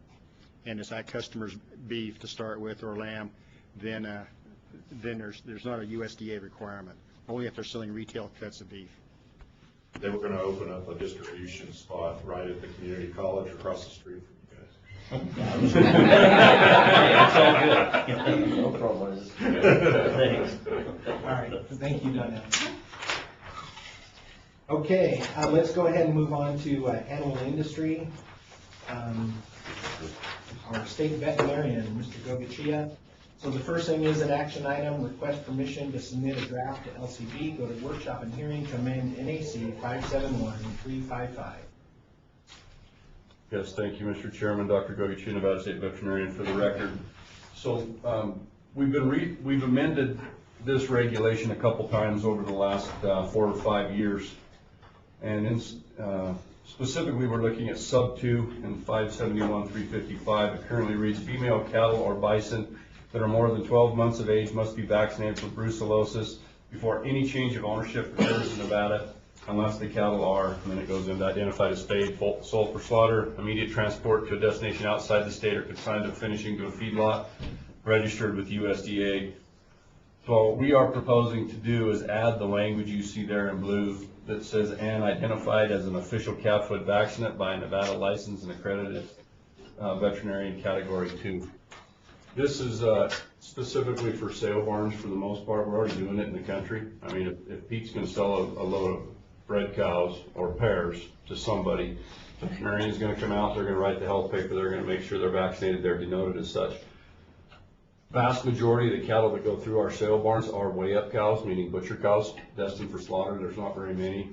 and it's that customer's beef to start with or lamb, then there's not a USDA requirement. Only if they're selling retail cuts of beef. They were going to open up a distribution spot right at the community college across the street from you guys. It's all good. No problem. Thanks. All right, thank you, Donnell. Okay, let's go ahead and move on to animal industry. Our state veterinarian, Mr. Gogachia. So the first thing is an action item, request permission to submit a draft to LCB, go to workshop and hearing to amend NAC 571355. Yes, thank you, Mr. Chairman. Dr. Gogachia, Nevada State Veterinarian, for the record. So we've amended this regulation a couple times over the last 4 or 5 years. And specifically, we're looking at sub 2 in 571-355. It currently reads, female cattle or bison that are more than 12 months of age must be vaccinated for brucellosis before any change of ownership occurs in Nevada. unless the cattle are, and then it goes into identified as spayed, sold for slaughter, immediate transport to a destination outside the state, or consigned to finishing to a feedlot registered with USDA. So what we are proposing to do is add the language you see there in blue that says, and identified as an official calf-foot vaccinate by a Nevada licensed and accredited veterinarian category 2. This is specifically for sale barns for the most part. We're already doing it in the country. I mean, if Pete's gonna sell a load of bred cows or pairs to somebody, the veterinarian's gonna come out, they're gonna write the health paper, they're gonna make sure they're vaccinated, they're denoted as such. Vast majority of the cattle that go through our sale barns are weigh-up cows, meaning butcher cows destined for slaughter. There's not very many.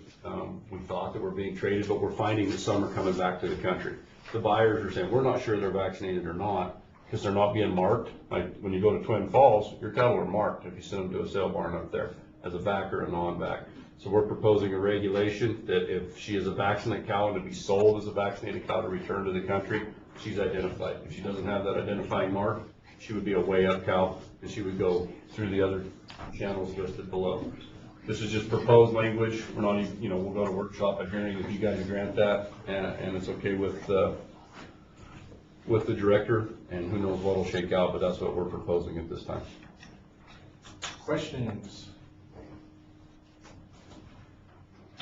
We thought that were being traded, but we're finding that some are coming back to the country. The buyers are saying, we're not sure they're vaccinated or not, because they're not being marked. Like when you go to Twin Falls, your cattle are marked if you send them to a sale barn up there as a back or a non-back. So we're proposing a regulation that if she is a vaccinated cow and to be sold as a vaccinated cow to return to the country, she's identified. If she doesn't have that identifying mark, she would be a weigh-up cow, and she would go through the other channels listed below. This is just proposed language. We're not even, we'll go to workshop at hearing if you guys grant that, and it's okay with the director, and who knows what'll shake out, but that's what we're proposing at this time. Questions?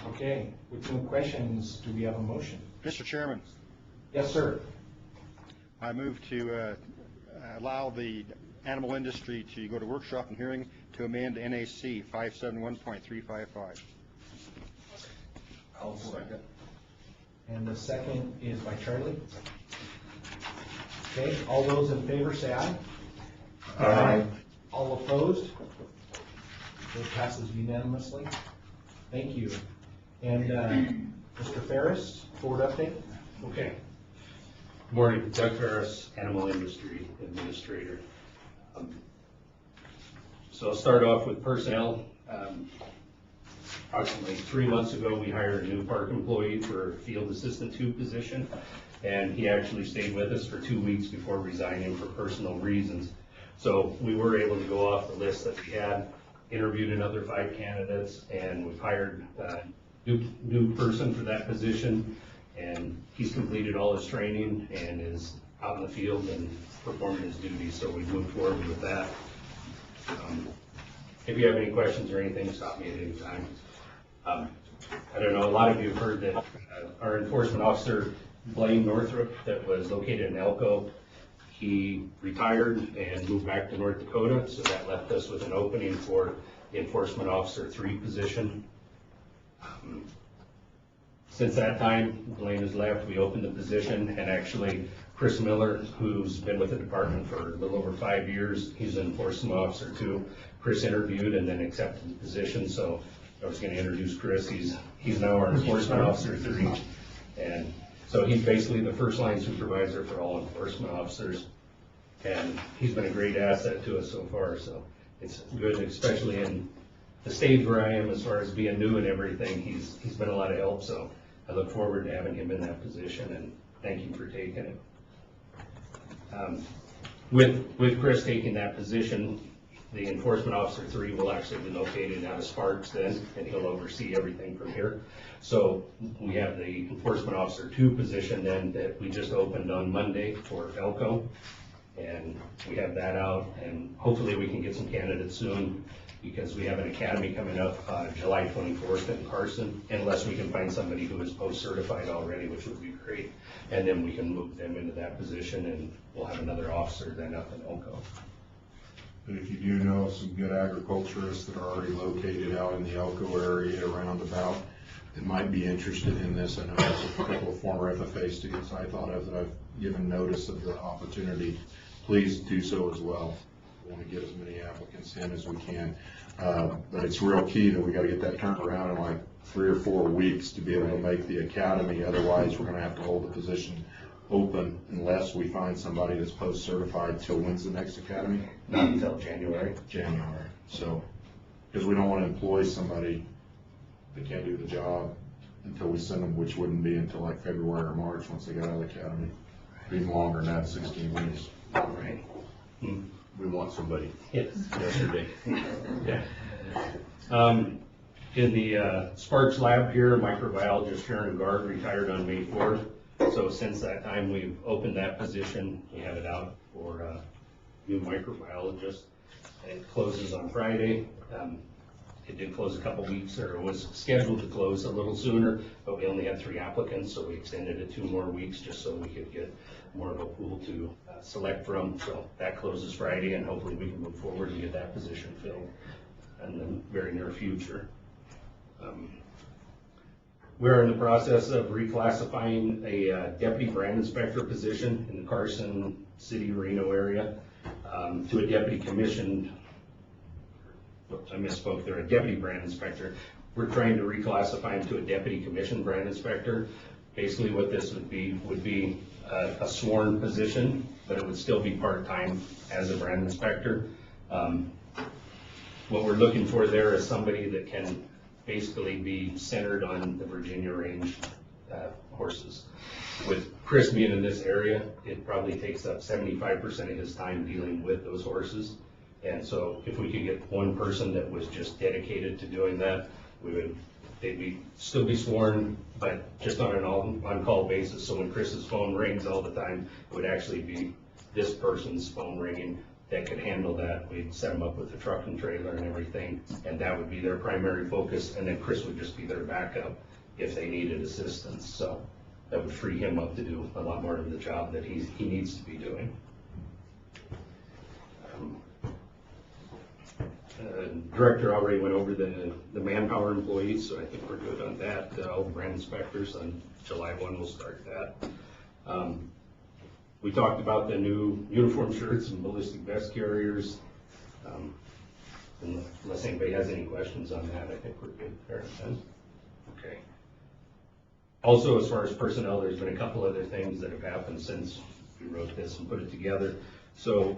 Okay, with no questions, do we have a motion? Mr. Chairman. Yes, sir. I move to allow the animal industry to go to workshop and hearing to amend NAC 571.355. I'll second. And the second is by Charlie. Okay, all those in favor say aye. Aye. All opposed? It passes unanimously. Thank you. And Mr. Ferris, forward update. Okay. Good morning, Doug Ferris, Animal Industry Administrator. So I'll start off with personnel. Approximately 3 months ago, we hired a new park employee for a Field Assistant 2 position, and he actually stayed with us for 2 weeks before resigning for personal reasons. So we were able to go off the list that we had, interviewed another 5 candidates, and we've hired a new person for that position. And he's completed all his training and is out in the field and performing his duties, so we've moved forward with that. If you have any questions or anything, stop me at any time. I don't know, a lot of you have heard that our enforcement officer, Blaine Northrup, that was located in Elko, he retired and moved back to North Dakota, so that left us with an opening for the Enforcement Officer 3 position. Since that time, Blaine has left, we opened the position, and actually Chris Miller, who's been with the department for a little over 5 years, he's an enforcement officer too. Chris interviewed and then accepted the position, so I was gonna introduce Chris. He's now our enforcement officer 3. And so he's basically the first line supervisor for all enforcement officers. And he's been a great asset to us so far, so it's good, especially in the stage where I am as far as being new and everything. He's been a lot of help, so I look forward to having him in that position, and thank you for taking it. With Chris taking that position, the Enforcement Officer 3 will actually be located out of Sparks then, and he'll oversee everything from here. So we have the Enforcement Officer 2 position then that we just opened on Monday for Elko, and we have that out, and hopefully we can get some candidates soon, because we have an academy coming up July 24th in Carson, unless we can find somebody who is post-certified already, which would be great. And then we can move them into that position, and we'll have another officer then up in Elko. But if you do know some good agriculturists that are already located out in the Elko area around about that might be interested in this, I know there's a couple of former FFA students I thought of that I've given notice of the opportunity. Please do so as well. We want to get as many applicants in as we can. But it's real key that we got to get that turned around in like 3 or 4 weeks to be able to make the academy. Otherwise, we're going to have to hold the position open unless we find somebody that's post-certified. Till when's the next academy? Not until January. January. So, because we don't want to employ somebody that can't do the job until we send them, which wouldn't be until like February or March once they got out of the academy. Even longer than that, 16 weeks. Right. We want somebody. Yes. Yesterday. Yeah. In the Sparks lab here, microbiologist Sharon Gard retired on May 4th. So since that time, we've opened that position. We have it out for new microbiologist. It closes on Friday. It did close a couple weeks, or it was scheduled to close a little sooner, but we only had 3 applicants, so we extended it 2 more weeks just so we could get more of a pool to select from. So that closes Friday, and hopefully we can move forward and get that position filled in the very near future. We're in the process of reclassifying a deputy brand inspector position in the Carson City, Reno area to a deputy commissioned. I misspoke there, a deputy brand inspector. We're trying to reclassify him to a deputy commissioned brand inspector. Basically what this would be a sworn position, but it would still be part-time as a brand inspector. What we're looking for there is somebody that can basically be centered on the Virginia range horses. With Chris being in this area, it probably takes up 75% of his time dealing with those horses. And so if we could get one person that was just dedicated to doing that, they'd still be sworn, but just on an on-call basis. So when Chris's phone rings all the time, it would actually be this person's phone ringing that could handle that. We'd set them up with the truck and trailer and everything, and that would be their primary focus. And then Chris would just be their backup if they needed assistance. So that would free him up to do a lot more of the job that he needs to be doing. Director already went over the manpower employees, so I think we're good on that. All the brand inspectors on July 1 will start that. We talked about the new uniform shirts and ballistic vest carriers. Unless anybody has any questions on that, I think we're good there. Okay. Also, as far as personnel, there's been a couple other things that have happened since we wrote this and put it together. So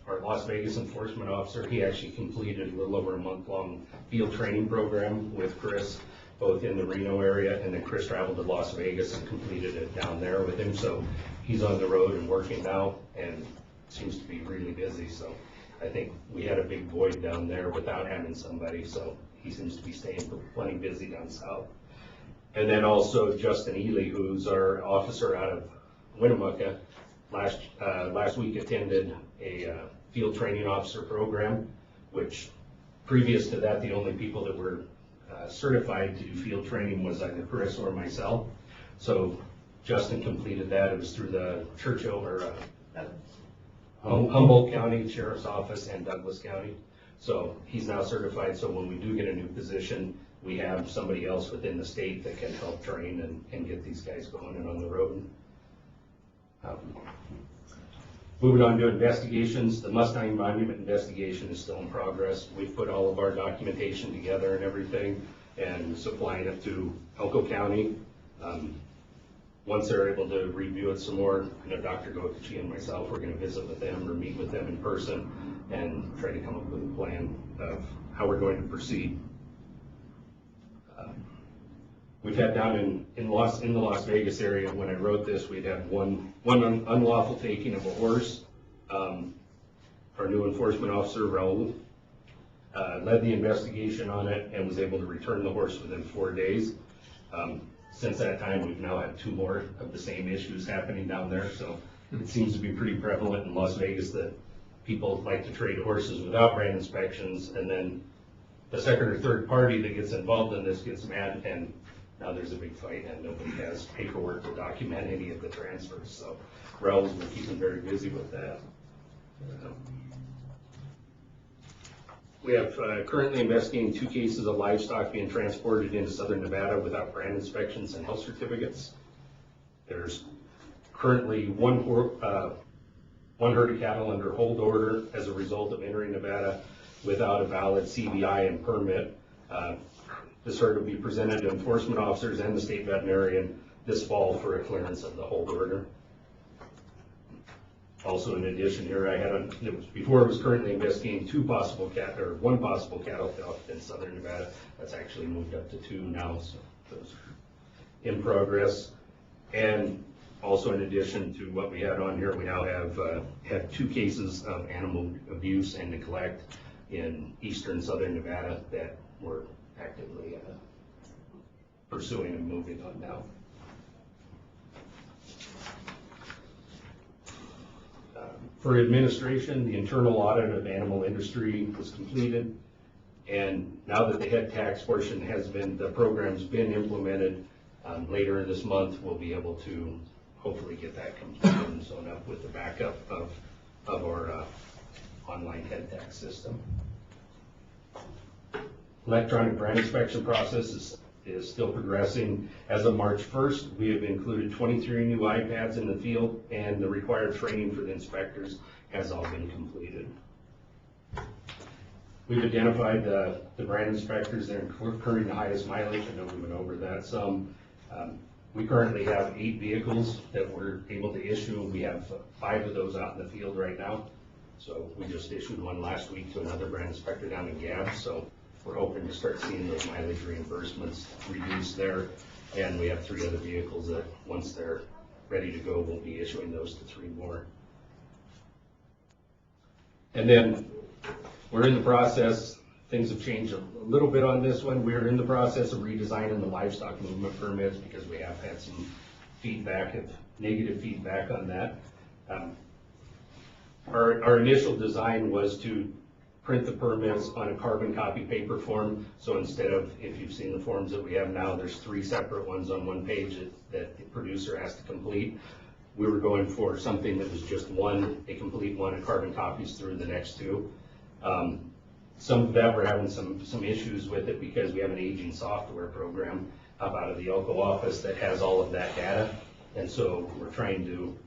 our Las Vegas enforcement officer, he actually completed a little over a month-long field training program with Chris, both in the Reno area, and then Chris traveled to Las Vegas and completed it down there with him. So he's on the road and working now and seems to be really busy. So I think we had a big void down there without having somebody, so he seems to be staying plenty busy down south. And then also Justin Ely, who's our officer out of Winnemucca, last week attended a field training officer program, which previous to that, the only people that were certified to do field training was either Chris or myself. So Justin completed that. It was through the Churchill or Humboldt County Sheriff's Office and Douglas County. So he's now certified, so when we do get a new position, we have somebody else within the state that can help train and get these guys going and on the road. Moving on to investigations, the Mustang Monument investigation is still in progress. We've put all of our documentation together and everything and supplying it to Elko County. Once they're able to review it some more, Dr. Gokichi and myself, we're going to visit with them or meet with them in person and try to come up with a plan of how we're going to proceed. We've had down in the Las Vegas area, when I wrote this, we'd had one unlawful taking of a horse. Our new enforcement officer, Raul, led the investigation on it and was able to return the horse within 4 days. Since that time, we've now had 2 more of the same issues happening down there, so it seems to be pretty prevalent in Las Vegas that people like to trade horses without brand inspections, and then the second or third party that gets involved in this gets mad, and now there's a big fight and nobody has paperwork to document any of the transfers. So Raul's been keeping very busy with that. We have currently investigating 2 cases of livestock being transported into southern Nevada without brand inspections and health certificates. There's currently one herd of cattle under hold order as a result of entering Nevada without a valid CBI and permit. This herd will be presented to enforcement officers and the state veterinarian this fall for a clearance of the hold order. Also, in addition here, before it was currently investigating one possible cattle theft in southern Nevada. That's actually moved up to 2 now, so those are in progress. And also, in addition to what we had on here, we now have 2 cases of animal abuse and neglect in eastern southern Nevada that we're actively pursuing and moving on now. For administration, the internal audit of animal industry was completed, and now that the head tax portion the program's been implemented, later in this month, we'll be able to hopefully get that completed and sewn up with the backup of our online head tax system. Electronic brand inspection process is still progressing. As of March 1st, we have included 23 new iPads in the field, and the required training for the inspectors has all been completed. We've identified the brand inspectors that are incurring the highest mileage. I know we went over that some. We currently have 8 vehicles that we're able to issue. We have 5 of those out in the field right now. So we just issued one last week to another brand inspector down in Gab. So we're hoping to start seeing those mileage reimbursements reduced there. And we have 3 other vehicles that once they're ready to go, we'll be issuing those to 3 more. And then we're in the process, things have changed a little bit on this one. We're in the process of redesigning the livestock movement permits because we have had some feedback, negative feedback on that. Our initial design was to print the permits on a carbon copy paper form. So instead of, if you've seen the forms that we have now, there's 3 separate ones on one page that the producer has to complete. We were going for something that was just a complete one, and carbon copies through the next 2. Some of that we're having some issues with it because we have an aging software program up out of the Elko office that has all of that data. And so we're trying to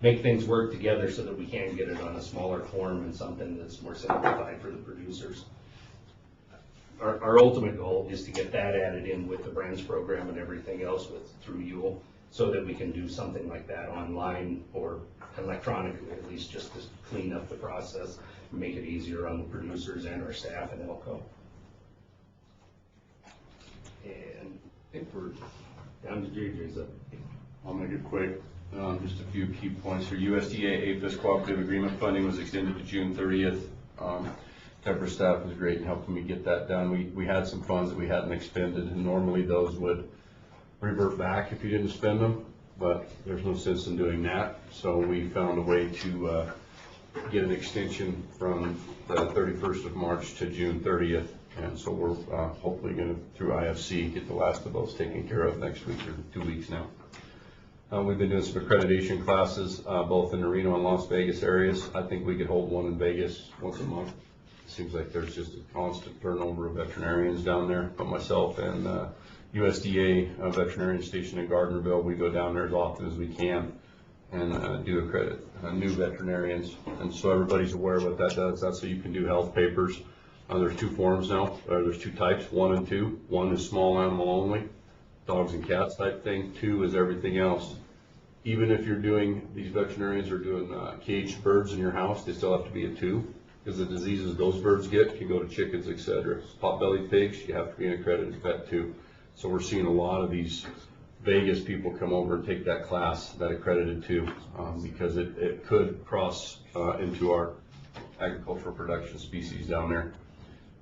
make things work together so that we can get it on a smaller form and something that's more simplified for the producers. Our ultimate goal is to get that added in with the brands program and everything else through Yule, so that we can do something like that online or electronically, at least, just to clean up the process and make it easier on the producers and our staff in Elko. And I think we're down to JJ's up. I'll make it quick. Just a few key points here. USDA APHIS cooperative agreement funding was extended to June 30th. Temper staff was great in helping me get that done. We had some funds that we hadn't expended, and normally those would revert back if you didn't spend them, but there's no sense in doing that. So we found a way to get an extension from the 31st of March to June 30th. And so we're hopefully going to, through IFC, get the last of those taken care of next week or 2 weeks now. We've been doing some accreditation classes, both in the Reno and Las Vegas areas. I think we could hold one in Vegas once a month. It seems like there's just a constant turnover of veterinarians down there. But myself and USDA veterinarian station in Gardnerville, we go down there as often as we can and do accredit new veterinarians. And so everybody's aware of what that does. That's so you can do health papers. There's 2 forms now, or there's 2 types, 1 and 2. 1 is small animal only, dogs and cats type thing. 2 is everything else. Even if you're doing, these veterinarians are doing caged birds in your house, they still have to be a 2, because the diseases those birds get can go to chickens, etc. Pot-bellied pigs, you have to be an accredited vet too. So we're seeing a lot of these Vegas people come over and take that class, that accredited too, because it could cross into our agricultural production species down there.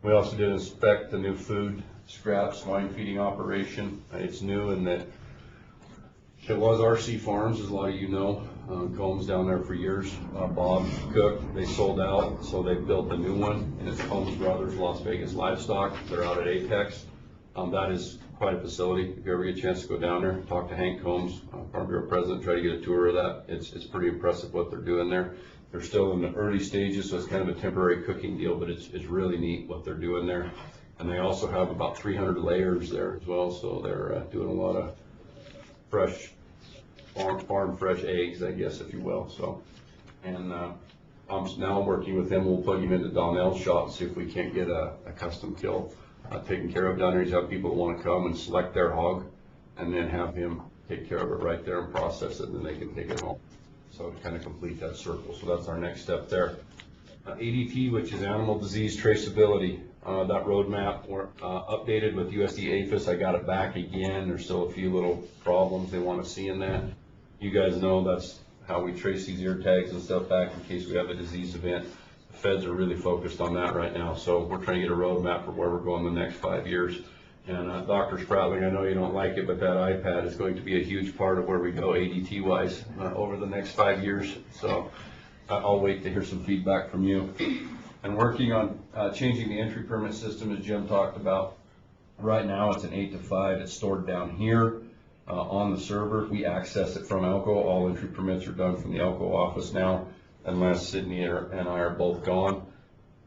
We also did inspect the new food scrap swine feeding operation. It's new in that it was RC Farms, as a lot of you know. Combs down there for years. Bob Cook, they sold out, so they built a new one, and it's Combs Brothers Las Vegas Livestock. They're out at Apex. That is quite a facility. If you ever get a chance to go down there, talk to Hank Combs, Farm Bureau president, try to get a tour of that. It's pretty impressive what they're doing there. They're still in the early stages, so it's kind of a temporary cooking deal, but it's really neat what they're doing there. And they also have about 300 layers there as well, so they're doing a lot of fresh, farm fresh eggs, I guess, if you will. So, and I'm now working with them. We'll plug him into Donnell's shop, see if we can't get a custom kill taken care of down there. He's have people that want to come and select their hog, and then have him take care of it right there and process it, and then they can take it home. So to kind of complete that circle. So that's our next step there. ADT, which is animal disease traceability. That roadmap were updated with USDA APHIS. I got it back again. There's still a few little problems they want to see in that. You guys know that's how we trace these ear tags and stuff back in case we have a disease event. The feds are really focused on that right now, so we're trying to get a roadmap for where we're going the next 5 years. And Dr. Spratling, I know you don't like it, but that iPad is going to be a huge part of where we go ADT-wise over the next 5 years. So I'll wait to hear some feedback from you. And working on changing the entry permit system, as Jim talked about. Right now, it's an 8 to 5. It's stored down here on the server. We access it from Elko. All entry permits are done from the Elko office now, unless Sydney and I are both gone.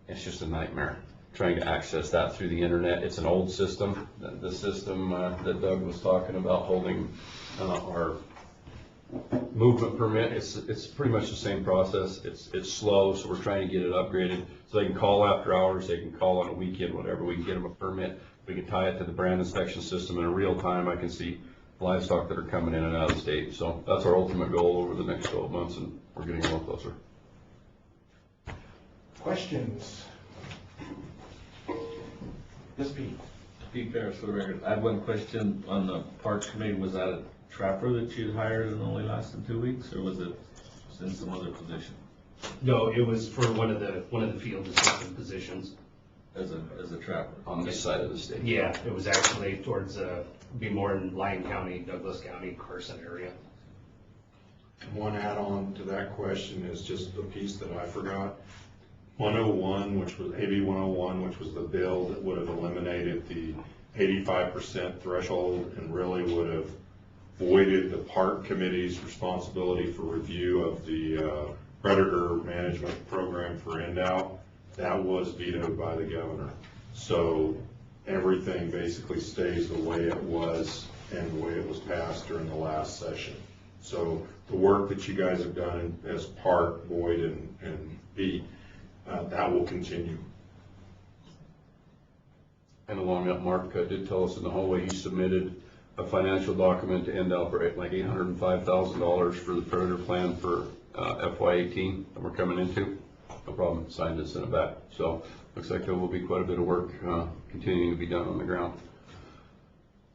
It's just a nightmare trying to access that through the internet. It's an old system. The system that Doug was talking about holding our movement permit, it's pretty much the same process. It's slow, so we're trying to get it upgraded so they can call after hours, they can call on a weekend, whatever. We can get them a permit. We can tie it to the brand inspection system in real time. I can see livestock that are coming in and out of the state. So that's our ultimate goal over the next 12 months, and we're getting a little closer. Questions? Yes, Pete. Pete Ferris for the record. I have one question on the Parks Committee. Was that a trapper that you'd hired and only lasted 2 weeks, or was it in some other position? No, it was for one of the field assistant positions. As a trapper? On this side of the state? Yeah, it was actually towards, be more in Lyon County, Douglas County, Carson area. One add-on to that question is just the piece that I forgot. 101, which was AB 101, which was the bill that would have eliminated the 85% threshold and really would have voided the park committee's responsibility for review of the predator management program for NDOW. That was vetoed by the governor. So everything basically stays the way it was and the way it was passed during the last session. So the work that you guys have done as Park, Boyd, and Pete, that will continue. And along that, Mark did tell us in the hallway he submitted a financial document to NDOW for like $805,000 for the predator plan for FY18 that we're coming into. No problem, signed it, sent it back. So looks like there will be quite a bit of work continuing to be done on the ground.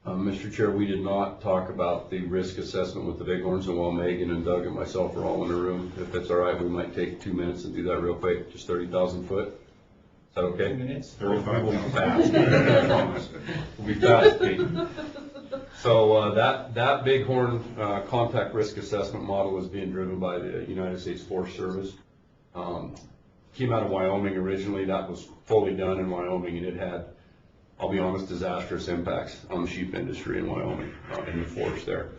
Mr. Chair, we did not talk about the risk assessment with the bighorns, and while Megan and Doug and myself are all in the room, if it's all right, we might take 2 minutes and do that real quick, just 30,000 foot. Is that okay? 2 minutes? 35. We'll be fast. I promise. We'll be fast, Pete. So that bighorn contact risk assessment model is being driven by the United States Forest Service. Came out of Wyoming originally. That was fully done in Wyoming, and it had, I'll be honest, disastrous impacts on the sheep industry in Wyoming, in the forest there.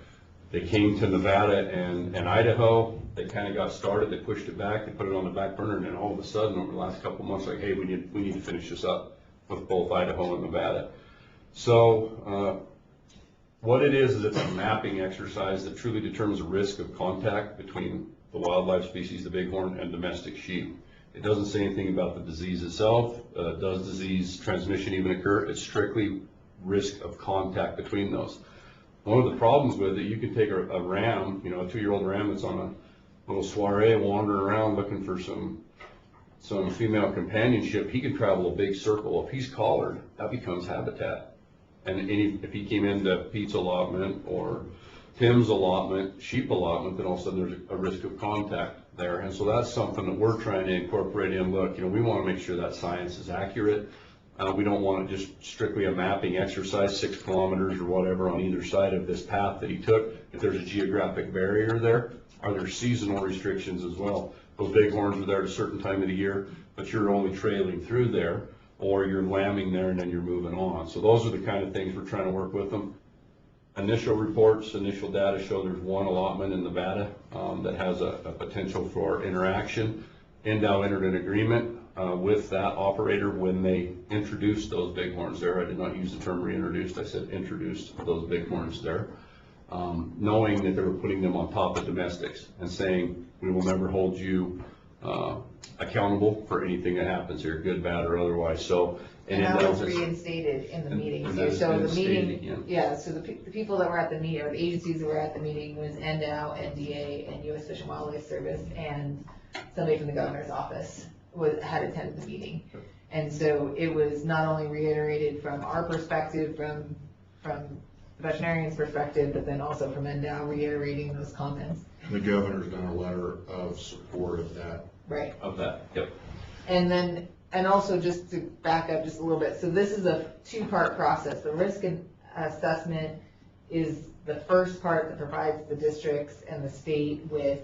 They came to Nevada and Idaho. They kind of got started. They pushed it back. They put it on the back burner, and then all of a sudden, over the last couple of months, like, hey, we need to finish this up with both Idaho and Nevada. So what it is it's a mapping exercise that truly determines the risk of contact between the wildlife species, the bighorn, and domestic sheep. It doesn't say anything about the disease itself. Does disease transmission even occur? It's strictly risk of contact between those. One of the problems with it, you can take a ram, a 2-year-old ram that's on a little soiree wandering around looking for some female companionship. He can travel a big circle. If he's collared, that becomes habitat. And if he came into Pete's allotment or Tim's allotment, sheep allotment, then all of a sudden there's a risk of contact there. And so that's something that we're trying to incorporate in. Look, we want to make sure that science is accurate. We don't want it just strictly a mapping exercise, 6 kilometers or whatever on either side of this path that he took. If there's a geographic barrier there, are there seasonal restrictions as well? Those bighorns are there at a certain time of the year, but you're only trailing through there, or you're lambing there and then you're moving on. So those are the kind of things we're trying to work with them. Initial reports, initial data show there's one allotment in Nevada that has a potential for interaction. NDOW entered an agreement with that operator when they introduced those bighorns there. I did not use the term reintroduced, I said introduced those bighorns there, knowing that they were putting them on top of domestics and saying, we will never hold you accountable for anything that happens here, good, bad, or otherwise. So, and that was reinstated in the meeting too. So the meeting, so the people that were at the meeting, or the agencies that were at the meeting was NDOW, NDA, and U.S. Fish and Wildlife Service, and somebody from the governor's office had attended the meeting. And so it was not only reiterated from our perspective, from the veterinarian's perspective, but then also from NDOW reiterating those comments. The governor's done a letter of support of that. Right. Of that, yep. And then, and also just to back up just a little bit, so this is a two-part process. The risk assessment is the first part that provides the districts and the state with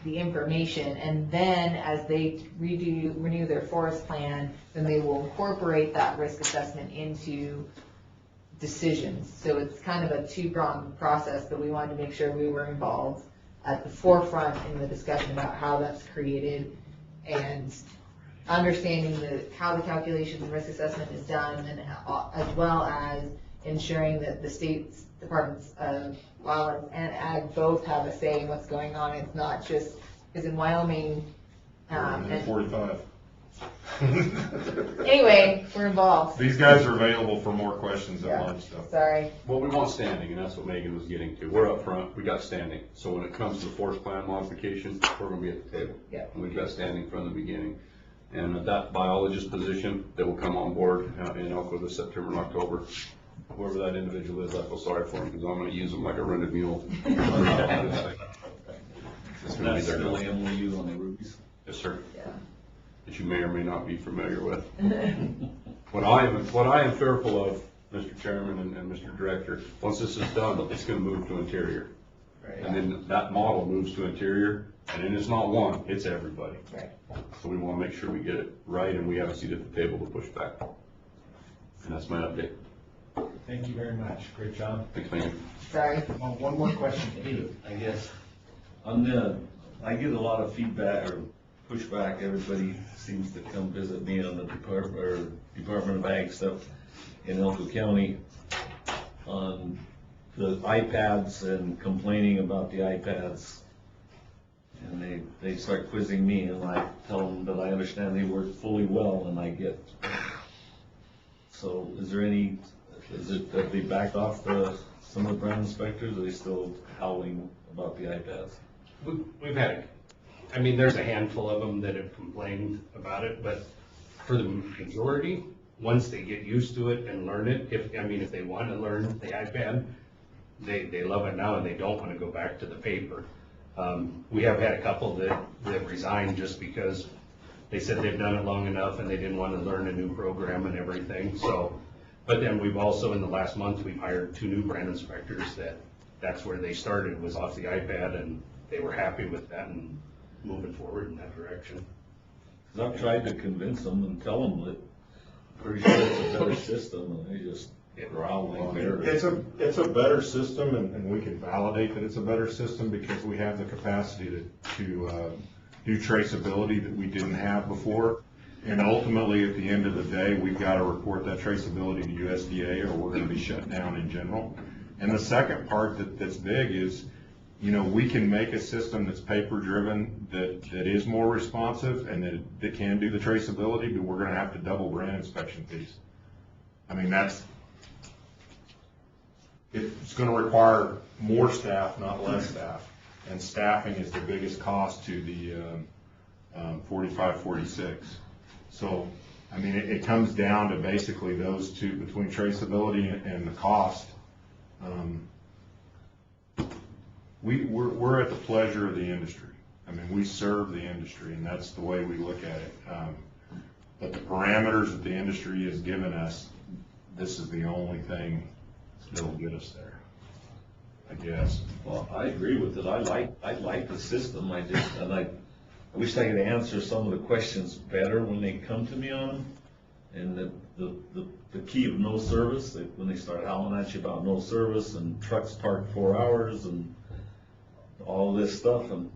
the information, and then as they renew their forest plan, then they will incorporate that risk assessment into decisions. So it's kind of a two-pronged process, but we wanted to make sure we were involved at the forefront in the discussion about how that's created and understanding how the calculations and risk assessment is done, and as well as ensuring that the state's departments of wildlife and ag both have a say in what's going on. It's not just, because in Wyoming, and 45. Anyway, we're involved. These guys are available for more questions at Yeah. lunch, though. Sorry. Well, we want standing, and that's what Megan was getting to. We're up front, we got standing. So when it comes to the forest plan modification, we're gonna be at the table. Yeah. And we've got standing from the beginning. And that biologist position that will come on board in Elko this September and October, whoever that individual is, I feel sorry for him, because I'm gonna use him like a rented mule. It's gonna be That's their still MOU on the rubies. Yes, sir. Yeah. That you may or may not be familiar with. What I am fearful of, Mr. Chairman and Mr. Director, once this is done, it's gonna move to interior. And then that model moves to interior, and then it's not one, it's everybody. Right. So we wanna make sure we get it right, and we have a seat at the table to push back. And that's my update. Thank you very much. Great job. Thanks, man. Sorry. One more question, Dave. I guess, I get a lot of feedback or pushback. Everybody seems to come visit me on the Department of Ag stuff in Elko County on the iPads and complaining about the iPads. And they start quizzing me, and I tell them that I understand they work fully well, and I get. So is it that they backed off some of the brand inspectors, or are they still howling about the iPads? We've had, I mean, there's a handful of them that have complained about it, but for the majority, once they get used to it and learn it, if they want to learn the iPad, they love it now and they don't want to go back to the paper. We have had a couple that resigned just because they said they've done it long enough and they didn't want to learn a new program and everything, so. But then we've also, in the last month, we've hired 2 new brand inspectors that's where they started, was off the iPad, and they were happy with that and moving forward in that direction. 'Cause I've tried to convince them and tell them that pretty sure it's a better system, and they just growl like bears. It's a better system, and we can validate that it's a better system because we have the capacity to do traceability that we didn't have before. And ultimately, at the end of the day, we've got to report that traceability to USDA or we're going to be shut down in general. And the second part that's big is, we can make a system that's paper-driven, that is more responsive and that can do the traceability, but we're going to have to double brand inspection fees. I mean, it's going to require more staff, not less staff. And staffing is the biggest cost to the 4546. So, I mean, it comes down to basically those two, between traceability and the cost. We're at the pleasure of the industry. I mean, we serve the industry, and that's the way we look at it. But the parameters that the industry has given us, this is the only thing that'll get us there, I guess. Well, I agree with it. I like the system. I wish I could answer some of the questions better when they come to me on them. And the key of no service, when they start howling at you about no service and trucks parked 4 hours and all this stuff, and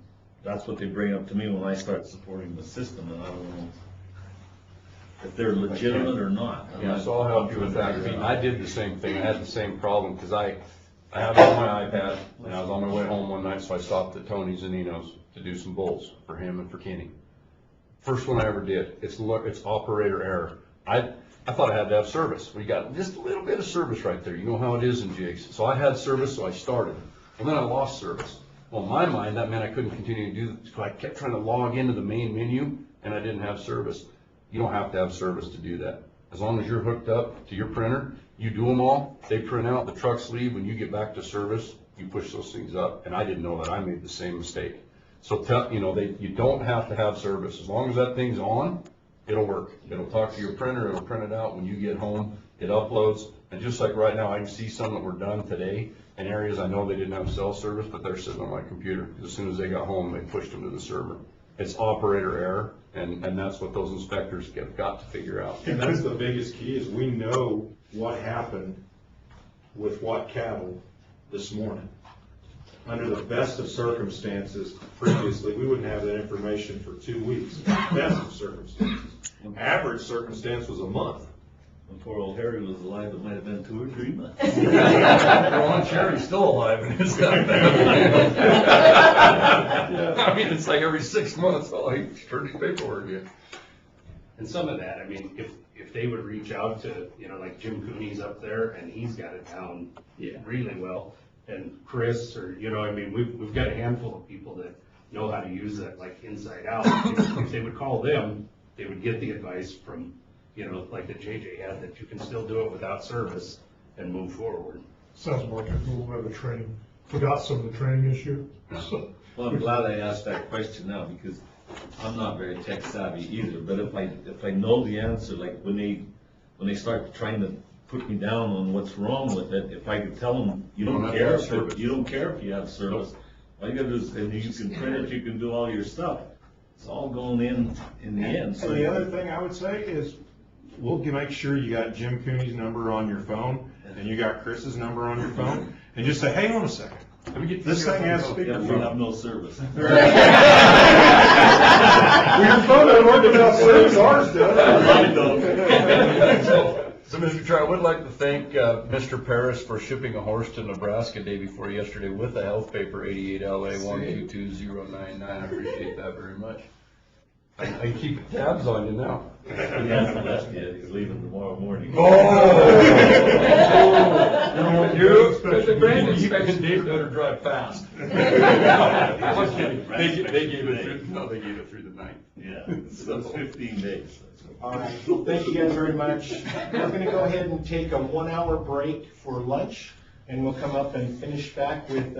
that's what they bring up to me when I start supporting the system, and I don't know if they're legitimate or not. Yeah, so I'll help you with that. I did the same thing. I had the same problem, because I have it on my iPad, and I was on my way home one night, so I stopped at Tony's and Eno's to do some bulls for him and for Kenny. First one I ever did. It's operator error. I thought I had to have service. We got just a little bit of service right there. You know how it is in jigs. So I had service, so I started. And then I lost service. Well, in my mind, that meant I couldn't continue to do it. So I kept trying to log into the main menu, and I didn't have service. You don't have to have service to do that. As long as you're hooked up to your printer, you do them all, they print out, the trucks leave, when you get back to service, you push those things up. And I didn't know that I made the same mistake. So you don't have to have service. As long as that thing's on, it'll work. It'll talk to your printer, it'll print it out. When you get home, it uploads. And just like right now, I can see some that were done today in areas I know they didn't have cell service, but they're sitting on my computer. As soon as they got home, they pushed them to the server. It's operator error, and that's what those inspectors have got to figure out. And that's the biggest key, is we know what happened with what cattle this morning. Under the best of circumstances, previously, we wouldn't have that information for 2 weeks. Best of circumstances. Average circumstance was a month. When poor old Harry was alive, it might have been 2 or 3 months. Ron Cherry's still alive and it's not bad. I mean, it's like every 6 months, oh, he turned his paperwork in. And some of that, I mean, if they would reach out to, like Jim Cooney's up there and he's got it down really well. And Chris, or, I mean, we've got a handful of people that know how to use that like inside out. If they would call them, they would get the advice from, like that JJ had, that you can still do it without service and move forward. Sounds like a little bit of a training, forgot some of the training issue. So, Well, I'm glad I asked that question now, because I'm not very tech savvy either, but if I know the answer, like when they start trying to put me down on what's wrong with it, if I could tell them, you don't care if you have service, all you gotta do is, and you can print it, you can do all your stuff. It's all going in the end. So And the other thing I would say is, we'll make sure you got Jim Cooney's number on your phone, and you got Chris's number on your phone, and just say, hang on a second. This thing has speakerphone. We have no service. Well, your phone doesn't work without service, ours does. So, Mr. Chair, I would like to thank Mr. Paris for shipping a horse to Nebraska day before yesterday with a health paper 88 LA 122099. I appreciate that very much. I keep tabs on you now. He hasn't left yet, he's leaving tomorrow morning. You Dave better drive fast. I'm kidding. They gave it through the night. Yeah, so 15 days. All right, well, thank you guys very much. We're gonna go ahead and take a 1-hour break for lunch, and we'll come up and finish back with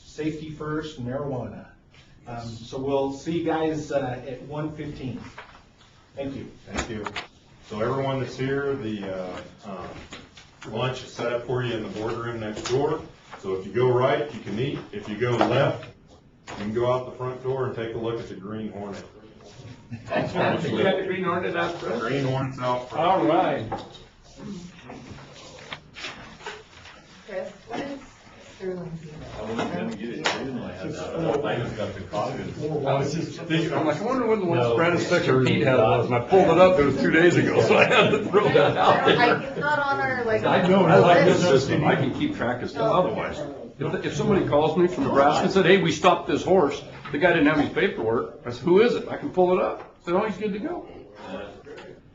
safety first, marijuana. So we'll see you guys at 1:15. Thank you. Thank you. So everyone that's here, the lunch is set up for you in the boardroom next door. So if you go right, you can eat. If you go left, you can go out the front door and take a look at the Green Hornet. You got the Green Hornet out front? Green Hornet's out front. All right. Chris, what is Sterling's email? I wasn't gonna get it, I didn't know I had that. I just got the copy. I was just thinking, I'm like, I wonder when the one Brandon Sticker Pete had was, and I pulled it up, it was 2 days ago, so I had to throw that out there. It's not on our, like. I know, I like this system, I can keep track of stuff otherwise. If somebody calls me from Nebraska and said, hey, we stopped this horse, the guy didn't have his paperwork, I said, who is it? I can pull it up. I said, oh, he's good to go.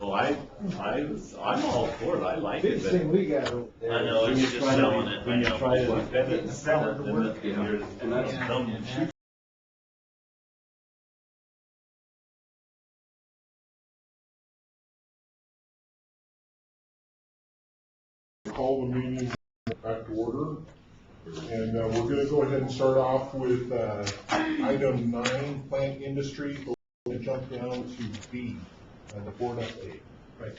Well, I'm all for it, I like it. Big thing we got over there. I know, when it's you just try to- selling it. When you try to defend it, sell it to work. and that's dumb. Call the meeting back to order. And we're going to go ahead and start off with item 9, plant industry. We're going to jump down to B, the board update. Right.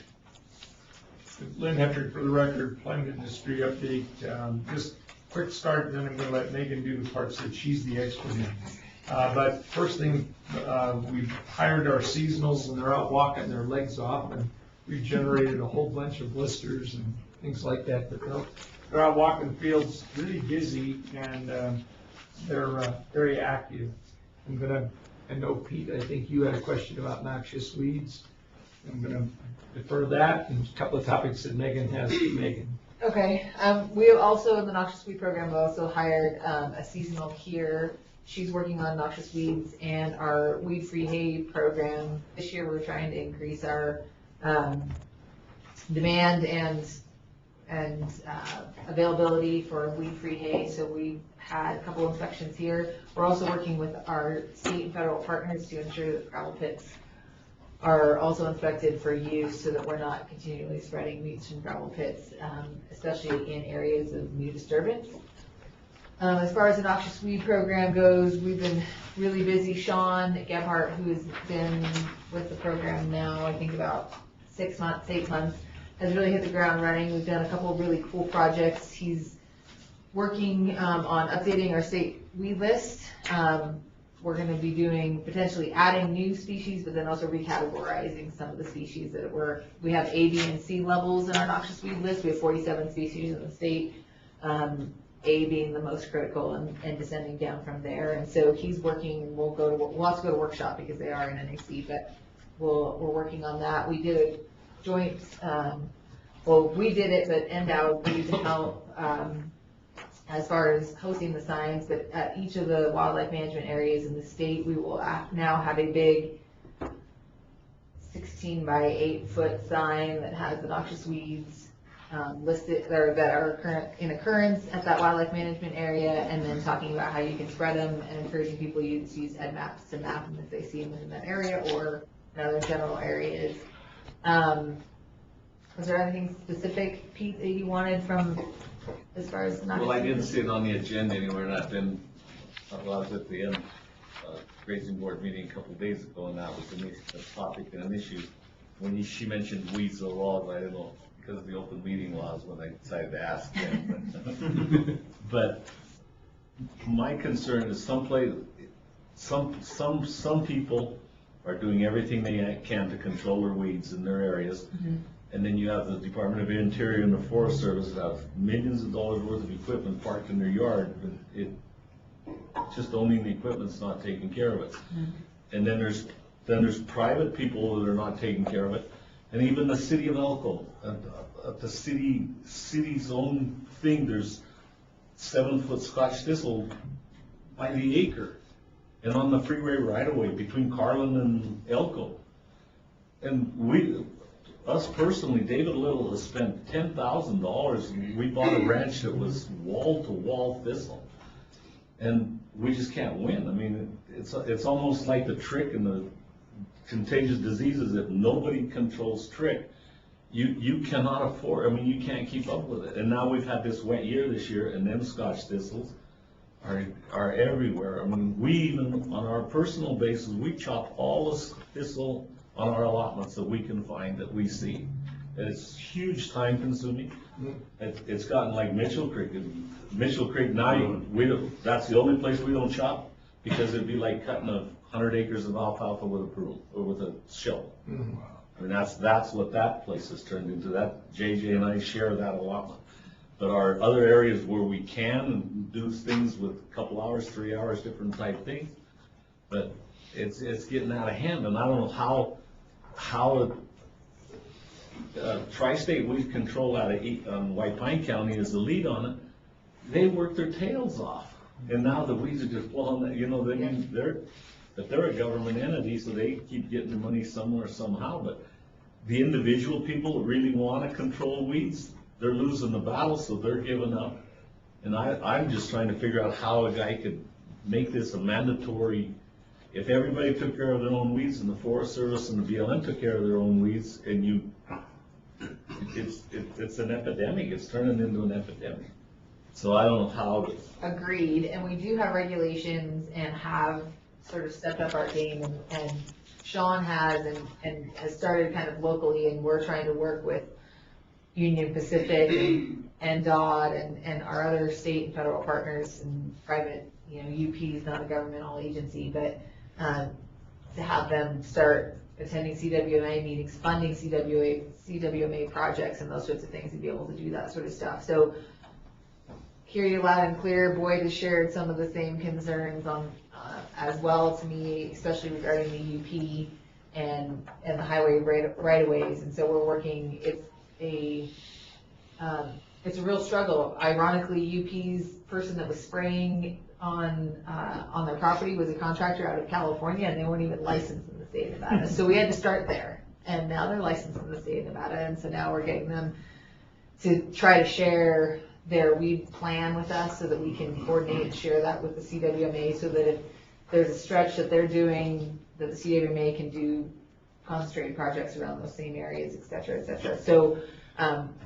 Lynn Hettrick for the record, plant industry update. Just quick start, then I'm going to let Megan do the parts that she's the expert in. But first thing, we've hired our seasonals and they're out walking their legs off, and we've generated a whole bunch of blisters and things like that. But they're out walking the fields, really busy, and they're very active. I know Pete, I think you had a question about noxious weeds. I'm gonna defer that and a couple of topics that Megan has. Megan. Okay, we have also, in the noxious weed program, we also hired a seasonal here. She's working on noxious weeds and our weed-free hay program. This year, we're trying to increase our demand and availability for weed-free hay, so we had a couple inspections here. We're also working with our state and federal partners to ensure that gravel pits are also inspected for use so that we're not continually spreading weeds from gravel pits, especially in areas of new disturbance. As far as the noxious weed program goes, we've been really busy. Sean Gebhardt, who has been with the program now, I think about 6 months, 8 months, has really hit the ground running. We've done a couple of really cool projects. He's working on updating our state weed list. We're going to be doing, potentially adding new species, but then also recategorizing some of the species that we have A, B, and C levels in our noxious weed list. We have 47 species in the state, A being the most critical and descending down from there. And so he's working, we'll have to go to workshop because they are in NAC, but we're working on that. We did a joint, we did it, but NDOW agreed to help as far as hosting the signs, but at each of the wildlife management areas in the state, we will now have a big 16 by 8 foot sign that has the noxious weeds listed, or that are in occurrence at that wildlife management area, and then talking about how you can spread them and encouraging people to use EdMaps to map them if they see them in that area or in other general areas. Was there anything specific, Pete, that you wanted from as far as Well, I didn't see it on the agenda anywhere, and I was at the end grazing board meeting a couple of days ago, and that was a topic and an issue. When she mentioned weeds or laws, I don't know, because of the open meeting laws, when I decided to ask them. But my concern is some people are doing everything they can to control their weeds in their areas. Mm-hmm. And then you have the Department of Interior and the Forest Service that have millions of dollars worth of equipment parked in their yard, but just owning the equipment's not taking care of it. Mm-hmm. And then there's private people that are not taking care of it, and even the city of Elko, the city's own thing. There's 7-foot Scotch thistle by the acre, and on the freeway right away between Carlin and Elko, and us personally, David Little has spent $10,000. We bought a ranch that was wall-to-wall thistle, and we just can't win. I mean, it's almost like the trick in the contagious diseases. If nobody controls trick, you cannot afford. I mean, you can't keep up with it. And now we've had this wet year this year, and them Scotch thistles are everywhere. I mean, we even on our personal basis, we chop all the thistle on our allotments that we can find, that we see. And it's huge time consuming. It's gotten like Mitchell Creek. Mitchell Creek now, that's the only place we don't chop, because it'd be like cutting 100 acres of alfalfa with a broom or with a shovel. Mm-hmm. I mean, that's what that place has turned into. That JJ and I share that allotment. But our other areas where we can do things with a couple hours, 3 hours, different type things, but it's getting out of hand. And I don't know how Tri-State Weed Control out of White Pine County is the lead on it. They work their tails off, and now the weeds are just blowing. They're a government entity, so they keep getting the money somewhere somehow. But the individual people that really want to control weeds, they're losing the battle, so they're giving up. And I'm just trying to figure out how a guy could make this a mandatory. If everybody took care of their own weeds, and the Forest Service and the BLM took care of their own weeds, and it's an epidemic. It's turning into an epidemic. So I don't know how. Agreed, and we do have regulations and have sort of stepped up our game, and Sean has and has started kind of locally, and we're trying to work with Union Pacific and DOD and our other state and federal partners and private, UP is not a governmental agency, but to have them start attending CWMA meetings, funding CWMA projects and those sorts of things, and be able to do that sort of stuff. So hear you loud and clear. Boyd has shared some of the same concerns on as well to me, especially regarding the UP and the highway right-of-ways. And so we're working. It's a real struggle. Ironically, UP's person that was spraying on their property was a contractor out of California, and they weren't even licensed in the state of Nevada. So we had to start there, and now they're licensed in the state of Nevada, and so now we're getting them to try to share their weed plan with us so that we can coordinate and share that with the CWMA, so that if there's a stretch that they're doing, that the CWMA can do concentrated projects around those same areas, et cetera, et cetera. So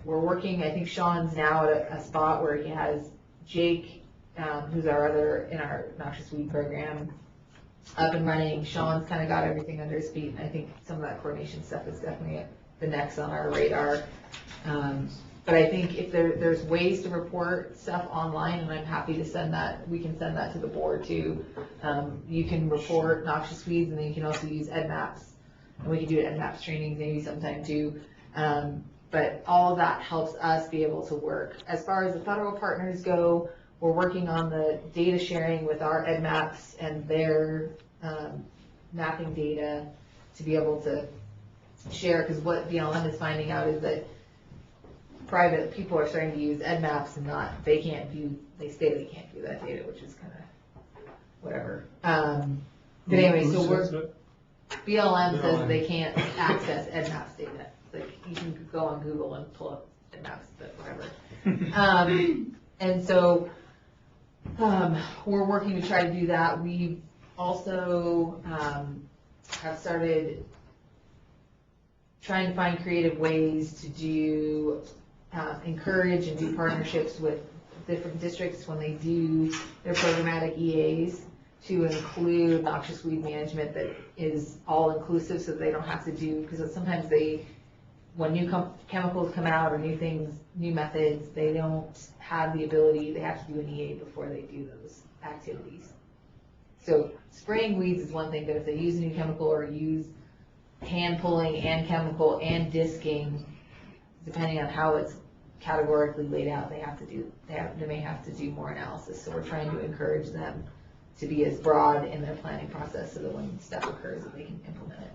we're working. I think Sean's now at a spot where he has Jake who's our other, in our noxious weed program, up and running. Sean's kind of got everything under his feet, and I think some of that coordination stuff is definitely the next on our radar. But I think if there's ways to report stuff online, and I'm happy to send that, we can send that to the board too. You can report noxious weeds, and then you can also use EdMaps, and we can do EdMaps trainings maybe sometime too. But all of that helps us be able to work. As far as the federal partners go, we're working on the data sharing with our EdMaps and their mapping data to be able to share, because what BLM is finding out is that private people are starting to use EdMaps and they say they can't view that data, which is kind of whatever. But anyway, so BLM says they can't access EdMaps data. Like, you can go on Google and pull up EdMaps, but whatever. And so we're working to try to do that. We also have started trying to find creative ways to do encourage and do partnerships with different districts when they do their programmatic EAs to include noxious weed management that is all inclusive, so they don't have to do, because sometimes when new chemicals come out or new things, new methods, they don't have the ability, they have to do an EA before they do those activities. So spraying weeds is one thing, but if they use a new chemical or use hand pulling and chemical and disking, depending on how it's categorically laid out, they may have to do more analysis. So we're trying to encourage them to be as broad in their planning process so that when stuff occurs, that they can implement it.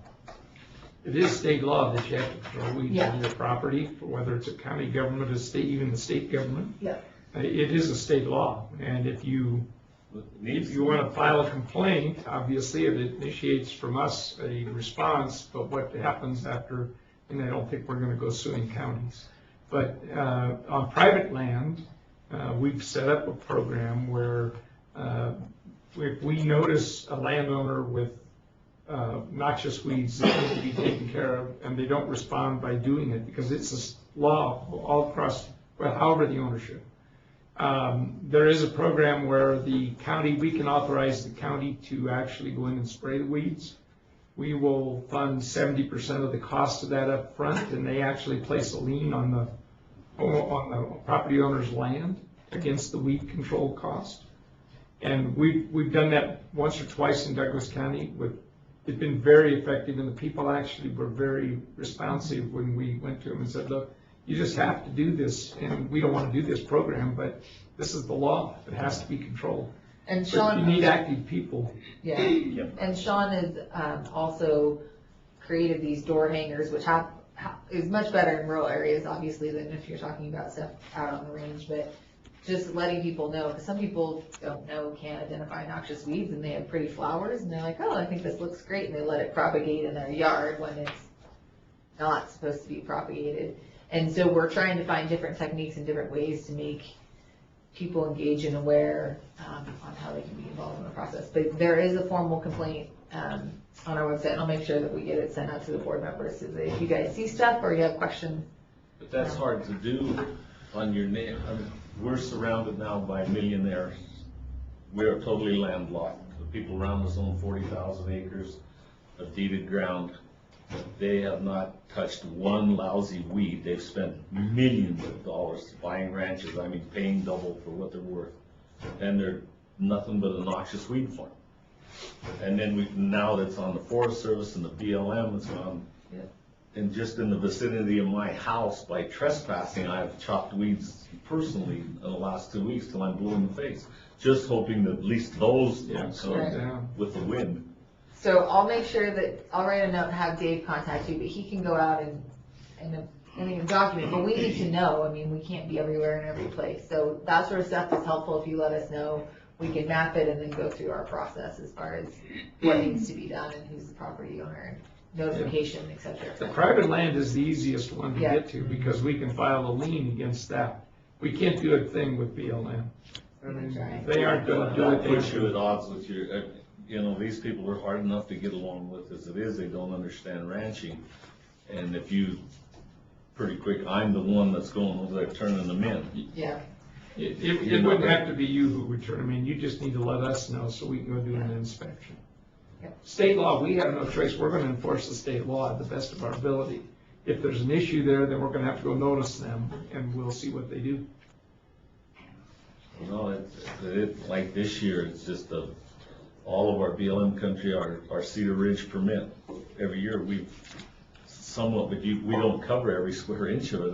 It is state law that you have to control weeds on your property, whether it's a county government, a state, even the state government. Yeah. It is a state law, and if you want to file a complaint, obviously it initiates from us a response, but what happens after, and I don't think we're going to go suing counties. But on private land, we've set up a program where if we notice a landowner with noxious weeds that need to be taken care of, and they don't respond by doing it, because it's a law all across, well, however the ownership. There is a program where the county, we can authorize the county to actually go in and spray the weeds. We will fund 70% of the cost of that up front, and they actually place a lien on the property owner's land against the weed control cost. And we've done that once or twice in Douglas County. It's been very effective, and the people actually were very responsive when we went to them and said, look, you just have to do this, and we don't want to do this program, but this is the law. It has to be controlled. And Sean, you need active people. Yeah. Yep. And Sean has also created these door hangers, which is much better in rural areas, obviously, than if you're talking about stuff out on the range. But just letting people know, because some people don't know, can't identify noxious weeds, and they have pretty flowers, and they're like, oh, I think this looks great, and they let it propagate in their yard when it's not supposed to be propagated. And so we're trying to find different techniques and different ways to make people engage and aware on how they can be involved in the process. But there is a formal complaint on our website, and I'll make sure that we get it sent out to the board members so that if you guys see stuff or you have questions. But that's hard to do on your name. I mean, we're surrounded now by millionaires. We are totally landlocked. The people around us own 40,000 acres of deeded ground. They have not touched one lousy weed. They've spent millions of dollars buying ranches, I mean paying double for what they're worth. And they're nothing but a noxious weed farm. And then now that's on the Forest Service and the BLM, it's on, and just in the vicinity of my house by trespassing, I've chopped weeds personally in the last 2 weeks till I'm blue in the face, just hoping that at least those don't come with the wind. So I'll make sure that, I'll write a note and have Dave contact you, but he can go out and document, but we need to know. I mean, we can't be everywhere in every place. So that sort of stuff is helpful if you let us know. We can map it and then go through our process as far as what needs to be done and who's the property owner, notification, et cetera. The private land is the easiest one to get to because we can file a lien against that. We can't do a thing with BLM. I mean, they aren't going to do it. That puts you at odds with your, you know, these people are hard enough to get along with as it is. They don't understand ranching. And if you, pretty quick, I'm the one that's going over there turning them in. Yeah. It wouldn't have to be you who would turn them in, you just need to let us know so we can go do an inspection. State law, we have no choice, we're gonna enforce the state law at the best of our ability. If there's an issue there, then we're gonna have to go notice them, and we'll see what they do. No, like this year, it's just all of our BLM country, our Cedar Ridge permit. Every year, but we don't cover every square inch of it,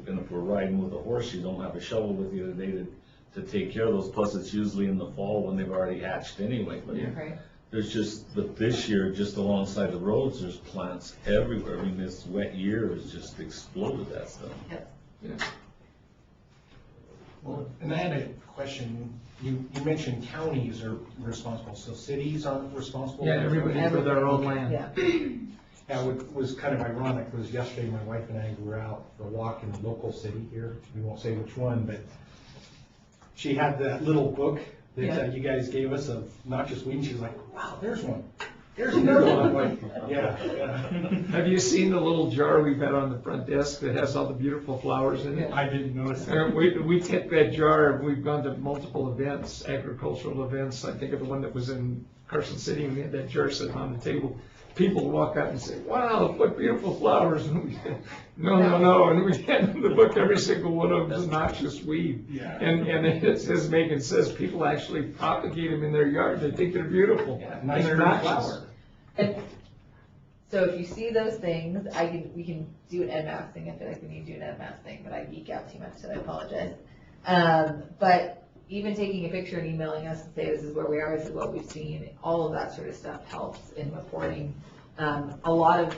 and if we're riding with a horse, you don't have a shovel with you today to take care of those, plus it's usually in the fall when they've already hatched anyway. But Right. but this year, just alongside the roads, there's plants everywhere. I mean, this wet year has just exploded that stuff. Yeah. Well, and I had a question. You mentioned counties are responsible, so cities aren't responsible? Yeah, everybody for their own land. Yeah, what was kind of ironic was yesterday my wife and I were out for a walk in a local city here. We won't say which one, but she had that little book that you guys gave us of noxious weed. She's like, wow, there's one. There's another one. I'm like, yeah. Have you seen the little jar we've had on the front desk that has all the beautiful flowers in it? I didn't notice that. We take that jar, we've gone to multiple events, agricultural events. I think of the one that was in Carson City, and we had that jar sitting on the table. People walk out and say, wow, what beautiful flowers. And we said, no. And we hand them the book, every single one of them is noxious weed. Yeah. And it says, Megan says, people actually propagate them in their yard. They think they're beautiful. Yeah, And nice they're pretty noxious. flower. So if you see those things, we can do an NMAS thing. I feel like we need to do an NMAS thing, but I geek out too much, so I apologize. But even taking a picture and emailing us and say this is where we are, this is what we've seen, all of that sort of stuff helps in reporting. A lot of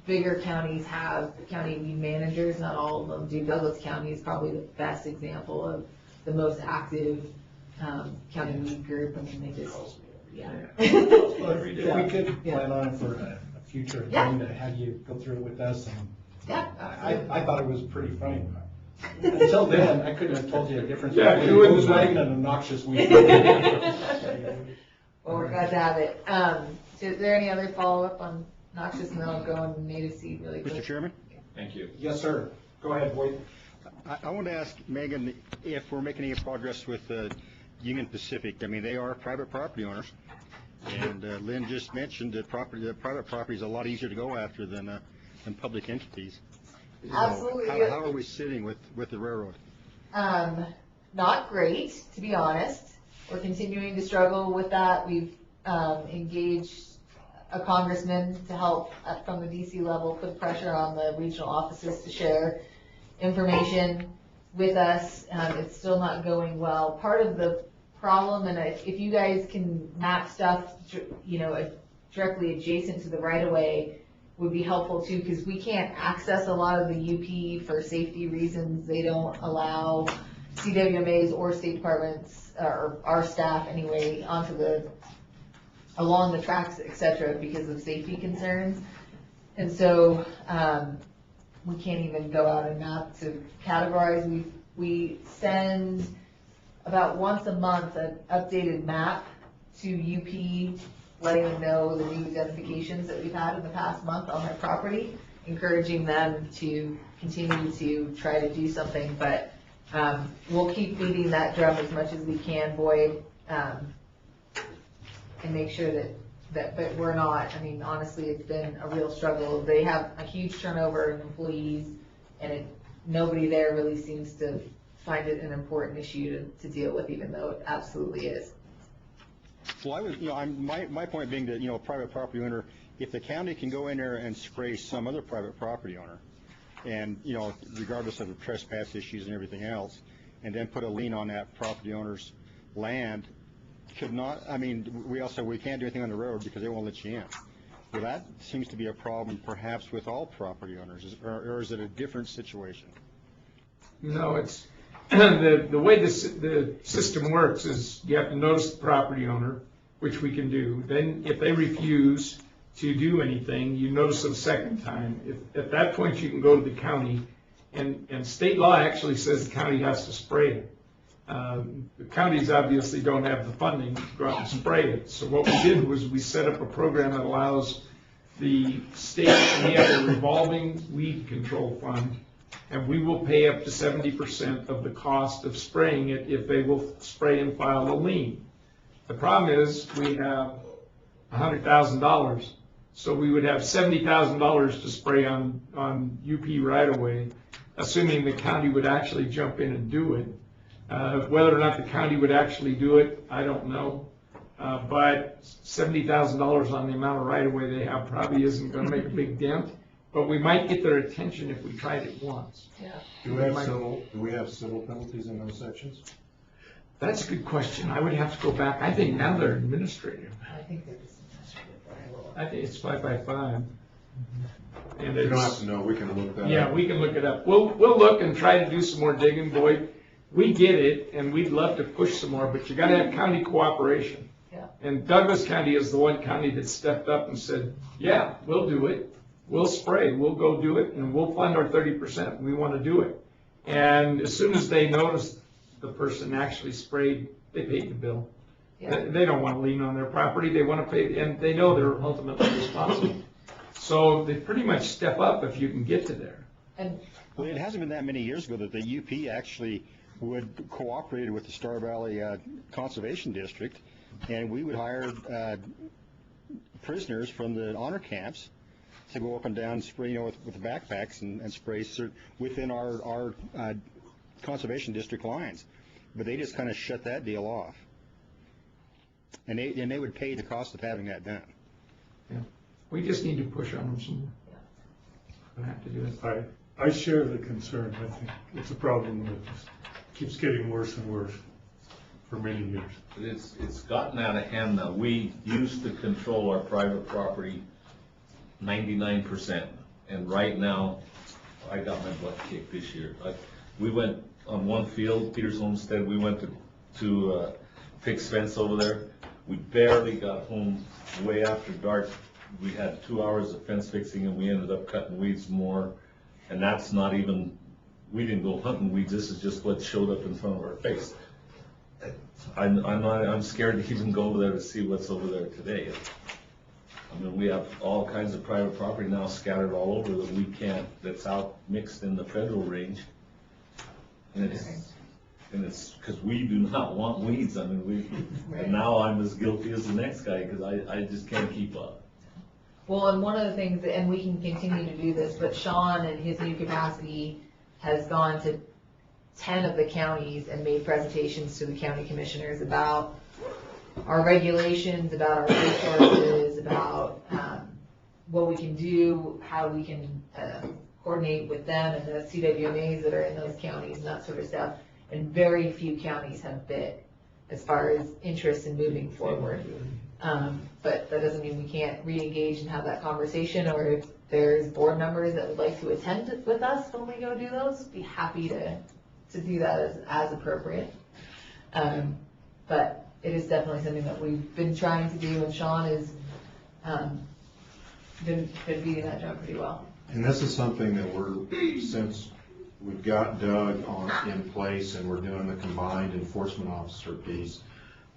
bigger counties have county weed managers, not all of them do. Douglas County is probably the best example of the most active county weed group. I mean, they just, If we could plan on it for a future agenda, have you go through it with us. And I thought it was pretty funny. Until then, I couldn't have told you a difference between Bose wagon and a noxious weed. Well, we're glad to have it. Is there any other follow-up on noxious, and then I'll go on native seed really quick? Mr. Chairman? Thank you. Yes, sir. Go ahead, Boyd. I want to ask Megan if we're making any progress with Union Pacific. I mean, they are private property owners. And Lynn just mentioned that private property is a lot easier to go after than public entities. Absolutely. How are we sitting with the railroad? Not great, to be honest. We're continuing to struggle with that. We've engaged a congressman to help from the DC level put pressure on the regional offices to share information with us. It's still not going well. Part of the problem, and if you guys can map stuff, directly adjacent to the right-of-way, would be helpful too, because we can't access a lot of the UP for safety reasons. They don't allow CWMAs or state departments, or our staff anyway, along the tracks, et cetera, because of safety concerns. And so we can't even go out and map to categorize. We send about once a month an updated map to UP, letting them know the new identifications that we've had in the past month on their property, encouraging them to continue to try to do something. But we'll keep beating that drum as much as we can, Boyd, and make sure that we're not. I mean, honestly, it's been a real struggle. They have a huge turnover in employees, and nobody there really seems to find it an important issue to deal with, even though it absolutely is. Well, my point being that, private property owner, if the county can go in there and spray some other private property owner, and, regardless of the trespass issues and everything else, and then put a lien on that property owner's land, we also, we can't do anything on the road because they won't let you in. Well, that seems to be a problem perhaps with all property owners, or is it a different situation? No, it's, the way the system works is you have to notice the property owner, which we can do. Then if they refuse to do anything, you notice them a second time. At that point, you can go to the county, and state law actually says the county has to spray it. The counties obviously don't have the funding to go out and spray it. So what we did was we set up a program that allows the state, and we have a revolving weed control fund And we will pay up to 70% of the cost of spraying it if they will spray and file a lien. The problem is, we have $100,000, so we would have $70,000 to spray on UP right-of-way, assuming the county would actually jump in and do it. Whether or not the county would actually do it, I don't know. But $70,000 on the amount of right-of-way they have probably isn't gonna make a big dent, but we might get their attention if we tried it once. Yeah. Do we have civil penalties in those sections? That's a good question. I would have to go back. I think now they're administrative. I think there's. I think it's 5 by 5. And You don't have it's, to know, we can look that up. yeah, we can look it up. We'll look and try to do some more digging, Boyd. We get it, and we'd love to push some more, but you gotta have county cooperation. Yeah. And Douglas County is the one county that stepped up and said, yeah, we'll do it. We'll spray, we'll go do it, and we'll fund our 30%. We wanna do it. And as soon as they noticed the person actually sprayed, they paid the bill. Yeah. They don't want to lien on their property, they want to pay, and they know they're ultimately responsible. So they pretty much step up if you can get to there. Well, it hasn't been that many years ago that the UP actually would cooperate with the Star Valley Conservation District, and we would hire prisoners from the honor camps to go up and down and spray, with backpacks and spray within our conservation district lines. But they just kind of shut that deal off. And they would pay the cost of having that done. Yeah. We just need to push on them some more. We'll have to do it. I share the concern. I think it's a problem that just keeps getting worse and worse for many years. It's gotten out of hand now. We used to control our private property 99%, and right now, I got my butt kicked this year. We went on one field, Peters Homestead, we went to fix fence over there. We barely got home way after dark. We had 2 hours of fence fixing, and we ended up cutting weeds more. And that's not even, we didn't go hunting weeds, this is just what showed up in front of our face. I'm scared to even go over there to see what's over there today. I mean, we have all kinds of private property now scattered all over that we can't, that's out mixed in the federal range. And it's because we do not want weeds. I mean, and now I'm as guilty as the next guy because I just can't keep up. Well, and one of the things, and we can continue to do this, but Sean in his new capacity has gone to 10 of the counties and made presentations to the county commissioners about our regulations, about our resources, about what we can do, how we can coordinate with them and the CWMAs that are in those counties and that sort of stuff. And very few counties have bid as far as interest in moving forward. But that doesn't mean we can't re-engage and have that conversation, or if there's board members that would like to attend with us when we go do those, be happy to do that as appropriate. But it is definitely something that we've been trying to do, and Sean has been beating that drum pretty well. And this is something that since we've got Doug in place and we're doing the combined enforcement officer piece,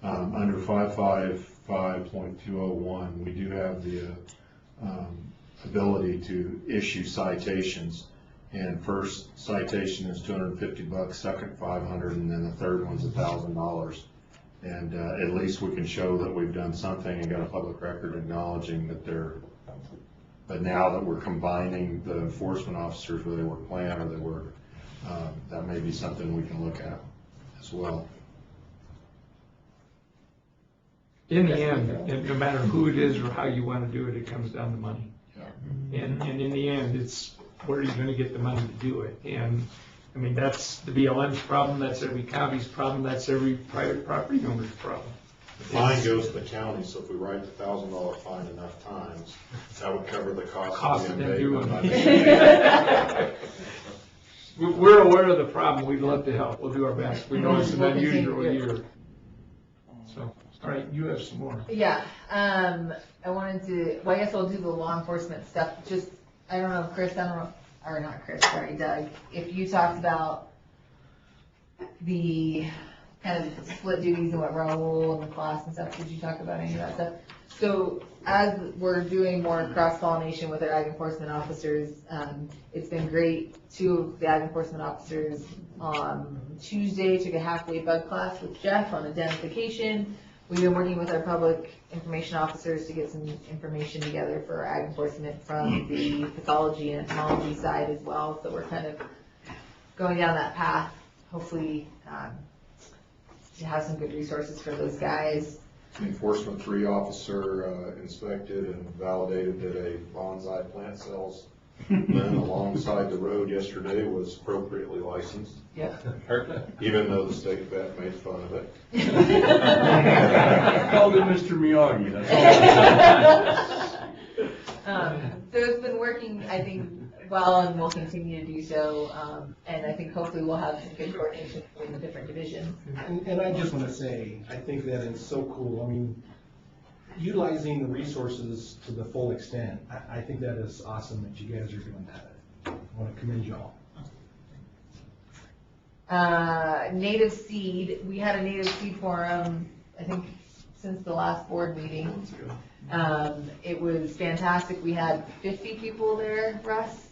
under 555.201, we do have the ability to issue citations. And first citation is $250, second $500, and then the third one's $1,000. And at least we can show that we've done something and got a public record acknowledging that but now that we're combining the enforcement officers, whether they work plan or they work, that may be something we can look at as well. In the end, no matter who it is or how you want to do it, it comes down to money. Yeah. And in the end, it's where are you going to get the money to do it? And I mean, that's the BLM's problem, that's every county's problem, that's every private property owner's problem. The fine goes to the county, so if we write the $1,000 fine enough times, that would cover the cost of the doing it. We're aware of the problem, we'd love to help, we'll do our best. We know it's an unusual year. So, all right, you have some more. Yeah, I wanted to, well, I guess I'll do the law enforcement stuff. Just, I don't know, Chris, or not Chris, sorry, Doug, if you talked about the kind of split duties and what Raul and the class and stuff, did you talk about any of that stuff? So as we're doing more cross-pollination with our ag enforcement officers, it's been great. Two of the ag enforcement officers on Tuesday took a half-day bug class with Jeff on identification. We've been working with our public information officers to get some information together for ag enforcement from the pathology and entomology side as well. So we're kind of going down that path, hopefully to have some good resources for those guys. Enforcement 3 officer inspected and validated that a bonsai plant cells limb alongside the road yesterday was appropriately licensed. Yeah. Even though the state vet made fun of it. I called him Mr. Miyagi, that's all. So it's been working, I think, well, and we'll continue to do so. And I think hopefully we'll have some good coordination between the different divisions. And I just want to say, I think that is so cool. I mean, utilizing the resources to the full extent, I think that is awesome that you guys are doing that. I want to commend you all. Native seed, we had a native seed forum, I think, since the last board meeting. It was fantastic. We had 50 people there, Russ.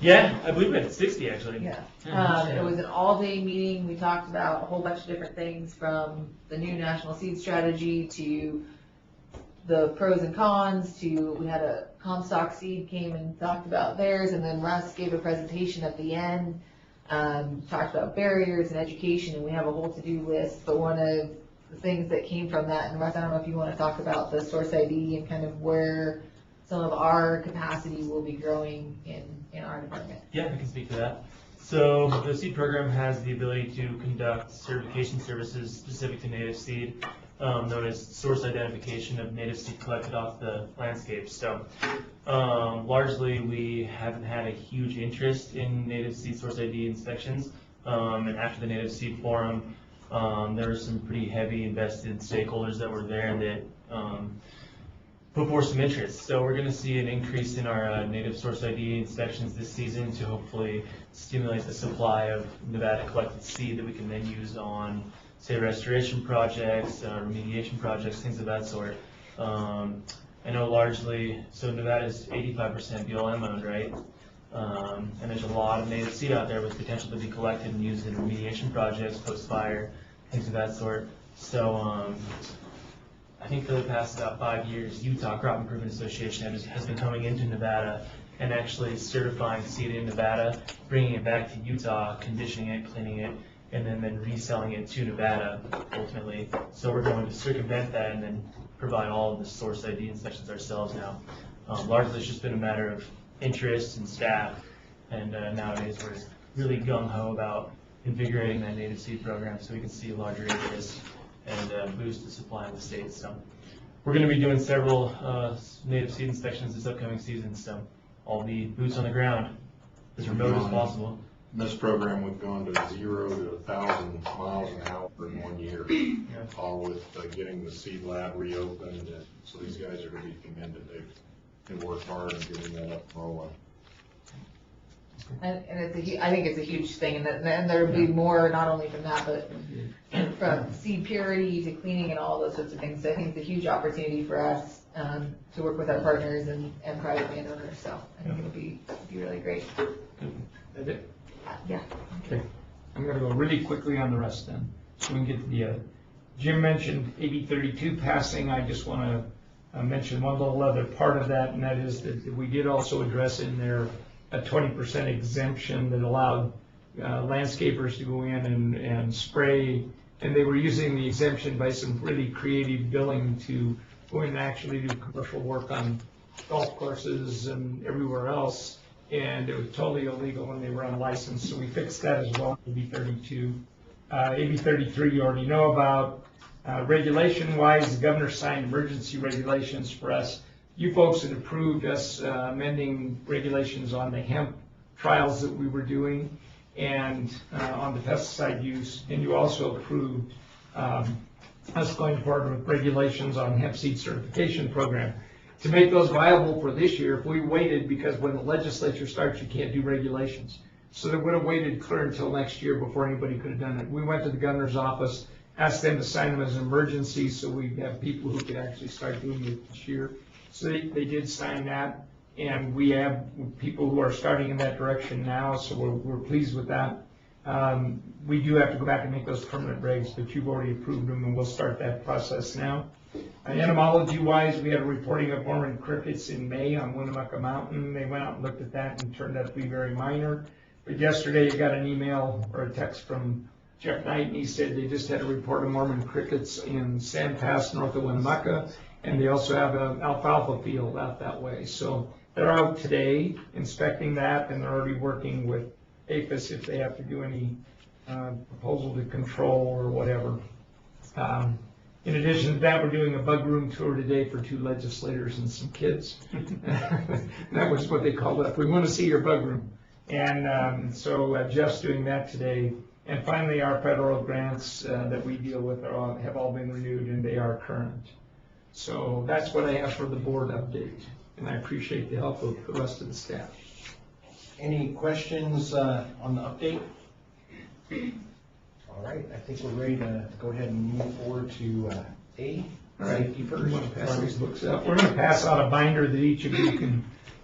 Yeah, I believe we had 60 actually. Yeah. It was an all-day meeting. We talked about a whole bunch of different things, from the new national seed strategy to the pros and cons to, we had a Comstock Seed came and talked about theirs, and then Russ gave a presentation at the end, talked about barriers and education, and we have a whole to-do list. But one of the things that came from that, and Russ, I don't know if you want to talk about the source ID and kind of where some of our capacity will be growing in our department. Yeah, I can speak to that. So the seed program has the ability to conduct certification services specific to native seed, known as source identification of native seed collected off the landscape. So largely we haven't had a huge interest in native seed source ID inspections. And after the native seed forum, there were some pretty heavy invested stakeholders that were there that put forth some interest. So we're going to see an increase in our native source ID inspections this season to hopefully stimulate the supply of Nevada collected seed that we can then use on, say, restoration projects, remediation projects, things of that sort. I know largely, so Nevada's 85% BLM owned, right? And there's a lot of native seed out there with potential to be collected and used in remediation projects, post-fire, things of that sort. So I think for the past about 5 years, Utah Crop Improvement Association has been coming into Nevada and actually certifying seed in Nevada, bringing it back to Utah, conditioning it, cleaning it, and then reselling it to Nevada ultimately. So we're going to circumvent that and then provide all of the source ID inspections ourselves now. Largely it's just been a matter of interest and staff, and nowadays we're really gung-ho about invigorating that native seed program so we can see larger interest and boost the supply in the state. So we're going to be doing several native seed inspections this upcoming season, so I'll be boots on the ground as remote as possible. In this program, we've gone to 0 to 1,000 miles an hour in 1 year, all with getting the seed lab reopened. So these guys are going to be commended. They've worked hard on getting that up and rolling. And I think it's a huge thing, and there'll be more, not only from that, but from seed purity to cleaning and all those sorts of things. So I think it's a huge opportunity for us to work with our partners and private landowners. So I think it'll be really great. That's it? Yeah. Okay. I'm going to go really quickly on the rest then, so we can get to the Jim mentioned AB 32 passing. I just want to mention one little other part of that, and that is that we did also address in there a 20% exemption that allowed landscapers to go in and spray, and they were using the exemption by some really creative billing to go in and actually do commercial work on golf courses and everywhere else, and it was totally illegal when they were unlicensed, so we fixed that as well, AB 32. AB 33 you already know about. Regulation-wise, the governor signed emergency regulations for us. You folks had approved us amending regulations on the hemp trials that we were doing and on the pesticide use, and you also approved us going forward with regulations on hemp seed certification program. To make those viable for this year, if we waited, because when the legislature starts, you can't do regulations. So they would have waited clear until next year before anybody could have done it. We went to the governor's office asked them to sign them as an emergency, so we have people who could actually start doing it this year. So they did sign that, and we have people who are starting in that direction now, so we're pleased with that. We do have to go back and make those permanent regs, but you've already approved them, and we'll start that process now. Entomology-wise, we had a reporting of Mormon crickets in May on Winnemucca Mountain. They went out and looked at that and turned out to be very minor. But yesterday, you got an email or a text from Jeff Knight, and he said they just had a report of Mormon crickets in Sand Pass, north of Winnemucca, and they also have an alfalfa field out that way. So they're out today inspecting that, and they're already working with APHIS if they have to do any proposal to control or whatever. In addition to that, we're doing a bug room tour today for 2 legislators and some kids. That was what they called it. We want to see your bug room. And so Jeff's doing that today. And finally, our federal grants that we deal with have all been renewed, and they are current. So that's what I have for the board update. And I appreciate the help of the rest of the staff. Any questions on the update? All right, I think we're ready to go ahead and move forward to A, All right, safety you first. want to pass these books out? We're going to pass out a binder that each of you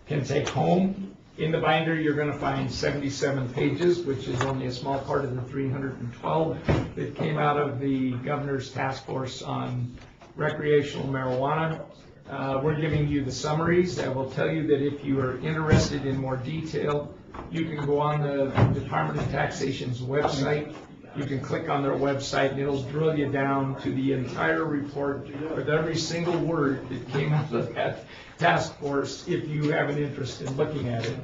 can take home. In the binder, you're going to find 77 pages, which is only a small part of the 312 that came out of the governor's task force on recreational marijuana. We're giving you the summaries. I will tell you that if you are interested in more detail, you can go on the Department of Taxation's website. You can click on their website, and it'll drill you down to the entire report with every single word that came out of that task force if you have an interest in looking at it.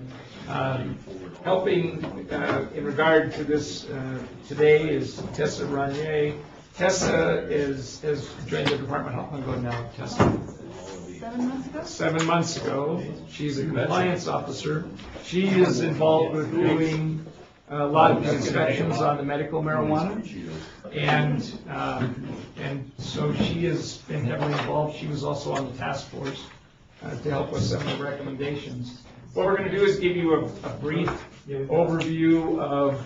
Helping in regard to this today is Tessa Ranier. Tessa has joined the Department. How long ago now, Tessa? 7 months ago? 7 months ago. She's a compliance officer. She is involved with doing a lot of inspections on the medical marijuana. And so she has been heavily involved. She was also on the task force to help with some of the recommendations. What we're going to do is give you a brief overview of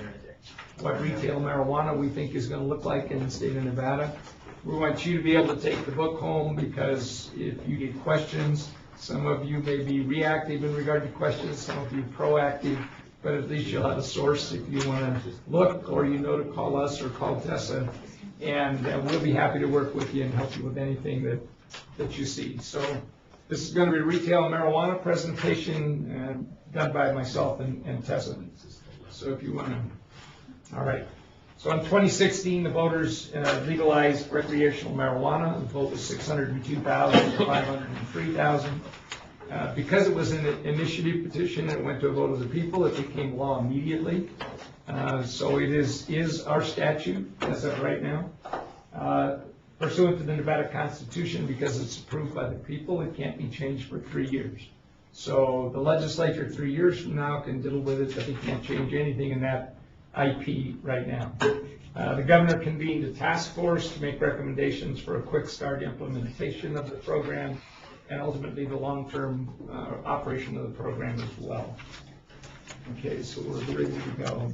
what retail marijuana we think is going to look like in the state of Nevada. We want you to be able to take the book home, because if you get questions, some of you may be reactive in regard to questions, some of you proactive, but at least you'll have a source if you want to look, or you know to call us or call Tessa, and we'll be happy to work with you and help you with anything that you see. So this is going to be a retail marijuana presentation done by myself and Tessa. So if you want to, all right. So in 2016, the voters legalized recreational marijuana. The vote was 602,000 to 503,000. Because it was an initiative petition and it went to a vote of the people, it became law immediately. So it is our statute as of right now. Pursuant to the Nevada Constitution, because it's approved by the people, it can't be changed for 3 years. So the legislature 3 years from now can diddle with it, but they can't change anything in that IP right now. The governor convened a task force to make recommendations for a quick start implementation of the program, and ultimately the long-term operation of the program as well. Okay, so we're ready to go.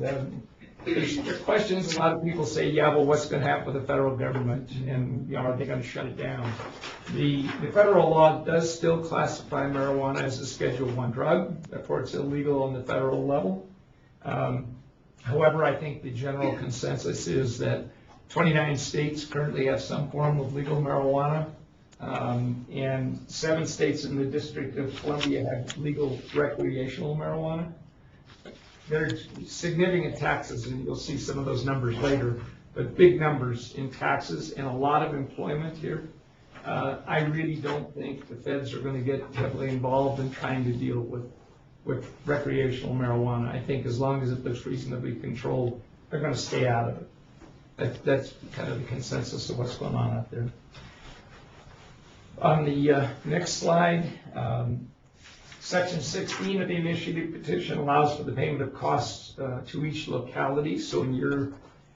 There's questions. A lot of people say, yeah, well, what's going to happen with the federal government, and are they going to shut it down? The federal law does still classify marijuana as a Schedule I drug, therefore it's illegal on the federal level. However, I think the general consensus is that 29 states currently have some form of legal marijuana, and 7 states in the District of Columbia have legal recreational marijuana. There's significant taxes, and you'll see some of those numbers later, but big numbers in taxes and a lot of employment here. I really don't think the feds are going to get heavily involved in trying to deal with recreational marijuana. I think as long as it looks reasonably controlled, they're going to stay out of it. That's kind of the consensus of what's going on out there. On the next slide, Section 16 of the initiative petition allows for the payment of costs to each locality. So in your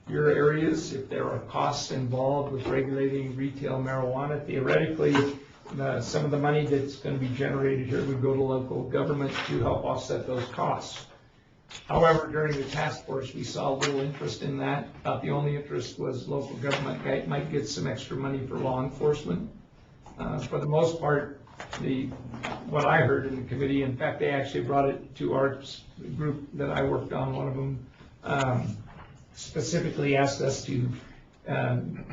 areas, if there are costs involved with regulating retail marijuana, theoretically, some of the money that's going to be generated here would go to local government to help offset those costs. However, during the task force, we saw little interest in that. The only interest was local government might get some extra money for law enforcement. For the most part, what I heard in the committee, in fact, they actually brought it to our group that I worked on. One of them specifically asked us to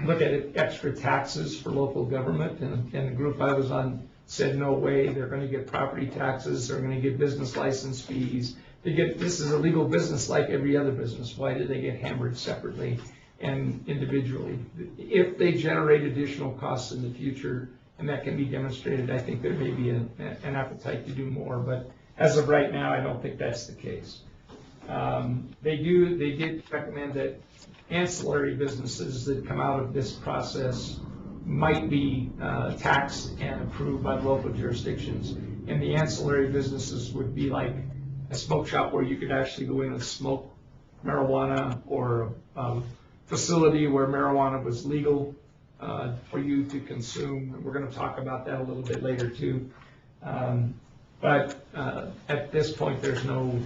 look at extra taxes for local government, and the group I was on said, no way, they're going to get property taxes, they're going to get business license fees. This is a legal business like every other business. Why do they get hammered separately and individually? If they generate additional costs in the future, and that can be demonstrated, I think there may be an appetite to do more, but as of right now, I don't think that's the case. They did recommend that ancillary businesses that come out of this process might be taxed and approved by local jurisdictions, and the ancillary businesses would be like a smoke shop where you could actually go in and smoke marijuana, or a facility where marijuana was legal for you to consume. We're going to talk about that a little bit later too. But at this point, there's no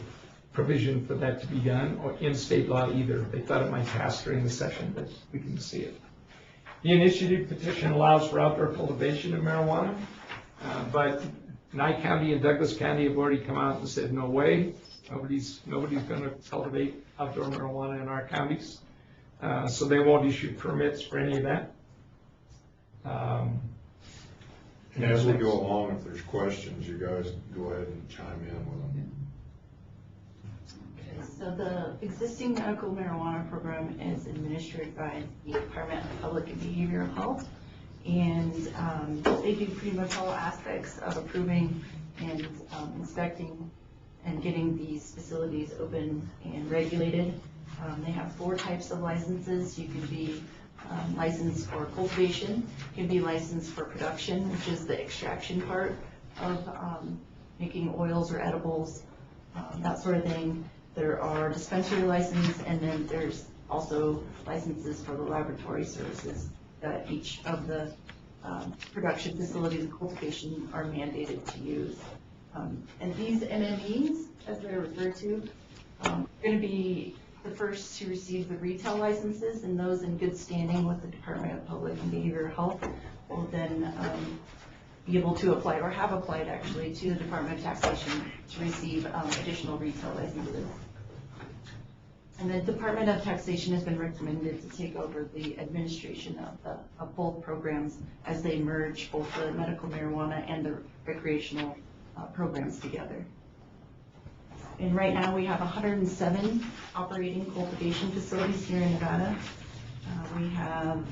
provision for that to be done, or in state law either. They thought it might pass during the session, but we can see it. The initiative petition allows for outdoor cultivation of marijuana, but Nye County and Douglas County have already come out and said, no way, nobody's going to cultivate outdoor marijuana in our counties. So they won't issue permits for any of that. And as we go along, if there's questions, you guys go ahead and chime in with them. So the existing medical marijuana program is administered by the Department of Public and Behavioral Health, and they do pretty much all aspects of approving and inspecting and getting these facilities open and regulated. They have 4 types of licenses. You can be licensed for cultivation, you can be licensed for production, which is the extraction part of making oils or edibles, that sort of thing. There are dispensary licenses, and then there's also licenses for the laboratory services that each of the production facilities and cultivation are mandated to use. And these MMEs, as they're referred to, are going to be the first to receive the retail licenses, and those in good standing with the Department of Public and Behavioral Health will then be able to apply, or have applied actually, to the Department of Taxation to receive additional retail licenses. And the Department of Taxation has been recommended to take over the administration of both programs as they merge both the medical marijuana and the recreational programs together. And right now we have 107 operating cultivation facilities here in Nevada. We have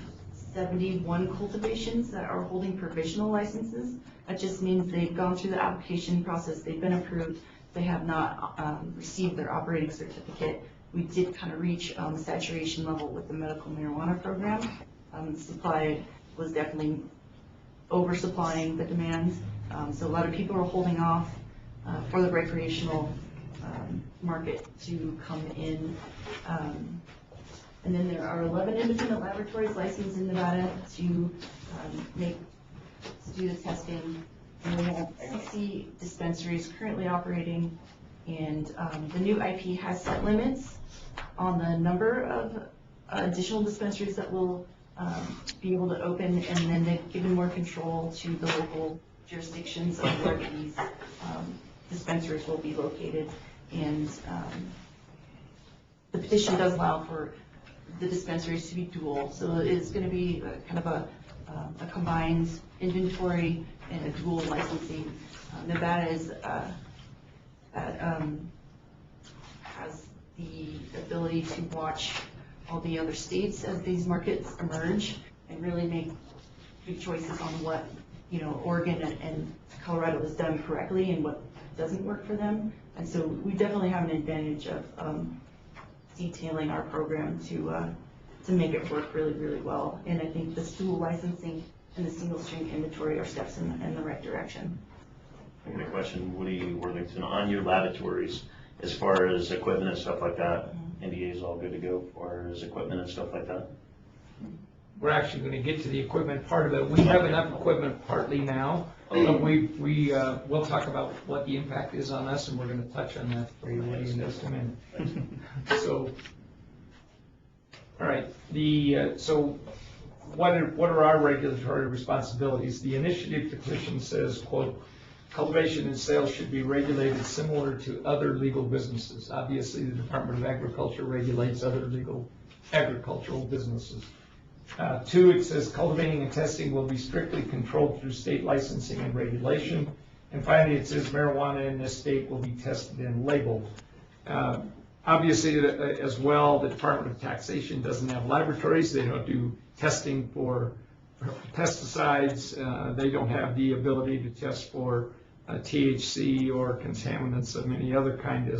71 cultivations that are holding provisional licenses. That just means they've gone through the application process, they've been approved, they have not received their operating certificate. We did kind of reach saturation level with the medical marijuana program. The supply was definitely oversupplying the demand, so a lot of people are holding off for the recreational market to come in. And then there are 11 independent laboratories licensed in Nevada to do the testing. And we have 60 dispensaries currently operating, and the new IP has set limits on the number of additional dispensaries that will be able to open, and then they've given more control to the local jurisdictions of where these dispensaries will be located. And the petition does allow for the dispensaries to be dual, so it is going to be kind of a combined inventory and a dual licensing. Nevada is has the ability to watch all the other states as these markets emerge and really make good choices on what, Oregon and Colorado has done correctly and what doesn't work for them. And so we definitely have an advantage of detailing our program to make it work really, really well. And I think the dual licensing and the single stream inventory are steps in the right direction. I got a question, Woody Worthington, on your laboratories, as far as equipment and stuff like that, NDA is all good to go as far as equipment and stuff like that? we're actually gonna get to the equipment part of it. We have enough equipment partly now, but we'll talk about what the impact is on us, and we're gonna touch on that for you in just a minute. So, all right, so what are our regulatory responsibilities? The initiative petition says, quote, cultivation and sales should be regulated similar to other legal businesses. Obviously, the Department of Agriculture regulates other legal agricultural businesses. 2, it says cultivating and testing will be strictly controlled through state licensing and regulation. And finally, it says marijuana in this state will be tested and labeled. Obviously, as well, the Department of Taxation doesn't have laboratories. They don't do testing for pesticides. They don't have the ability to test for THC or contaminants of any other kind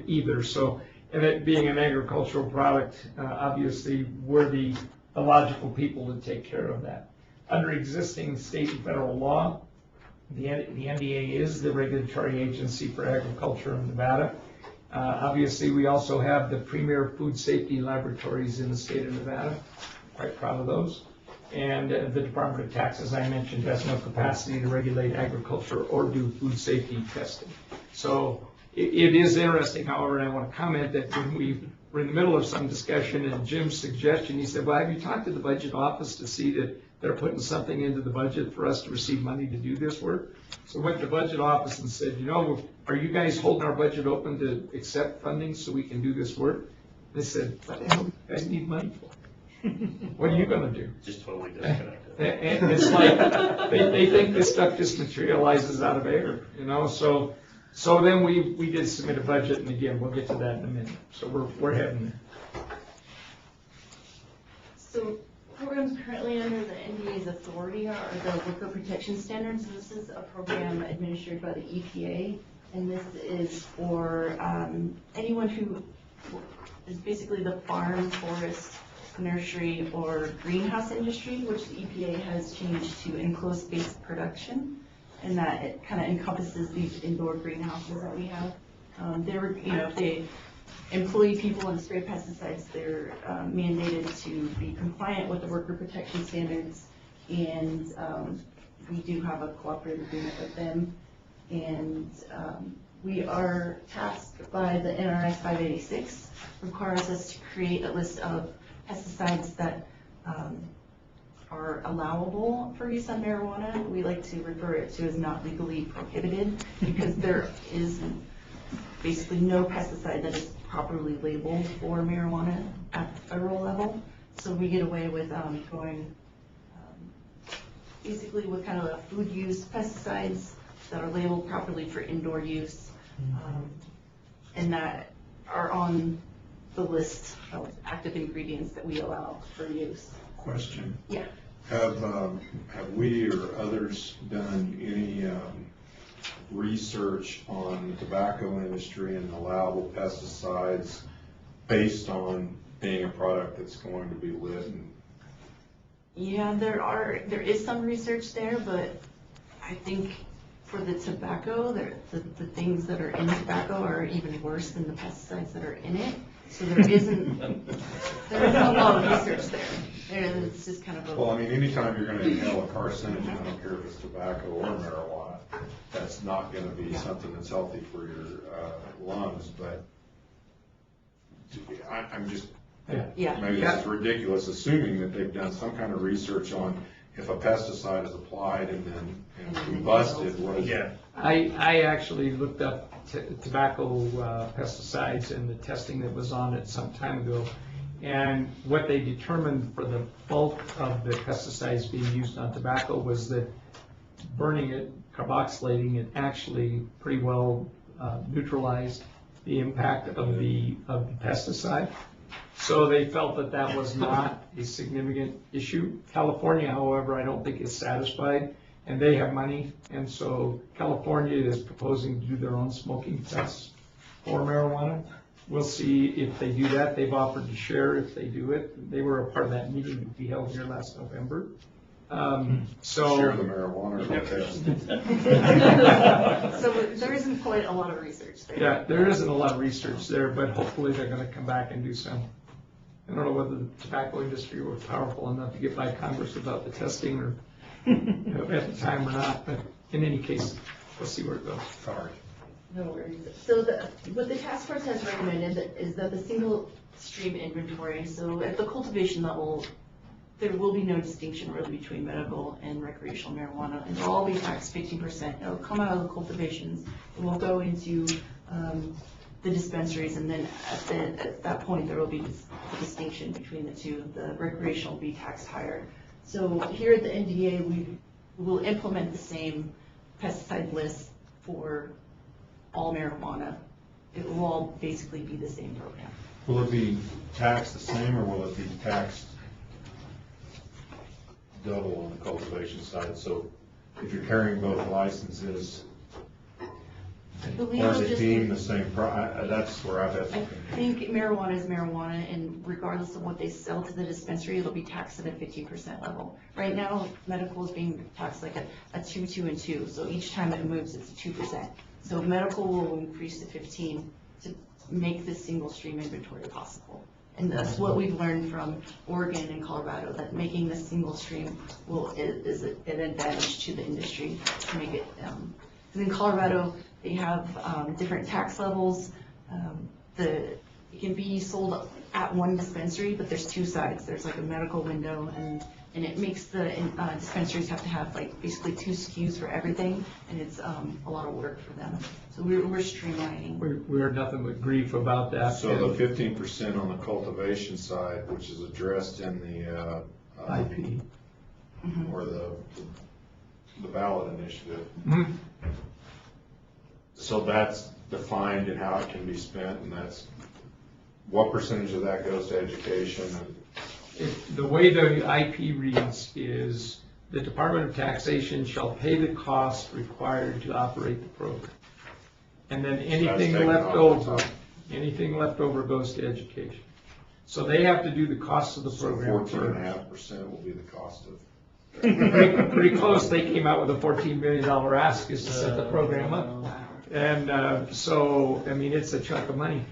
either. So, and it being an agricultural product, obviously, we're the logical people to take care of that. Under existing state and federal law, the NDA is the regulatory agency for agriculture in Nevada. Obviously, we also have the premier food safety laboratories in the state of Nevada. Quite proud of those. And the Department of Tax, as I mentioned, has no capacity to regulate agriculture or do food safety testing. So it is interesting, however, and I want to comment that when we were in the middle of some discussion and Jim's suggestion, he said, well, have you talked to the budget office to see that they're putting something into the budget for us to receive money to do this work? So I went to the budget office and said, are you guys holding our budget open to accept funding so we can do this work? They said, what the hell do you guys need money for? What are you going to do? Just totally disconnected. And it's like, they think this stuff just materializes out of air, So then we did submit a budget, and again, we'll get to that in a minute. So we're heading there. So programs currently under the NDA's authority are the Worker Protection Standards. This is a program administered by the EPA, and this is for anyone who is basically the farm, forest, nursery, or greenhouse industry, which the EPA has changed to enclosed space production, and that it kind of encompasses these indoor greenhouses that we have. If they employ people and spray pesticides, they're mandated to be compliant with the worker protection standards, and we do have a cooperative agreement with them. And we are tasked by the NRS 586, requires us to create a list of pesticides that are allowable for use on marijuana. We like to refer it to as not legally prohibited, because there is basically no pesticide that is properly labeled for marijuana at the federal level. So we get away with going basically with kind of the food use pesticides that are labeled properly for indoor use, and that are on the list of active ingredients that we allow for use. Question. Yeah. Have we or others done any research on the tobacco industry and allowable pesticides based on being a product that's going to be lit? Yeah, there is some research there, but I think for the tobacco, the things that are in tobacco are even worse than the pesticides that are in it. So there isn't a lot of research there. It's just kind of Well, I mean, anytime you're going to inhale a carcinogen, I don't care if it's tobacco or marijuana, that's not going to be something that's healthy for your lungs. But I'm just, maybe this is ridiculous, assuming that they've done some kind of research on if a pesticide is applied and then combusted, what is it? I actually looked up tobacco pesticides and the testing that was on it some time ago. And what they determined for the bulk of the pesticides being used on tobacco was that burning it, carboxylating it, actually pretty well neutralized the impact of the pesticide. So they felt that that was not a significant issue. California, however, I don't think is satisfied, and they have money, and so California is proposing to do their own smoking tests for marijuana. We'll see if they do that. They've offered to share if they do it. They were a part of that meeting that we held here last November. Share the marijuana. So there isn't quite a lot of research there. Yeah, there isn't a lot of research there, but hopefully they're going to come back and do some. I don't know whether the tobacco industry were powerful enough to get by Congress without the testing or at the time or not, but in any case, we'll see where it goes. Sorry. No worries. So what the task force has recommended is that the single stream inventory, so at the cultivation level, there will be no distinction really between medical and recreational marijuana, and they'll all be taxed 15%. It'll come out of the cultivations, it will go into the dispensaries, and then at that point, there will be a distinction between the two. The recreational will be taxed higher. So here at the NDA, we will implement the same pesticide list for all marijuana. It will all basically be the same program. Will it be taxed the same, or will it be taxed double on the cultivation side? So if you're carrying both licenses, or is it deemed the same, that's where I've had. I think marijuana is marijuana, and regardless of what they sell to the dispensary, it'll be taxed at a 15% level. Right now, medical is being taxed like a 2, 2, and 2, so each time it moves, it's 2%. So medical will increase to 15 to make this single stream inventory possible. And that's what we've learned from Oregon and Colorado, that making this single stream is an advantage to the industry to make it. Because in Colorado, they have different tax levels. It can be sold at one dispensary, but there's two sides. There's like a medical window, and it makes the dispensaries have to have like basically 2 SKUs for everything, and it's a lot of work for them. So we're streamlining. We heard nothing but grief about that. So the 15% on the cultivation side, which is addressed in the IP. Or the ballot initiative. Mhm. So that's defined in how it can be spent, and that's, what percentage of that goes to education? The way the IP reads is, the Department of Taxation shall pay the cost required to operate the program. And then anything left over goes to education. So they have to do the cost of the program first. 14.5% will be the cost of. Pretty close. They came out with a $14 million ask is to set the program up. And so, I mean, it's a chunk of money.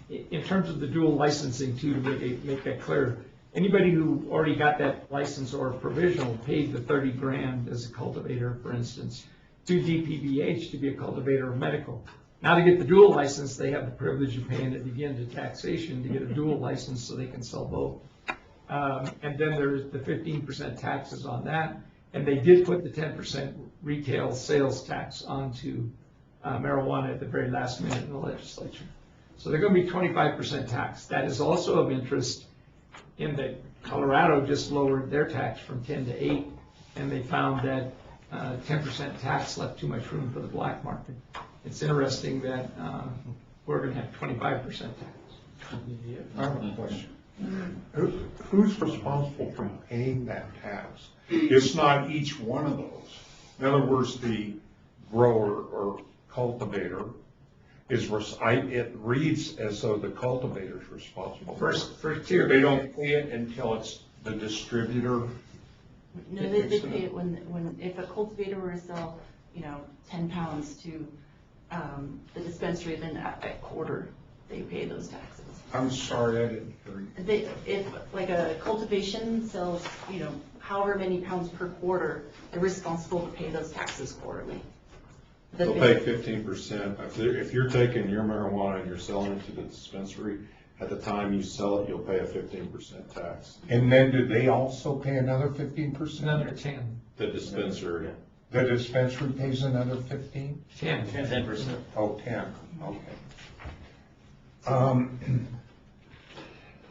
In terms of the dual licensing too, to make that clear, anybody who already got that license or provisional paid the 30 grand as a cultivator, for instance, to DPBH to be a cultivator of medical. Now to get the dual license, they have the privilege of paying it again to taxation to get a dual license so they can sell both. And then there's the 15% taxes on that, and they did put the 10% retail sales tax onto marijuana at the very last minute in the legislature. So they're going to be 25% tax. That is also of interest in that Colorado just lowered their tax from 10 to 8, and they found that 10% tax left too much room for the black market. It's interesting that we're going to have 25% tax. I have a question. Who's responsible for paying that tax? It's not each one of those. In other words, the grower or cultivator it reads as though the cultivator is responsible. First tier. They don't pay it until it's the distributor. No, they pay it when if a cultivator were to sell, 10 pounds to the dispensary, then at quarter, they pay those taxes. I'm sorry, I didn't hear you. If like a cultivation sells, however many pounds per quarter, they're responsible to pay those taxes quarterly. They'll pay 15%. If you're taking your marijuana and you're selling it to the dispensary, at the time you sell it, you'll pay a 15% tax. And then do they also pay another 15%? Another 10. The dispensary. The dispensary pays another 15? 10%. Oh, 10, okay.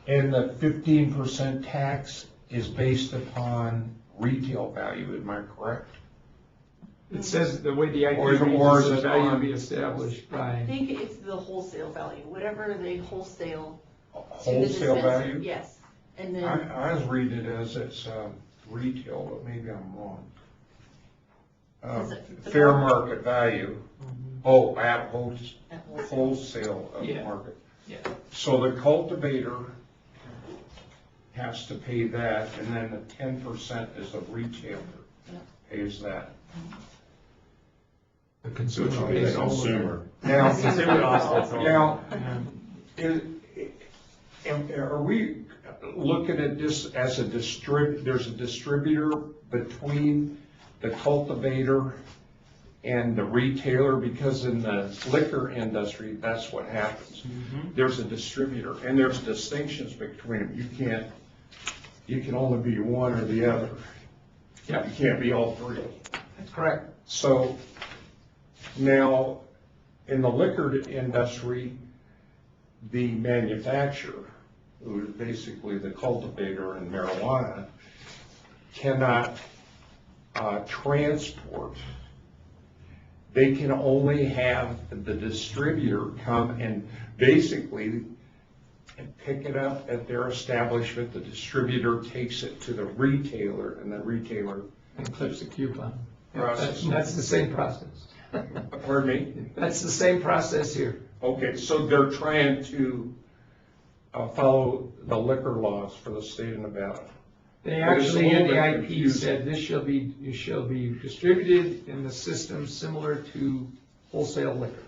And the 15% tax is based upon retail value, am I correct? It says the way the IP Or is reads it is the value to on- be established by. I think it's the wholesale value, whatever they wholesale. to the Wholesale dispensary. value? Yes, and then. I was reading it as it's retail, but maybe I'm wrong. Is it the Fair market? market value. Oh, at wholesale Yeah. market. Yeah. So the cultivator has to pay that, and then the 10% is the retailer pays that. The consumer The pays all of it. consumer. Now, Consumer offsets all of it. now, are we looking at this as there's a distributor between the cultivator and the retailer? Because in the liquor industry, that's what happens. There's a distributor, and there's distinctions between them. You can only be one or the other. You can't be all three. That's correct. So now, in the liquor industry, the manufacturer, who is basically the cultivator in marijuana, cannot transport. They can only have the distributor come and basically pick it up at their establishment. The distributor takes it to the retailer, and the retailer And clips a coupon. process. That's the same process. Pardon me? That's the same process here. Okay, so they're trying to follow the liquor laws for the state of Nevada. They But it's a actually, in little the bit IP, confusing. said this shall be distributed in the system similar to wholesale liquor.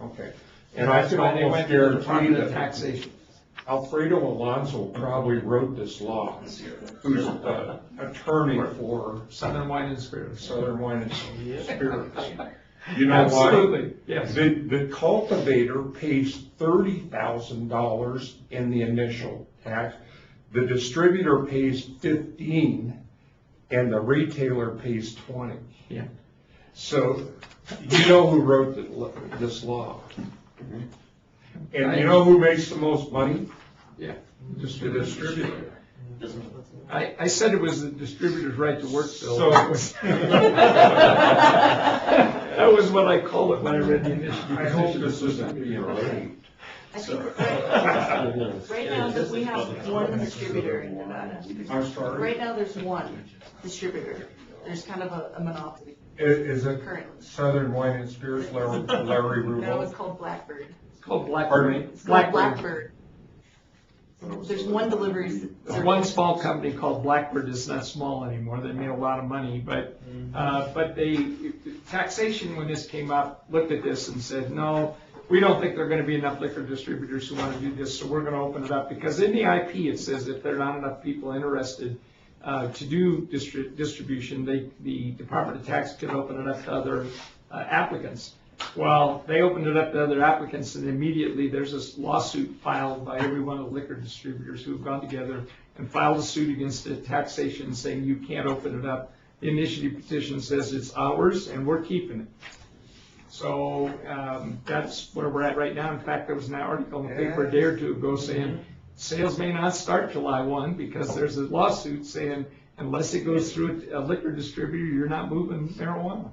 Okay. And And I that's can why they almost went to the guarantee Department of that Taxation. Alfredo Alonso probably wrote this law, who's the attorney for Southern Wine and Spirits. Southern Wine and Spirits. You know why? Absolutely, yes. The cultivator pays $30,000 in the initial tax. The distributor pays 15, and the retailer pays 20. Yeah. So, you know who wrote this law? And you know who makes the most money? Yeah. The distributor. I said it was the distributor's right to work bill. So- That was what I called it when I read the initiative. I hope this isn't being late. I think right now that we have one distributor in Nevada. I'm sorry? Right now, there's one distributor. There's kind of a monopoly. Is it Currently. Southern Wine and Spirits, Larry No, it's Rubel? called Blackbird. It's called Blackbird. Pardon me? It's called Blackbird. There's one delivery. There's one small company called Blackbird is not small anymore. They made a lot of money, but taxation, when this came up, looked at this and said, no, we don't think there are going to be enough liquor distributors who want to do this, so we're going to open it up. Because in the IP, it says if there are not enough people interested to do distribution, the Department of Tax could open it up to other applicants. Well, they opened it up to other applicants, and immediately there's this lawsuit filed by every one of the liquor distributors who have gone together and filed a suit against the taxation saying you can't open it up. The initiative petition says it's ours and we're keeping it. So that's where we're at right now. In fact, there was an article in the paper a day or two ago saying sales may not start July 1 because there's a lawsuit saying unless it goes through a liquor distributor, you're not moving marijuana.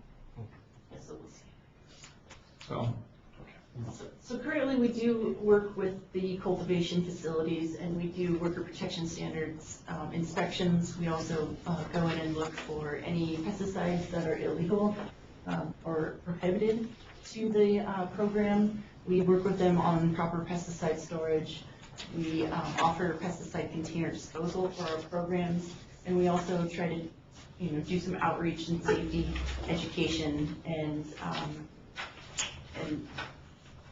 So currently, we do work with the cultivation facilities, and we do worker protection standards inspections. We also go in and look for any pesticides that are illegal or prohibited to the program. We work with them on proper pesticide storage. We offer pesticide container disposal for our programs, and we also try to, do some outreach and safety education and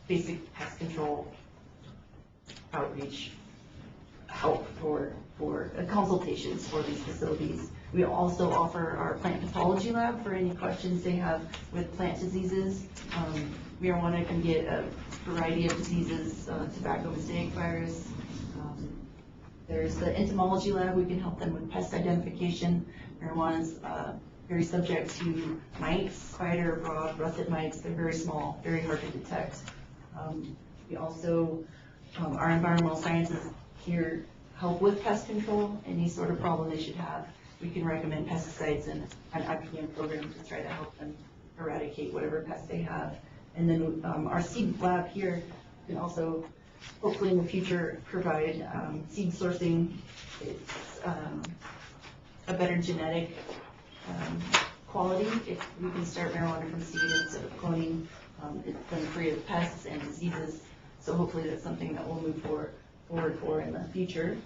basic pest control outreach help for consultations for these facilities. We also offer our plant pathology lab for any questions they have with plant diseases. Marijuana can get a variety of diseases, tobacco mosaic virus. There's the entomology lab. We can help them with pest identification. Marijuana's very subject to mites, spider, broad, russet mites. They're very small, very hard to detect. We also, our environmental sciences here help with pest control, any sort of problem they should have. We can recommend pesticides and an IPM program to try to help them eradicate whatever pests they have. And then our seed lab here can also, hopefully in the future, provide seed sourcing. It's a better genetic quality if we can start marijuana from seed instead of cloning. It's been free of pests and diseases, so hopefully that's something that we'll move forward for in the future.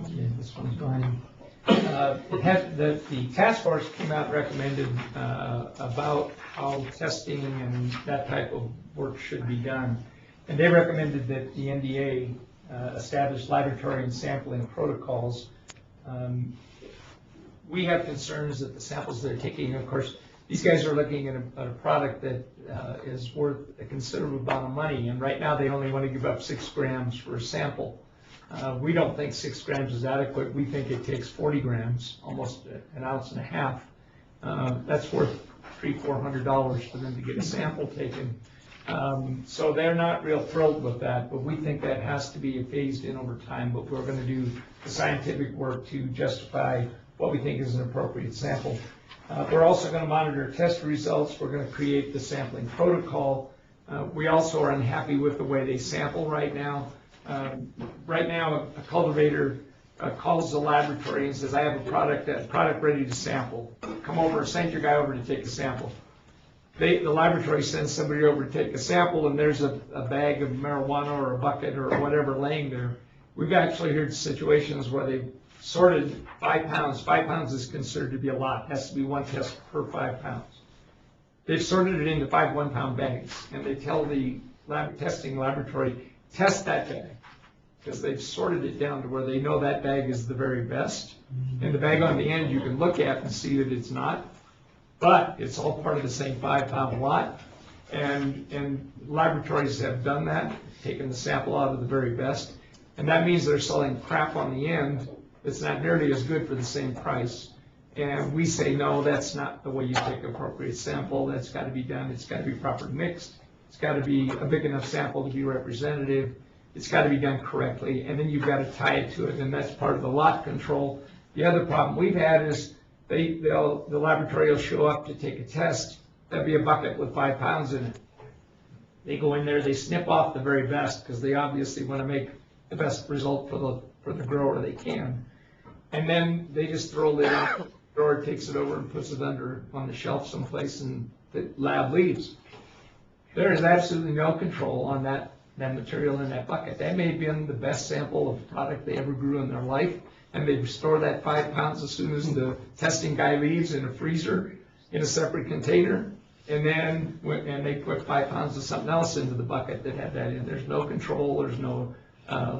Okay, this one's going. The task force came out and recommended about how testing and that type of work should be done. And they recommended that the NDA establish laboratory and sampling protocols. We have concerns that the samples they're taking, of course, these guys are looking at a product that is worth a considerable amount of money, and right now they only want to give up 6 grams for a sample. We don't think 6 grams is adequate. We think it takes 40 grams, almost an ounce and a half. That's worth $300-400 for them to get a sample taken. So they're not real thrilled with that, but we think that has to be phased in over time, but we're going to do the scientific work to justify what we think is an appropriate sample. We're also going to monitor test results. We're going to create the sampling protocol. We also are unhappy with the way they sample right now. Right now, a cultivator calls the laboratory and says, I have a product ready to sample. Come over, send your guy over to take a sample. The laboratory sends somebody over to take a sample, and there's a bag of marijuana or a bucket or whatever laying there. We've actually heard situations where they've sorted 5 pounds. 5 pounds is considered to be a lot. It has to be 1 test per 5 pounds. They've sorted it into 5 1-pound bags, and they tell the testing laboratory, test that bag, because they've sorted it down to where they know that bag is the very best. And the bag on the end you can look at and see that it's not, but it's all part of the same 5-pound lot. And laboratories have done that, taken the sample out of the very best, and that means they're selling crap on the end that's not nearly as good for the same price. And we say, no, that's not the way you take an appropriate sample. That's got to be done. It's got to be properly mixed. It's got to be a big enough sample to be representative. It's got to be done correctly, and then you've got to tie it to it, and that's part of the lot control. The other problem we've had is the laboratory will show up to take a test. There'll be a bucket with 5 pounds in it. They go in there, they snip off the very best, because they obviously want to make the best result for the grower they can. And then they just throw it in, the grower takes it over and puts it on the shelf someplace, and the lab leaves. There is absolutely no control on that material in that bucket. That may have been the best sample of product they ever grew in their life, and they store that 5 pounds as soon as the testing guy leaves in a freezer in a separate container, and then they put 5 pounds of something else into the bucket that had that in. There's no control, there's no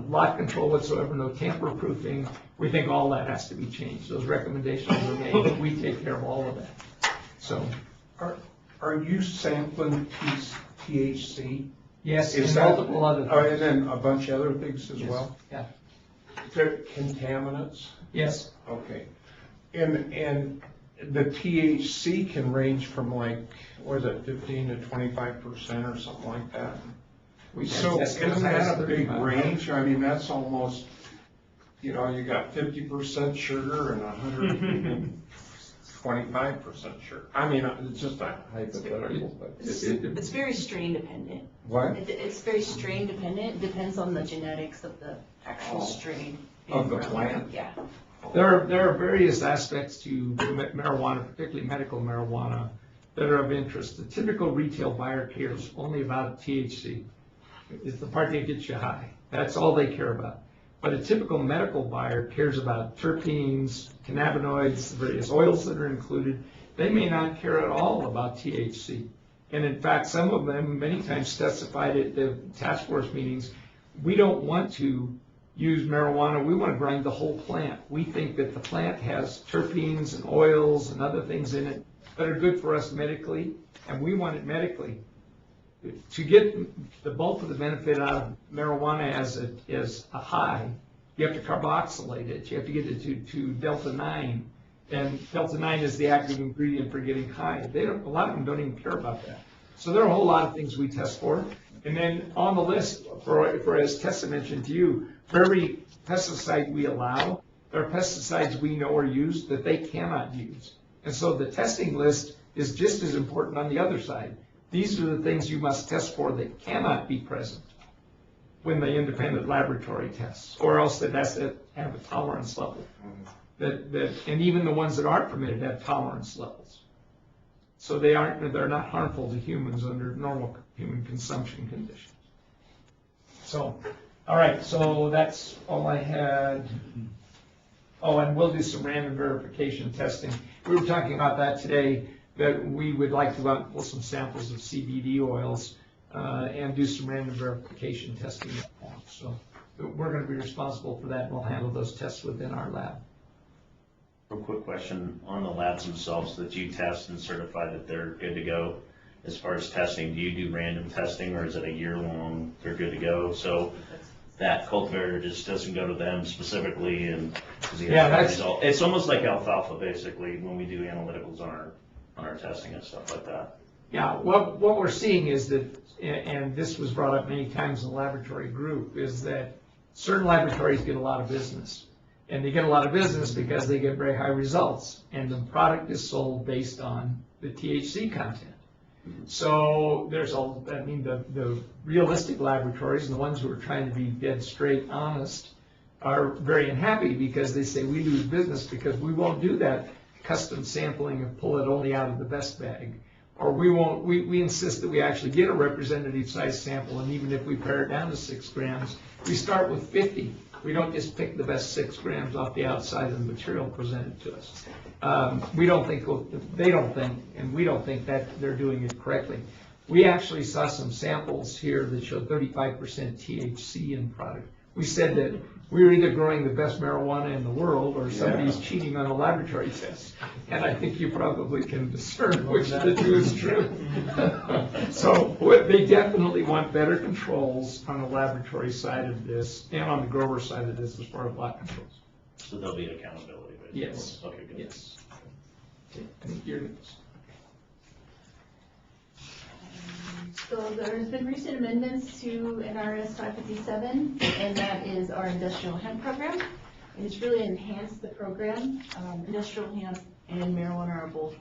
lot control whatsoever, no tamper-proofing. We think all that has to be changed. Those recommendations are made. We take care of all of that. So, Are you sampling THC? Yes, Is and that- multiple other things. And then a bunch of other things as Yes. well? Yeah. Contaminants? Yes. Okay. And the THC can range from like, what is it, 15 to 25% or something like that? So isn't that a big range? I mean, that's almost, you got 50% sugar and 125% sugar. I mean, it's just a hypothetical, but. It's very strain dependent. What? It's very strain dependent. It depends on the genetics of the actual strain. Of the plant? Yeah. There are various aspects to marijuana, particularly medical marijuana, that are of interest. The typical retail buyer cares only about THC. It's the part that gets you high. That's all they care about. But a typical medical buyer cares about terpenes, cannabinoids, the various oils that are included. They may not care at all about THC. And in fact, some of them many times testified at the task force meetings, we don't want to use marijuana, we want to grind the whole plant. We think that the plant has terpenes and oils and other things in it that are good for us medically, and we want it medically. To get the bulk of the benefit out of marijuana as a high, you have to carboxylate it. You have to get it to delta-9, and delta-9 is the active ingredient for getting high. A lot of them don't even care about that. So there are a whole lot of things we test for. And then on the list, for as Tessa mentioned to you, for every pesticide we allow, there are pesticides we know are used that they cannot use. And so the testing list is just as important on the other side. These are the things you must test for that cannot be present when the independent laboratory tests, or else it has to have a tolerance level. And even the ones that aren't permitted have tolerance levels. So they're not harmful to humans under normal human consumption conditions. So, all right, so that's all I had. Oh, and we'll do some random verification testing. We were talking about that today, that we would like to pull some samples of CBD oils and do some random verification testing. So we're going to be responsible for that, and we'll handle those tests within our lab. Real quick question on the labs themselves that you test and certify that they're good to go. As far as testing, do you do random testing, or is it a year long, they're good to go? So that cultivator just doesn't go to them specifically, and it's almost like alfalfa basically when we do analyticals on our testing and stuff like that. Yeah, what we're seeing is that, and this was brought up many times in the laboratory group, is that certain laboratories get a lot of business. And they get a lot of business because they get very high results, and the product is sold based on the THC content. So there's the realistic laboratories and the ones who are trying to be dead straight honest are very unhappy because they say we lose business because we won't do that custom sampling and pull it only out of the best bag. Or we insist that we actually get a representative size sample, and even if we pare it down to 6 grams, we start with 50. We don't just pick the best 6 grams off the outside of the material presented to us. We don't think, they don't think, and we don't think that they're doing it correctly. We actually saw some samples here that showed 35% THC in product. We said that we were either growing the best marijuana in the world or somebody's cheating on a laboratory test. And I think you probably can discern which of the two is true. So they definitely want better controls on the laboratory side of this and on the grower side of this as far as lot controls. So there'll be accountability, basically. Yes. Okay, good. Yes. Okay. I think you're next. So there's been recent amendments to NRS 557, and that is our industrial hemp program. And it's really enhanced the program. Industrial hemp and marijuana are both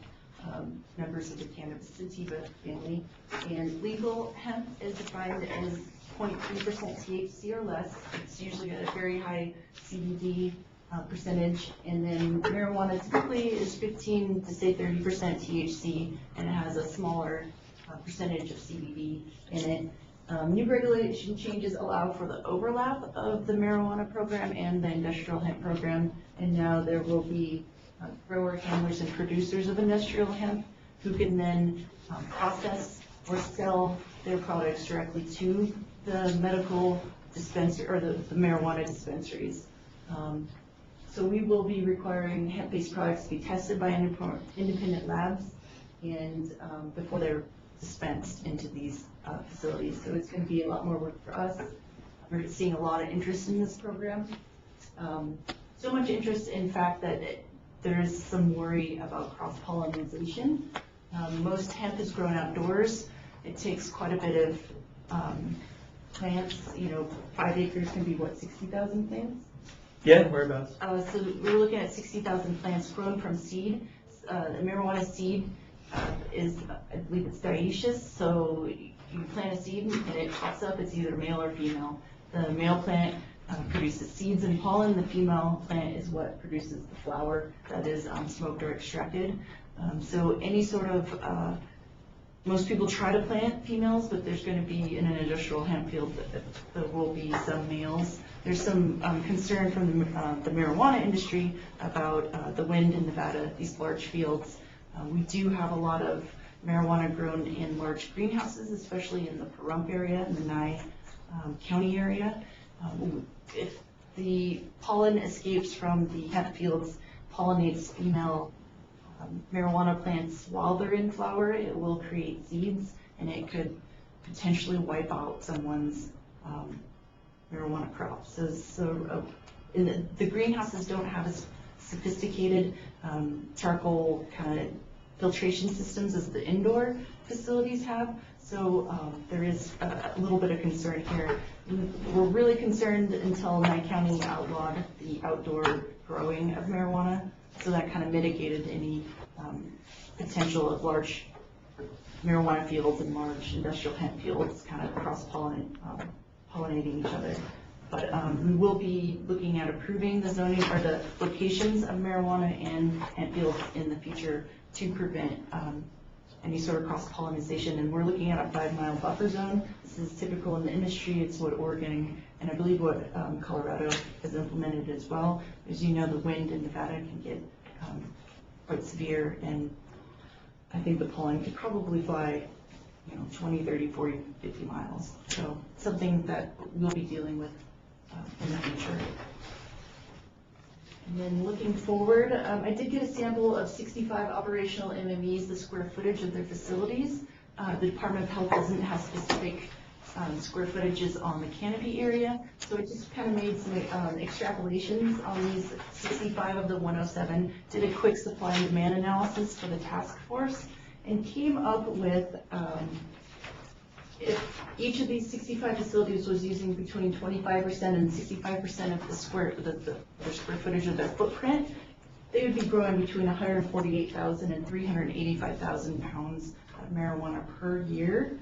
members of the cannabis sativa family. And legal hemp is defined as 0.3% THC or less. It's usually got a very high CBD percentage. And then marijuana typically is 15 to say 30% THC, and it has a smaller percentage of CBD in it. New regulation changes allow for the overlap of the marijuana program and the industrial hemp program, and now there will be grower, handlers, and producers of industrial hemp who can then process or sell their products directly to the medical dispensary or the marijuana dispensaries. So we will be requiring hemp-based products to be tested by independent labs and before they're dispensed into these facilities. So it's going to be a lot more work for us. We're seeing a lot of interest in this program. So much interest, in fact, that there is some worry about cross-pollination. Most hemp is grown outdoors. It takes quite a bit of plants. 5 acres can be, 60,000 plants? Yeah, whereabouts? So we're looking at 60,000 plants grown from seed. The marijuana seed is, I believe it's dioecious, so you plant a seed and it pops up, it's either male or female. The male plant produces seeds and pollen, the female plant is what produces the flower that is smoked or extracted. So any sort of, most people try to plant females, but there's going to be, in an industrial hemp field, there will be some males. There's some concern from the marijuana industry about the wind in Nevada, these large fields. We do have a lot of marijuana grown in large greenhouses, especially in the Pahrump area, in the Nye County area. If the pollen escapes from the hemp fields, pollinates female marijuana plants while they're in flower, it will create seeds, and it could potentially wipe out someone's marijuana crop. So the greenhouses don't have as sophisticated charcoal kind of filtration systems as the indoor facilities have. So there is a little bit of concern here. We're really concerned until Nye County outlawed the outdoor growing of marijuana. So that kind of mitigated any potential of large marijuana fields and large industrial hemp fields kind of cross-pollinating each other. But we will be looking at approving the zoning or the locations of marijuana and hemp fields in the future to prevent any sort of cross-pollination. And we're looking at a 5-mile buffer zone. This is typical in the industry. It's what Oregon and I believe what Colorado has implemented as well. As you know, the wind in Nevada can get quite severe, and I think the pollen could probably fly 20, 30, 40, 50 miles. So something that we'll be dealing with in the future. And then looking forward, I did get a sample of 65 operational MMEs, the square footage of their facilities. The Department of Health doesn't have specific square footages on the canopy area, so I just kind of made some extrapolations on these 65 of the 107, did a quick supply and demand analysis for the task force, and came up with if each of these 65 facilities was using between 25% and 65% of their square footage of their footprint, they would be growing between 148,000 and 385,000 pounds of marijuana per year.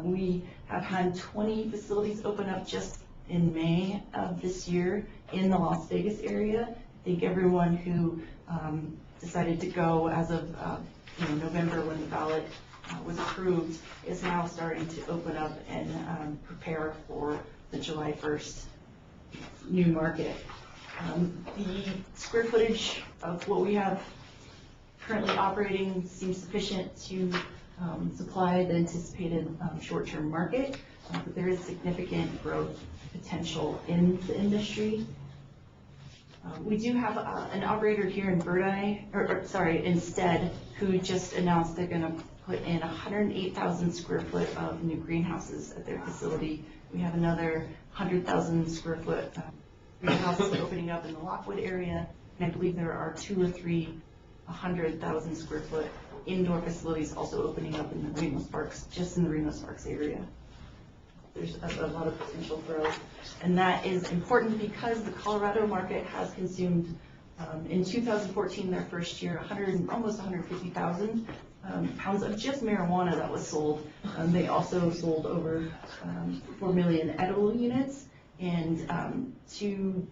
We have had 20 facilities open up just in May of this year in the Las Vegas area. I think everyone who decided to go as of November when the ballot was approved is now starting to open up and prepare for the July 1st new market. The square footage of what we have currently operating seems sufficient to supply the anticipated short-term market, but there is significant growth potential in the industry. We do have an operator here in in Stead, who just announced they're going to put in 108,000 square foot of new greenhouses at their facility. We have another 100,000 square foot greenhouses opening up in the Lockwood area, and I believe there are 2 or 3 100,000 square foot indoor facilities also opening up in the Reno Sparks, just in the Reno Sparks area. There's a lot of potential growth, and that is important because the Colorado market has consumed, in 2014, their first year, almost 150,000 pounds of just marijuana that was sold. They also sold over 4 million edible units, and to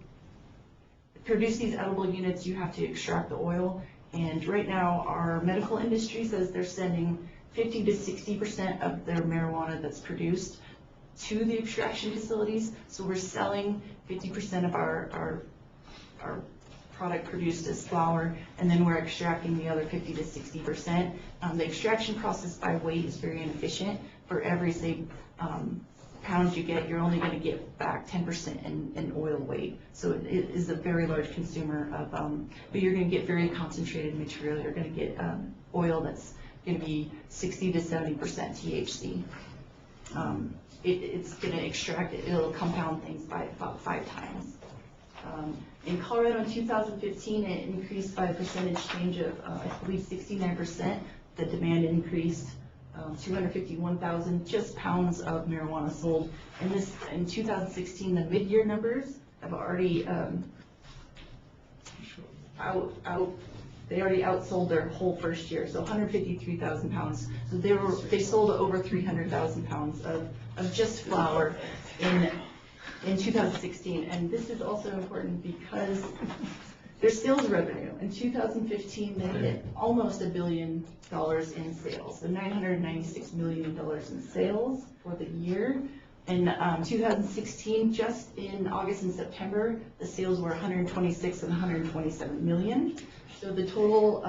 produce these edible units, you have to extract the oil. And right now, our medical industry says they're sending 50 to 60% of their marijuana that's produced to the extraction facilities. So we're selling 50% of our product produced as flour, and then we're extracting the other 50 to 60%. The extraction process by weight is very inefficient. For every, say, pound you get, you're only going to get back 10% in oil weight. So it is a very large consumer of, but you're going to get very concentrated material. You're going to get oil that's going to be 60 to 70% THC. It's going to extract it. It'll compound things by about 5 times. In Colorado in 2015, it increased by a percentage change of, I believe, 69%. The demand increased 251,000 just pounds of marijuana sold. And this, in 2016, the mid-year numbers have already they already outsold their whole first year, so 153,000 pounds. So they sold over 300,000 pounds of just flour in 2016. And this is also important because their sales revenue in 2015, they hit almost $1 billion in sales, so $996 million in sales for the year. In 2016, just in August and September, the sales were 126 and 127 million. So the total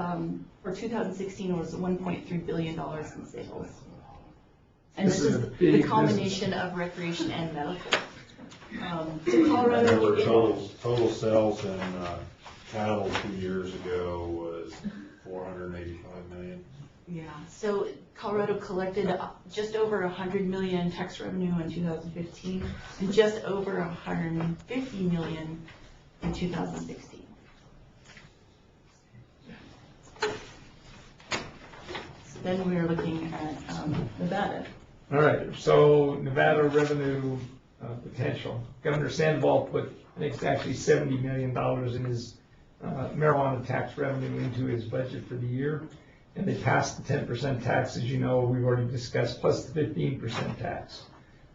for 2016 was $1.3 billion in sales. And this is the combination of recreation and medical. Colorado, total sales in cattle 2 years ago was 485 million. Yeah, so Colorado collected just over 100 million tax revenue in 2015 and just over 150 million in 2016. So then we are looking at Nevada. All right, so Nevada revenue potential. Governor Sandoval put, I think it's actually $70 million in his marijuana tax revenue into his budget for the year. And they passed the 10% tax, as you know, we've already discussed, plus the 15% tax.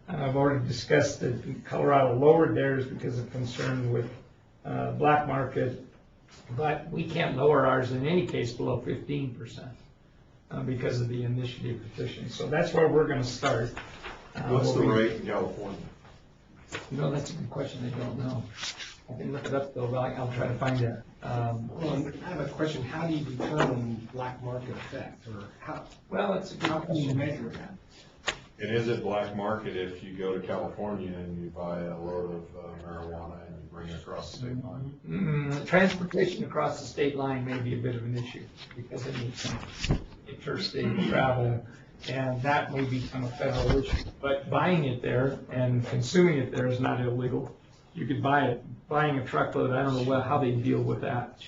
I've already discussed that Colorado lowered theirs because of concern with black market, but we can't lower ours in any case below 15% because of the initiative petition. So that's where we're going to start. What's the rate in California? No, that's a good question. I don't know. I can look it up though. I'll try to find it. Well, I have a question. How do you determine black market effect, or how? Well, it's a good How can you question. measure that? And is it black market if you go to California and you buy a load of marijuana and you bring it across the state line? Transportation across the state line may be a bit of an issue because it needs some interstate travel, and that may become a federal issue. But buying it there and consuming it there is not illegal. You could buy it. Buying a truckload, I don't know how they deal with that.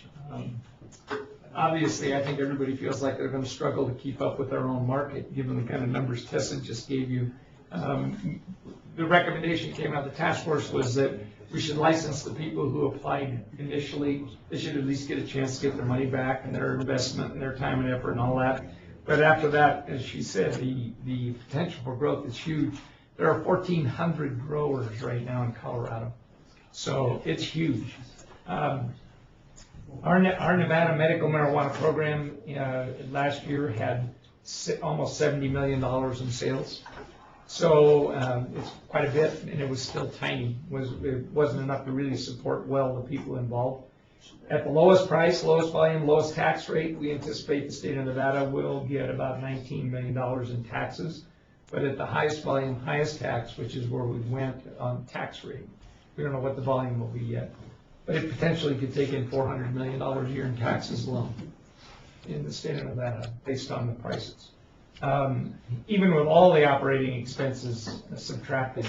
Obviously, I think everybody feels like they're going to struggle to keep up with their own market, given the kind of numbers Tessa just gave you. The recommendation came out of the task force was that we should license the people who applied initially. They should at least get a chance to get their money back and their investment and their time and effort and all that. But after that, as she said, the potential for growth is huge. There are 1,400 growers right now in Colorado, so it's huge. Our Nevada medical marijuana program last year had almost $70 million in sales. So it's quite a bit, and it was still tiny. It wasn't enough to really support well the people involved. At the lowest price, lowest volume, lowest tax rate, we anticipate the state of Nevada will get about $19 million in taxes. But at the highest volume, highest tax, which is where we went on tax rate, we don't know what the volume will be yet. But it potentially could take in $400 million a year in taxes alone in the state of Nevada, based on the prices. Even with all the operating expenses subtracted,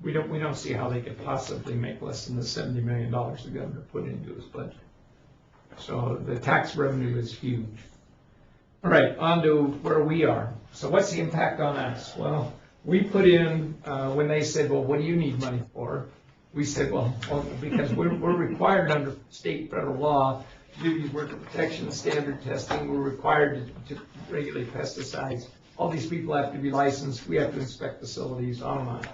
we don't see how they could possibly make less than the $70 million the governor put into his budget. So the tax revenue is huge. All right, on to where we are. So what's the impact on us? Well, we put in, when they said, well, what do you need money for? We said, well, because we're required under state and federal law to do these worker protection standard testing. We're required to regulate pesticides. All these people have to be licensed. We have to inspect facilities, on and on.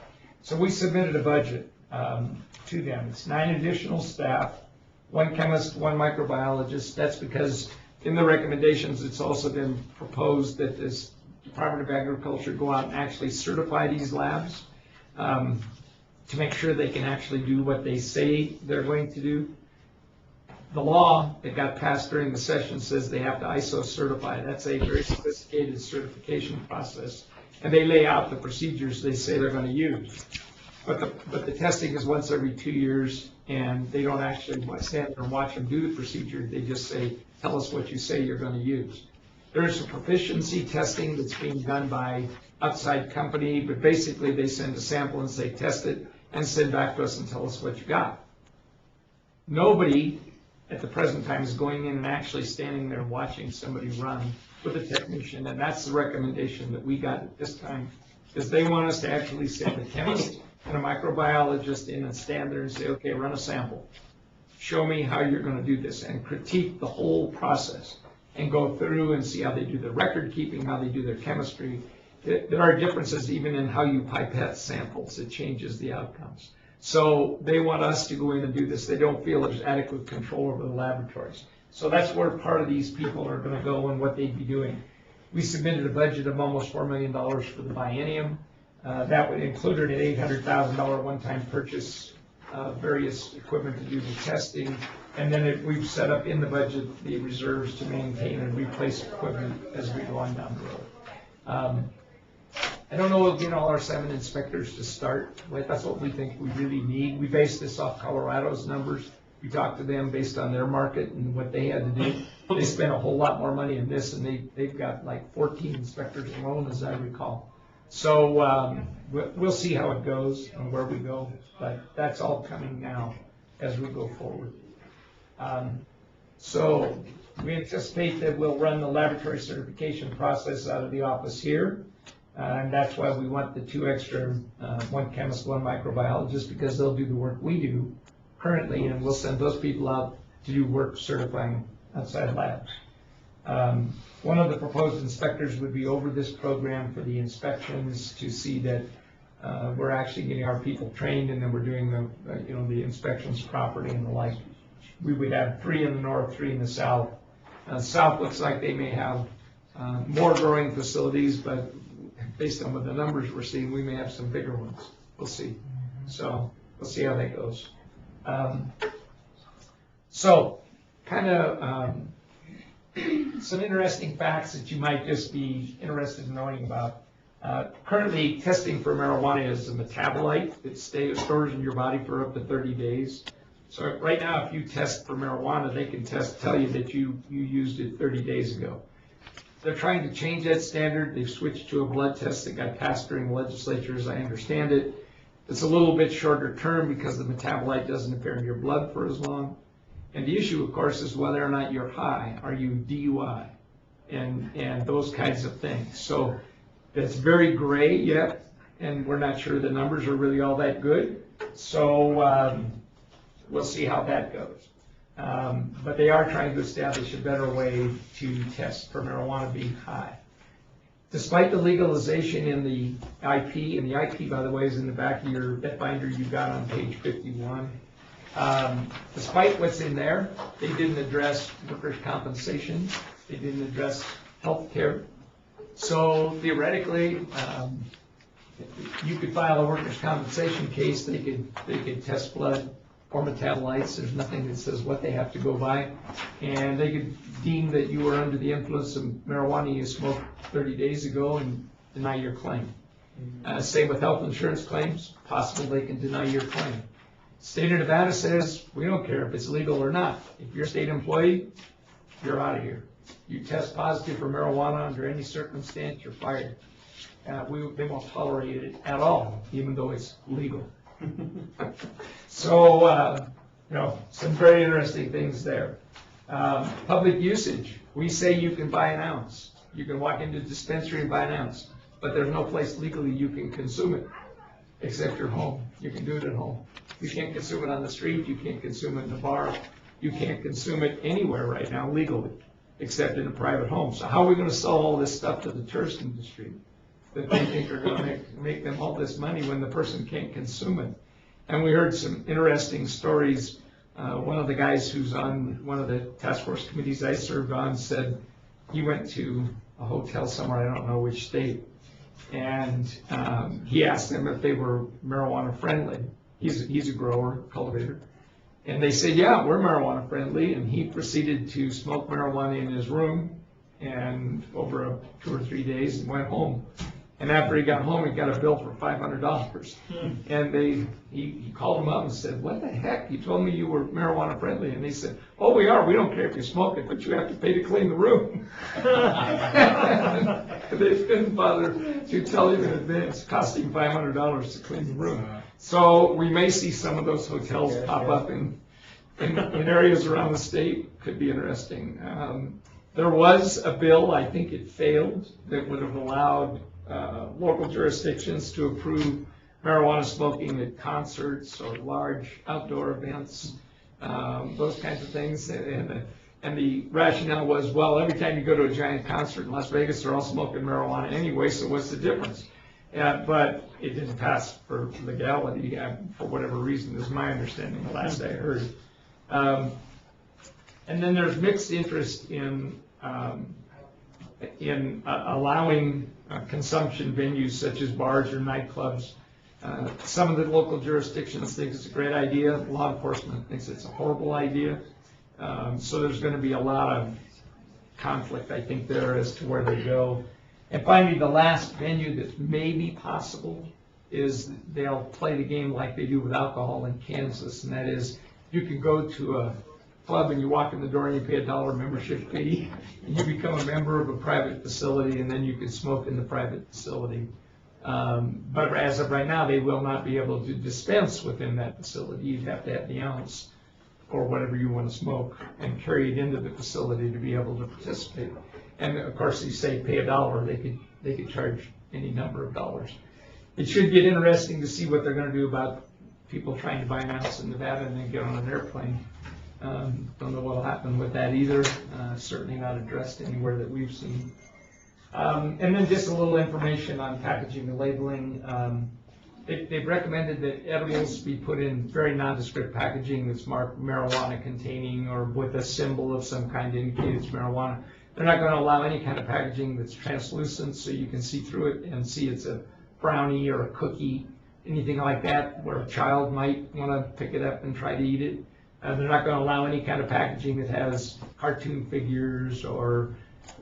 So we submitted a budget to them. It's 9 additional staff, 1 chemist, 1 microbiologist. That's because in the recommendations, it's also been proposed that this Department of Agriculture go out and actually certify these labs to make sure they can actually do what they say they're going to do. The law that got passed during the session says they have to ISO certify. That's a very sophisticated certification process. And they lay out the procedures they say they're going to use. But the testing is once every 2 years, and they don't actually stand there and watch them do the procedure. They just say, tell us what you say you're going to use. There's a proficiency testing that's being done by outside company, but basically they send a sample and say, test it, and send back to us and tell us what you got. Nobody at the present time is going in and actually standing there watching somebody run with a technician, and that's the recommendation that we got at this time, is they want us to actually send a chemist and a microbiologist in and stand there and say, okay, run a sample. Show me how you're going to do this, and critique the whole process and go through and see how they do their record keeping, how they do their chemistry. There are differences even in how you pipette samples. It changes the outcomes. So they want us to go in and do this. They don't feel there's adequate control over the laboratories. So that's where part of these people are going to go and what they'd be doing. We submitted a budget of almost $4 million for the biennium. That would include an $800,000 one-time purchase of various equipment to do the testing. And then we've set up in the budget the reserves to maintain and replace equipment as we go on down the road. I don't know if we'll get all our 7 inspectors to start with. That's what we think we really need. We based this off Colorado's numbers. We talked to them based on their market and what they had to do. They spent a whole lot more money in this, and they've got like 14 inspectors alone, as I recall. So we'll see how it goes and where we go, but that's all coming now as we go forward. So we anticipate that we'll run the laboratory certification process out of the office here. And that's why we want the 2 extra, 1 chemist, 1 microbiologist, because they'll do the work we do currently, and we'll send those people out to do work certifying outside labs. One of the proposed inspectors would be over this program for the inspections to see that we're actually getting our people trained, and then we're doing the inspections properly and the like. We would have 3 in the north, 3 in the south. South looks like they may have more growing facilities, but based on what the numbers we're seeing, we may have some bigger ones. We'll see. So we'll see how that goes. So kind of some interesting facts that you might just be interested in knowing about. Currently, testing for marijuana is a metabolite that stores in your body for up to 30 days. So right now, if you test for marijuana, they can tell you that you used it 30 days ago. They're trying to change that standard. They've switched to a blood test that got passed during the legislature, as I understand it. It's a little bit shorter term because the metabolite doesn't appear in your blood for as long. And the issue, of course, is whether or not you're high. Are you DUI? And those kinds of things. So that's very gray yet, and we're not sure the numbers are really all that good. So we'll see how that goes. But they are trying to establish a better way to test for marijuana being high. Despite the legalization in the IP, and the IP, by the way, is in the back of that binder you got on page 51. Despite what's in there, they didn't address workers' compensation. They didn't address health care. So theoretically, you could file a workers' compensation case. They could test blood or metabolites. There's nothing that says what they have to go by. And they could deem that you were under the influence of marijuana you smoked 30 days ago and deny your claim. Same with health insurance claims. Possible they can deny your claim. State of Nevada says, we don't care if it's legal or not. If you're a state employee, you're out of here. You test positive for marijuana under any circumstance, you're fired. They won't tolerate it at all, even though it's legal. So, some very interesting things there. Public usage. We say you can buy an ounce. You can walk into a dispensary and buy an ounce, but there's no place legally you can consume it except your home. You can do it at home. You can't consume it on the street. You can't consume it in a bar. You can't consume it anywhere right now legally, except in a private home. So how are we going to sell all this stuff to the tourist industry that they think are going to make them all this money when the person can't consume it? And we heard some interesting stories. One of the guys who's on one of the task force committees I served on said he went to a hotel somewhere, I don't know which state, and he asked them if they were marijuana friendly. He's a grower, cultivator. And they said, yeah, we're marijuana friendly. And he proceeded to smoke marijuana in his room and over 2 or 3 days and went home. And after he got home, he got a bill for $500. And he called him up and said, what the heck? You told me you were marijuana friendly. And they said, oh, we are. We don't care if you smoke it, but you have to pay to clean the room. They didn't bother to tell him in advance, costing $500 to clean the room. So we may see some of those hotels pop up in areas around the state. Could be interesting. There was a bill, I think it failed, that would have allowed local jurisdictions to approve marijuana smoking at concerts or large outdoor events, those kinds of things. And the rationale was, well, every time you go to a giant concert in Las Vegas, they're all smoking marijuana anyway, so what's the difference? But it didn't pass for legality for whatever reason, is my understanding, the last I heard. And then there's mixed interest in allowing consumption venues such as bars or nightclubs. Some of the local jurisdictions think it's a great idea. Law enforcement thinks it's a horrible idea. So there's going to be a lot of conflict, I think, there as to where they go. And finally, the last venue that may be possible is they'll play the game like they do with alcohol in Kansas, and that is you can go to a club and you walk in the door and you pay $1 membership fee, and you become a member of a private facility, and then you can smoke in the private facility. But as of right now, they will not be able to dispense within that facility. You'd have to have the ounce or whatever you want to smoke and carry it into the facility to be able to participate. And of course, you say pay $1, they could charge any number of dollars. It should get interesting to see what they're going to do about people trying to buy an ounce in Nevada and then get on an airplane. Don't know what will happen with that either. Certainly not addressed anywhere that we've seen. And then just a little information on packaging and labeling. They've recommended that edibles be put in very nondescript packaging that's marked marijuana containing or with a symbol of some kind to indicate it's marijuana. They're not going to allow any kind of packaging that's translucent so you can see through it and see it's a brownie or a cookie, anything like that, where a child might want to pick it up and try to eat it. They're not going to allow any kind of packaging that has cartoon figures or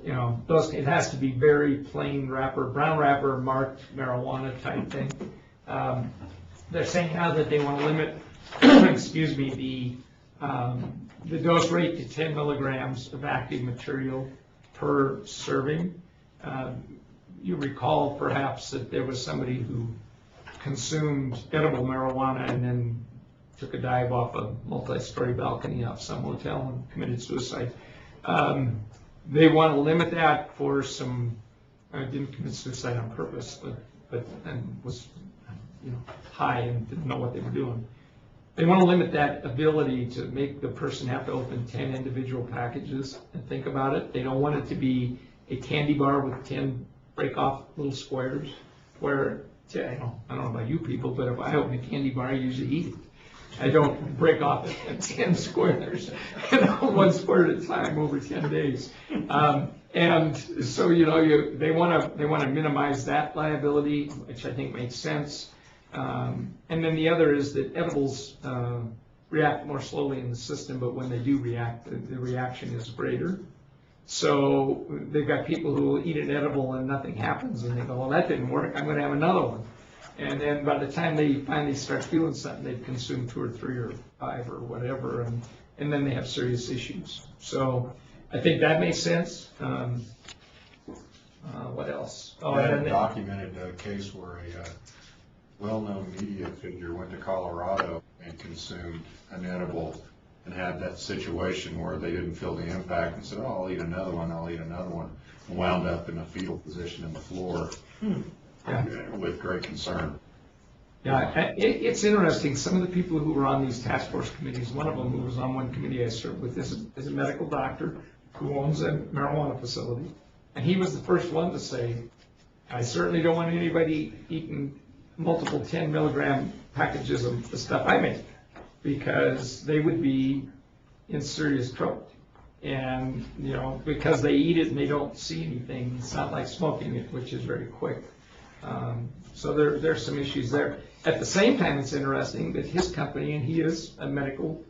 you know, those, it has to be very plain wrapper, brown wrapper, marked marijuana type thing. They're saying now that they want to limit, excuse me, the dose rate to 10 milligrams of active material per serving. You recall perhaps that there was somebody who consumed edible marijuana and then took a dive off a multi-story balcony off some hotel and committed suicide. They want to limit that for some, didn't commit suicide on purpose, but and was, you know, high and didn't know what they were doing. They want to limit that ability to make the person have to open 10 individual packages and think about it. They don't want it to be a candy bar with 10 break off little squares where, I don't know about you people, but if I open a candy bar, I usually eat it. I don't break off it at 10 squares, you know, 1 square at a time over 10 days. And so, you know, they want to minimize that liability, which I think makes sense. And then the other is that edibles react more slowly in the system, but when they do react, the reaction is greater. So they've got people who will eat an edible and nothing happens, and they go, well, that didn't work, I'm going to have another one. And then by the time they finally start feeling something, they've consumed 2 or 3 or 5 or whatever, and then they have serious issues. So I think that makes sense. What else? I had a documented case where a well-known media figure went to Colorado and consumed an edible and had that situation where they didn't feel the impact and said, oh, I'll eat another one, and wound up in a fetal position in the floor with great concern. Yeah, it's interesting. Some of the people who were on these task force committees, one of them who was on one committee I served with is a medical doctor who owns a marijuana facility. And he was the first one to say, I certainly don't want anybody eating multiple 10 milligram packages of the stuff I make, because they would be in serious trouble. And, you know, because they eat it and they don't see anything, it's not like smoking it, which is very quick. So there's some issues there. At the same time, it's interesting that his company, and he is a medical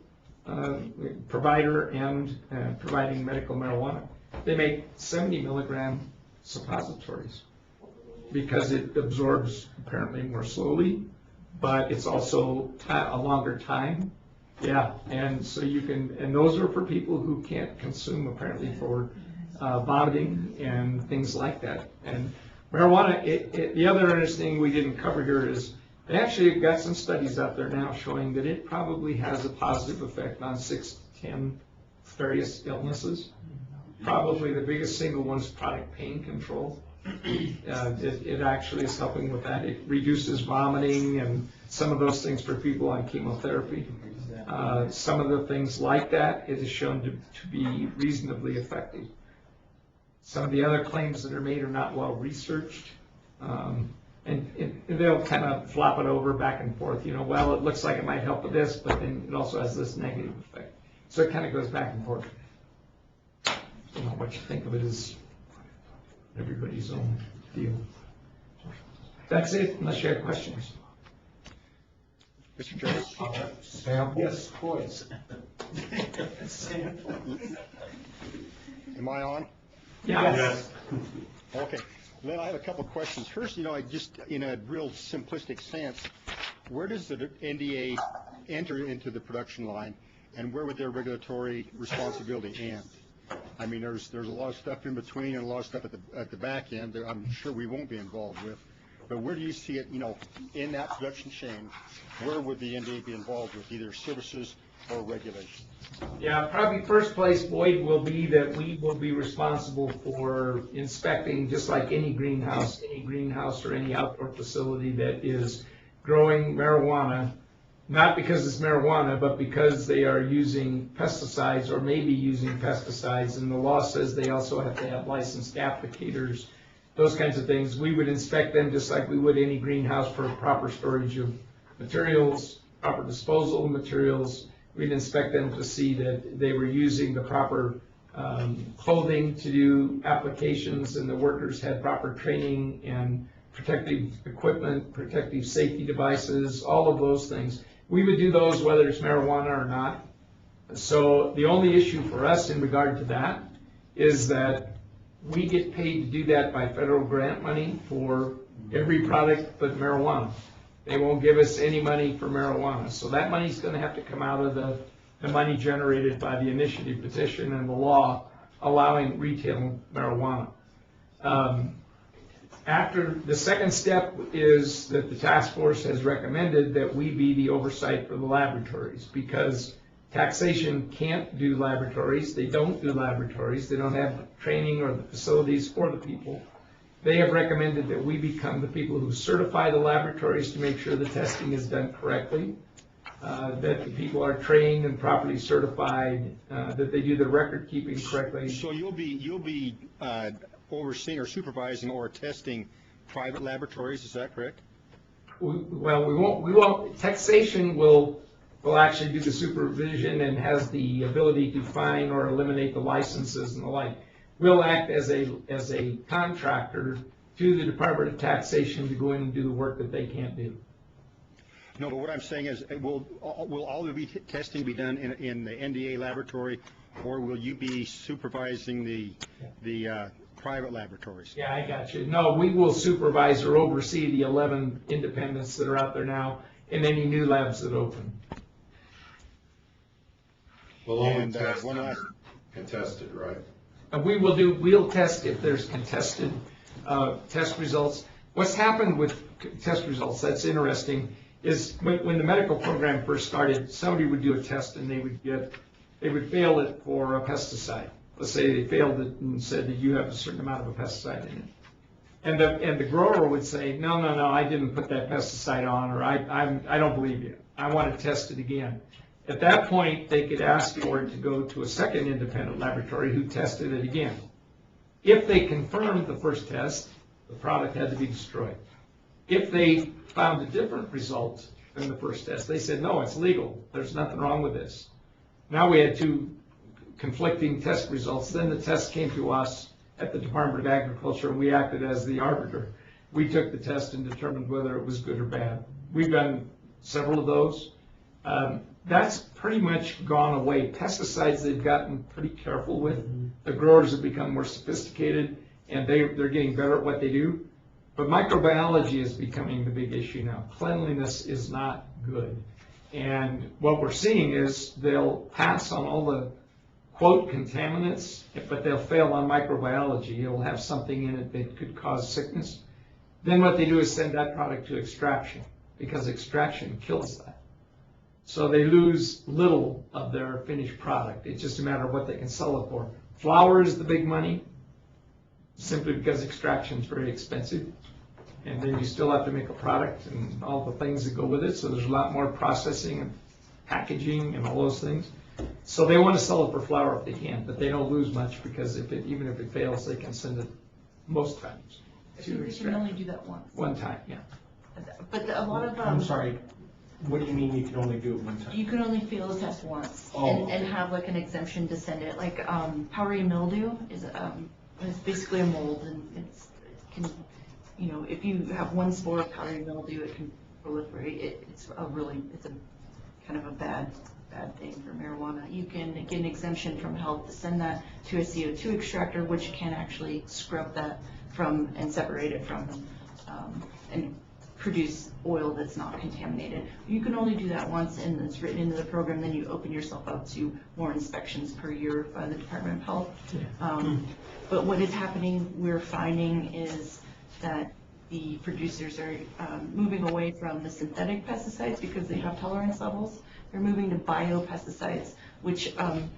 provider and providing medical marijuana, they make 70 milligram suppositories because it absorbs apparently more slowly, but it's also a longer time. Yeah, and so you can, and those are for people who can't consume apparently for vomiting and things like that. And marijuana, the other interesting we didn't cover here is they actually got some studies out there now showing that it probably has a positive effect on 6 to 10 various illnesses. Probably the biggest single one is chronic pain control. It actually is helping with that. It reduces vomiting and some of those things for people on chemotherapy. Some of the things like that, it is shown to be reasonably effective. Some of the other claims that are made are not well researched. And they'll kind of flop it over back and forth. You know, well, it looks like it might help with this, but then it also has this negative effect. So it kind of goes back and forth. I don't know what you think of it is everybody's own deal. That's it, unless you have questions. Mr. Chairman? Sam? Yes, boys. Am I on? Yes. Okay. Then I have a couple questions. First, you know, just in a real simplistic sense, where does the NDA enter into the production line, and where would their regulatory responsibility end? I mean, there's a lot of stuff in between and a lot of stuff at the back end that I'm sure we won't be involved with. But where do you see it, you know, in that production chain? Where would the NDA be involved with, either services or regulation? Yeah, probably first place, Boyd, will be that we will be responsible for inspecting, just like any greenhouse or any outdoor facility that is growing marijuana, not because it's marijuana, but because they are using pesticides or maybe using pesticides, and the law says they also have to have licensed applicators, those kinds of things. We would inspect them just like we would any greenhouse for proper storage of materials, proper disposal of materials. We'd inspect them to see that they were using the proper clothing to do applications, and the workers had proper training and protective equipment, protective safety devices, all of those things. We would do those whether it's marijuana or not. So the only issue for us in regard to that is that we get paid to do that by federal grant money for every product but marijuana. They won't give us any money for marijuana. So that money's gonna have to come out of the money generated by the initiative petition and the law allowing retail marijuana. After, the second step is that the task force has recommended that we be the oversight for the laboratories, because taxation can't do laboratories, they don't do laboratories, they don't have training or the facilities for the people. They have recommended that we become the people who certify the laboratories to make sure the testing is done correctly, that the people are trained and properly certified, that they do the record keeping correctly. So you'll be overseeing or supervising or testing private laboratories, is that correct? Well, we won't, taxation will actually do the supervision and has the ability to fine or eliminate the licenses and the like. We'll act as a contractor to the Department of Taxation to go in and do the work that they can't do. No, but what I'm saying is, will all of the testing be done in the NDA laboratory, or will you be supervising the private laboratories? Yeah, I got you. No, we will supervise or oversee the 11 independents that are out there now and any new labs that open. Well, only test under contested, right? We'll test if there's contested test results. What's happened with test results, that's interesting, is when the medical program first started, somebody would do a test and they would fail it for a pesticide. Let's say they failed it and said that you have a certain amount of a pesticide in it. And the grower would say, no, I didn't put that pesticide on, or I don't believe you. I want to test it again. At that point, they could ask for it to go to a second independent laboratory who tested it again. If they confirmed the first test, the product had to be destroyed. If they found a different result than the first test, they said, no, it's legal. There's nothing wrong with this. Now we had two conflicting test results. Then the test came to us at the Department of Agriculture, and we acted as the arbiter. We took the test and determined whether it was good or bad. We've done several of those. That's pretty much gone away. Pesticides they've gotten pretty careful with. The growers have become more sophisticated, and they're getting better at what they do. But microbiology is becoming the big issue now. Cleanliness is not good. And what we're seeing is they'll pass on all the, quote, contaminants, but they'll fail on microbiology. It'll have something in it that could cause sickness. Then what they do is send that product to extraction, because extraction kills that. So they lose little of their finished product. It's just a matter of what they can sell it for. Flour is the big money, simply because extraction is very expensive. And then you still have to make a product and all the things that go with it. So there's a lot more processing and packaging and all those things. So they want to sell it for flour if they can, but they don't lose much, because even if it fails, they can send it most times to They can only do that once. one time, yeah. But a lot of I'm sorry, what do you mean you can only do it one time? you can only fail the test once Oh. and have like an exemption to send it. Like powdery mildew is basically a mold, and it can, if you have one spore of powdery mildew, it can proliferate. It's a kind of a bad thing for marijuana. You can get an exemption from health to send that to a CO2 extractor, which can actually scrub that from and separate it from and produce oil that's not contaminated. You can only do that once, and it's written into the program. Then you open yourself up to more inspections per year by the Department of Health. But what is happening, we're finding, is that the producers are moving away from the synthetic pesticides because they have tolerance levels. They're moving to biopesticides, which, and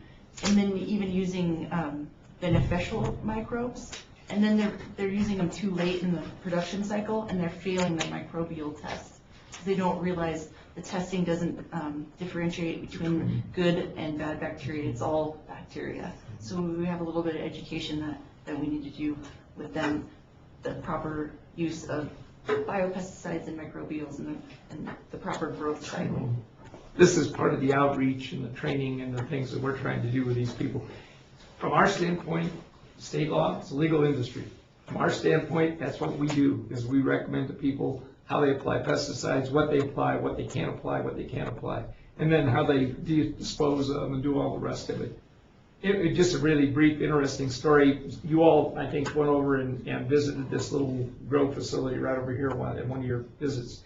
then even using beneficial microbes. And then they're using them too late in the production cycle, and they're failing the microbial test. They don't realize the testing doesn't differentiate between good and bad bacteria. It's all bacteria. So we have a little bit of education that we need to do with them, the proper use of biopesticides and microbials and the proper growth cycle. This is part of the outreach and the training and the things that we're trying to do with these people. From our standpoint, state law, it's a legal industry. From our standpoint, that's what we do, is we recommend to people how they apply pesticides, what they apply, what they can't apply, and then how they dispose of them and do all the rest of it. Just a really brief, interesting story. You all, I think, went over and visited this little grow facility right over here at one of your visits.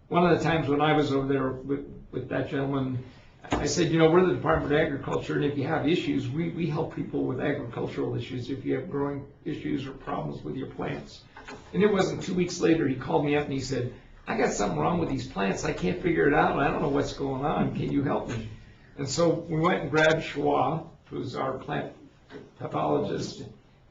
One of the times when I was over there with that gentleman, I said, you know, we're the Department of Agriculture, and if you have issues, we help people with agricultural issues, if you have growing issues or problems with your plants. And it wasn't 2 weeks later, he called me up and he said, I got something wrong with these plants. I can't figure it out. I don't know what's going on. Can you help me? And so we went and grabbed Schwa, who's our plant pathologist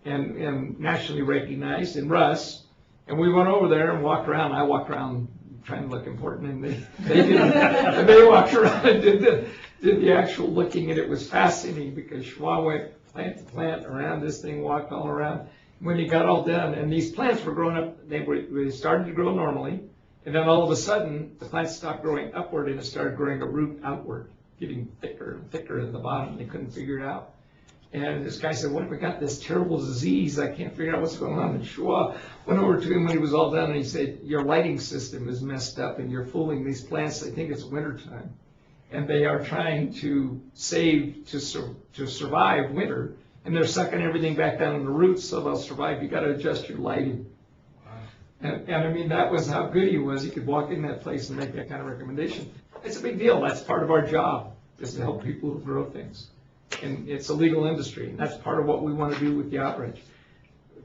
and nationally recognized, and Russ, and we went over there and walked around. I walked around trying to look important, and they didn't. And they walked around and did the actual looking, and it was fascinating because Schwa went plant to plant around this thing, walked all around. When he got all done, and these plants were growing up, they started to grow normally, and then all of a sudden, the plants stopped growing upward and it started growing a root outward, getting thicker and thicker at the bottom. They couldn't figure it out. And this guy said, what have we got this terrible disease? I can't figure out what's going on. And Schwa went over to him when he was all done and he said, your lighting system is messed up and you're fooling these plants. They think it's wintertime. And they are trying to save to survive winter. And they're sucking everything back down in the roots so they'll survive. You got to adjust your lighting. And I mean, that was how good he was. He could walk in that place and make that kind of recommendation. It's a big deal. That's part of our job, is to help people who grow things. And it's a legal industry, and that's part of what we want to do with the outreach.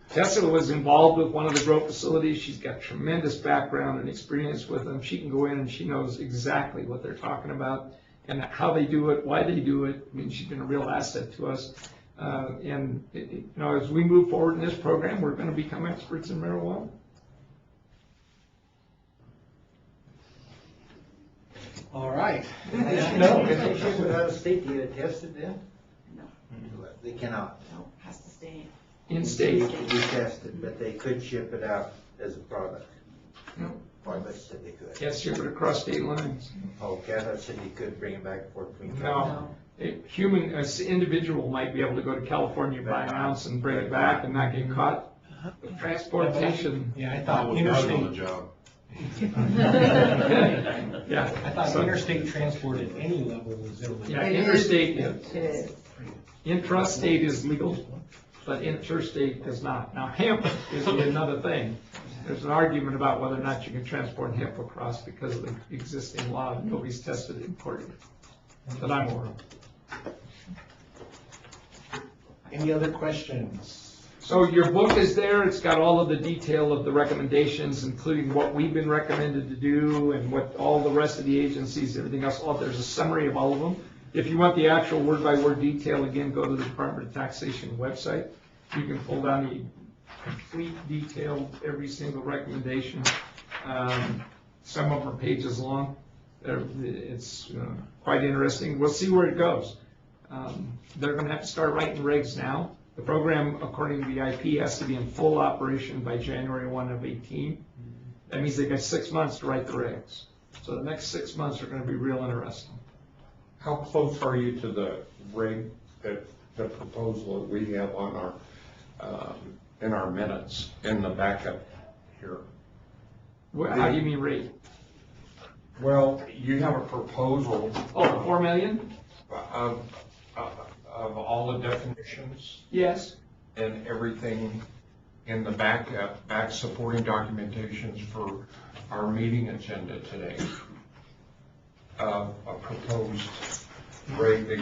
Tessa was involved with one of the grow facilities. She's got tremendous background and experience with them. She can go in and she knows exactly what they're talking about and how they do it, why they do it. I mean, she's been a real asset to us. And you know, as we move forward in this program, we're going to become experts in marijuana. All right. Can they ship it out of state to get it tested then? No. They cannot. No, has to stay in state. To be tested, but they could ship it out as a product. No. Or they said they could. Can't ship it across state lines. Oh, Canada said you could bring it back and forth between. No. An individual might be able to go to California, buy an ounce and bring it back and not get caught. Transportation. Yeah, I I thought was not on the interstate. job. Yeah. I thought interstate transport at any level was illegal. Yeah, interstate, It is. intrastate is legal, but interstate is not. Now, hemp is another thing. There's an argument about whether or not you can transport hemp across because of the existing law. Nobody's tested it in court that I'm aware of. Any other questions? So your book is there. It's got all of the detail of the recommendations, including what we've been recommended to do and what all the rest of the agencies, everything else. There's a summary of all of them. If you want the actual word-by-word detail, again, go to the Department of Taxation website. You can pull down the complete detail, every single recommendation. Some of them are pages long. It's quite interesting. We'll see where it goes. They're going to have to start writing regs now. The program, according to the IP, has to be in full operation by January 1 of 18. That means they've got 6 months to write the regs. So the next 6 months are going to be real interesting. How close are you to the reg, the proposal that we have on our, in our minutes, in the backup here? How do you mean rate? Well, you have a proposal. Oh, 4 million? Of all the definitions Yes. and everything in the back supporting documentations for our meeting agenda today. A proposed reg, they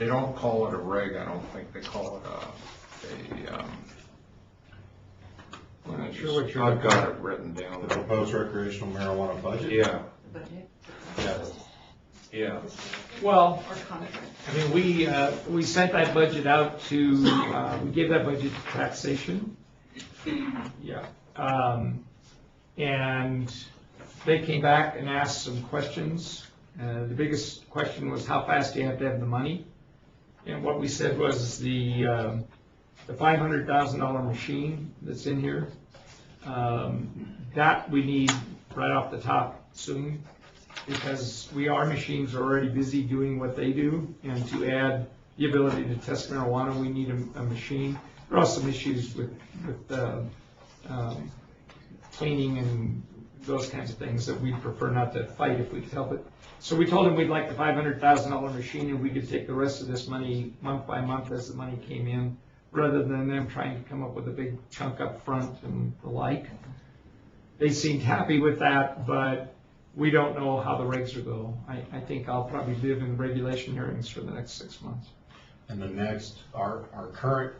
don't call it a reg, I don't think, they call it I'm not sure what you're. I've got it written down. The proposed recreational marijuana budget? Yeah, budget. yeah. Well, Or contract. I mean, we sent that budget out to, we gave that budget to taxation. Yeah. And they came back and asked some questions. The biggest question was how fast do you have to have the money? And what we said was the $500,000 machine that's in here, that we need right off the top soon, because our machines are already busy doing what they do, and to add the ability to test marijuana, we need a machine. There are some issues with cleaning and those kinds of things that we'd prefer not to fight if we could help it. So we told him we'd like the $500,000 machine, and we could take the rest of this money month by month as the money came in, rather than them trying to come up with a big chunk up front and the like. They seemed happy with that, but we don't know how the regs will go. I think I'll probably live in regulation hearings for the next 6 months. And the next, our current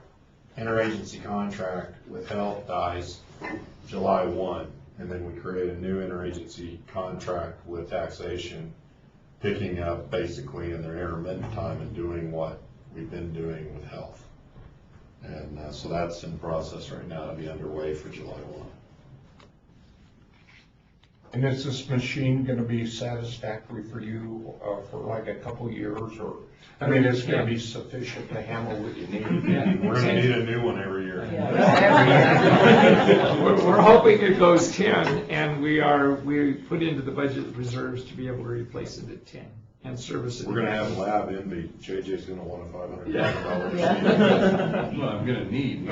interagency contract with health dies July 1, and then we create a new interagency contract with taxation, picking up basically in their intermittent time and doing what we've been doing with health. And so that's in process right now to be underway for July 1. And is this machine gonna be satisfactory for you, for like a couple years, or, I mean, it's gonna be sufficient to handle what you need? We're gonna need a new one every year. We're hoping it goes 10, and we put into the budget reserves to be able to replace it at 10 and service it. We're gonna have lab envy. JJ's gonna want a $500,000 Yeah. Well, I'm gonna need. You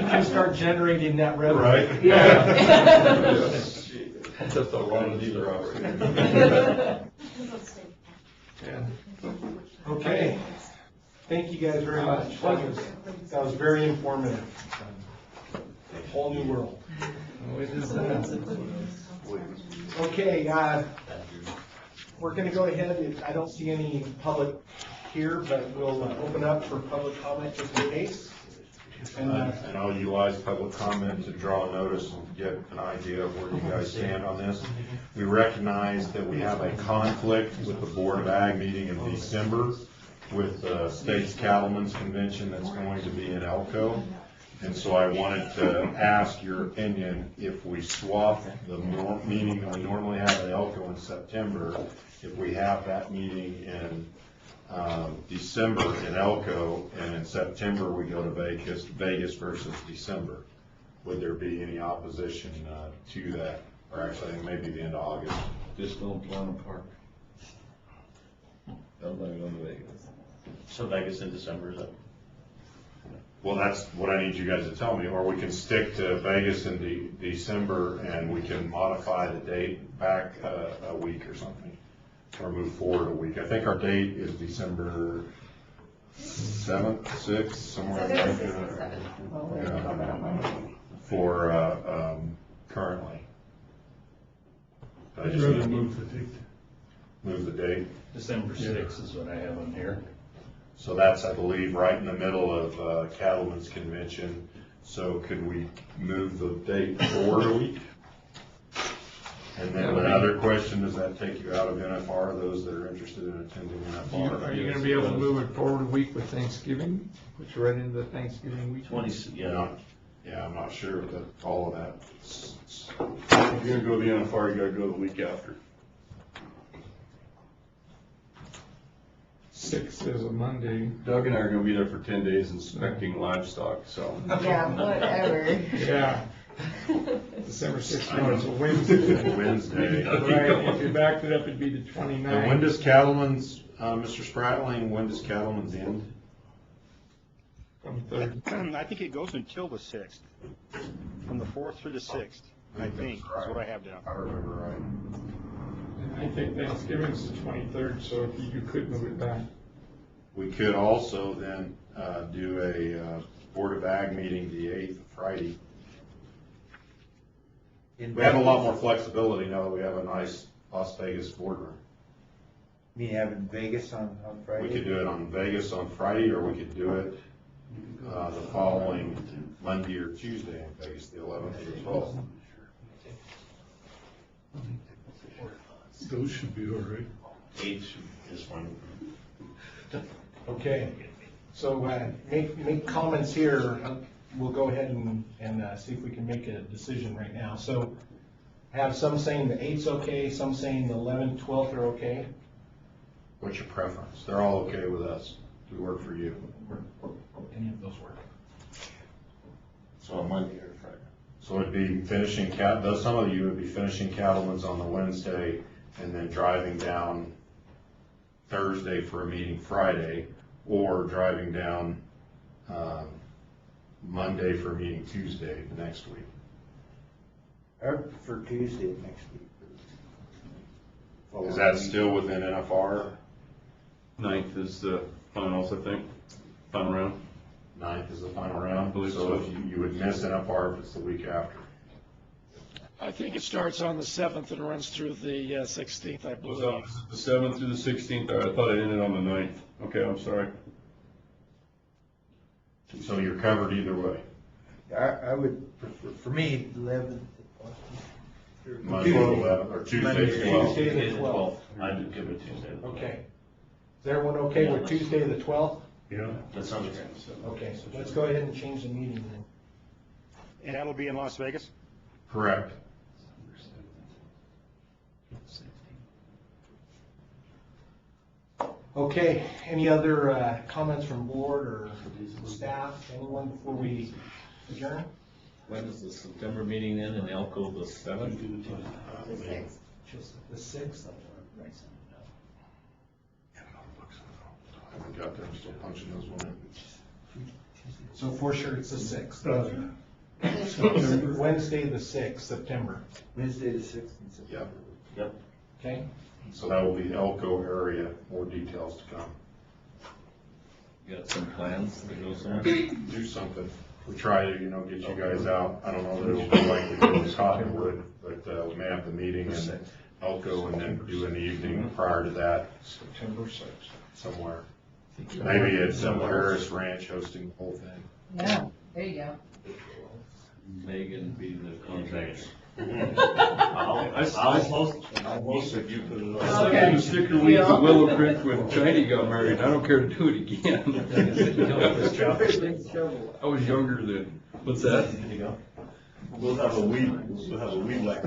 can start generating that revenue. Right? That's the wrong dealer operator. Yeah. Okay. Thank you guys very much. That was very informative. A whole new world. It is that. Okay, we're gonna go ahead. I don't see any public here, but we'll open up for public comment just in case. And I'll utilize public comment to draw a notice and get an idea of where you guys stand on this. We recognize that we have a conflict with the Board of Ag meeting in December with the State's Cattlemen's Convention that's going to be in Elko. And so I wanted to ask your opinion, if we swap the meeting that we normally have in Elko in September, if we have that meeting in December in Elko, and in September we go to Vegas versus December, would there be any opposition to that? Or actually, I think maybe the end of August. Just don't plan a park. Nobody going to Vegas. So Vegas in December, is that? Well, that's what I need you guys to tell me, or we can stick to Vegas in December and we can modify the date back a week or something, or move forward a week. I think our date is December 7th, 6th, somewhere in there. For currently. I'd rather move the date. Move the date. December 6th is what I have on here. So that's, I believe, right in the middle of Cattlemen's Convention. So could we move the date forward a week? And then another question, does that take you out of NFR, those that are interested in attending NFR? Are you going to be able to move it forward a week with Thanksgiving? Put you right into the Thanksgiving week? 20, Yeah, I'm not sure that all of that. If you're gonna go to the NFR, you gotta go the week after. 6th is a Monday. Doug and I are gonna be there for 10 days inspecting livestock, so. Yeah, whatever. Yeah. December 6th, no, it's a Wednesday. Wednesday. Right, if you backed it up, it'd be the 29th. And when does Cattlemen's, Mr. Spratling, when does Cattlemen's end? From 3rd. I think it goes until the 6th, from the 4th through the 6th, I think, is what I have down. I remember right. I think Thanksgiving's the 23rd, so if you could move it back. We could also then do a Board of Ag meeting the 8th, Friday. We have a lot more flexibility now that we have a nice Las Vegas boardroom. Me having Vegas on Friday? We could do it on Vegas on Friday, or we could do it the following Monday or Tuesday in Vegas, the 11th or the 12th. Those should be all right. 8 is fine. Okay, so make comments here. We'll go ahead and see if we can make a decision right now. So have some saying the 8th's okay, some saying the 11th, 12th are okay. What's your preference? They're all okay with us. Do we work for you? Any of those work? So on Monday or Friday. So it'd be finishing some of you would be finishing Cattlemen's on the Wednesday and then driving down Thursday for a meeting Friday, or driving down Monday for a meeting Tuesday the next week. I prefer Tuesday next week. Is that still within NFR? 9th is the finals, I think, final round. 9th is the final round, I believe so so. if you would miss NFR if it's the week after. I think it starts on the 7th and runs through the 16th, I Was believe. it the 7th through the 16th? I thought it ended on the 9th. Okay, I'm sorry. So you're covered either way. I would, for me, 11th. Monday, 11th, or Tuesday, 12th. Tuesday the 12th. I'm good with Tuesday. Okay. Is everyone okay with Tuesday the 12th? Yeah. That sounds okay. Okay, so let's go ahead and change the meeting then. And that'll be in Las Vegas? Correct. Okay, any other comments from board or staff, anyone before we adjourn? When is the September meeting then in Elko, the 7th? The 6th. The 6th? I haven't got there, I'm still punching those one in. So for sure it's the 6th. Wednesday the 6th, September. Wednesday the 6th in September. Yep. Okay? So that will be Elko area, more details to come. You got some plans to go somewhere? Do something. We try to, get you guys out. I don't know that it'll be like we did with Cottonwood, but we may have the meeting in Elko and then do an evening prior to that. September 6th. Somewhere. Maybe it's Harris Ranch hosting the whole thing. Yeah, there you go. Megan being the contact. I'll host if you put it on. I stuck in the sticker weeds at Willow Creek when Chiney got married. I don't care to do it again. I was younger then. What's that? We'll have a weed whack.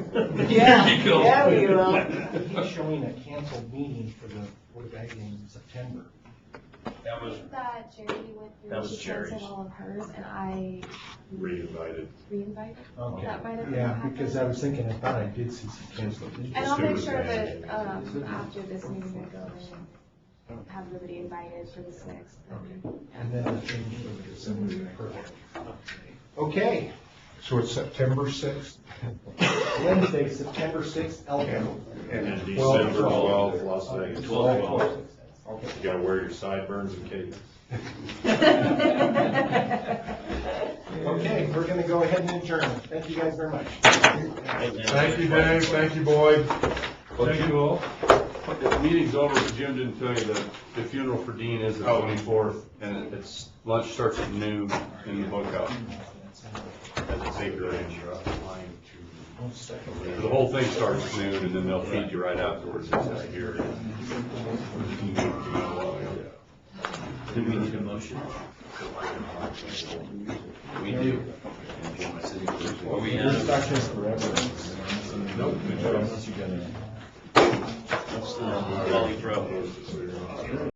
Yeah, There you go. yeah, we will. He's showing a canceled meeting for the Board of Ag in September. That was, That Jerry went through. That was she canceled Jerry's. all of hers, and I Reinvited. re-invited. Okay. That might have been Yeah, what happened. because I was thinking, I thought I did see some canceled. And I'll make sure that, after this meeting, I go and have everybody invited for the 6th. And then the change for the December. Perfect. Okay, So it's September 6th? Wednesday, September 6th, Elko. And December 12th, Las Vegas. 12. You gotta wear your sideburns and cape. Okay, we're gonna go ahead and adjourn. Thank you guys very much. Thank you, Dave. Thank you, Boyd. Thank you all. The meeting's over, but Jim didn't tell you that the funeral for Dean is the 24th, and it's, lunch starts at noon in the boathouse. Take your range line The whole thing starts at noon, and then they'll feed you right afterwards. It's here. do we need a motion? We do. Are we, Nope. What's the Wally Throw?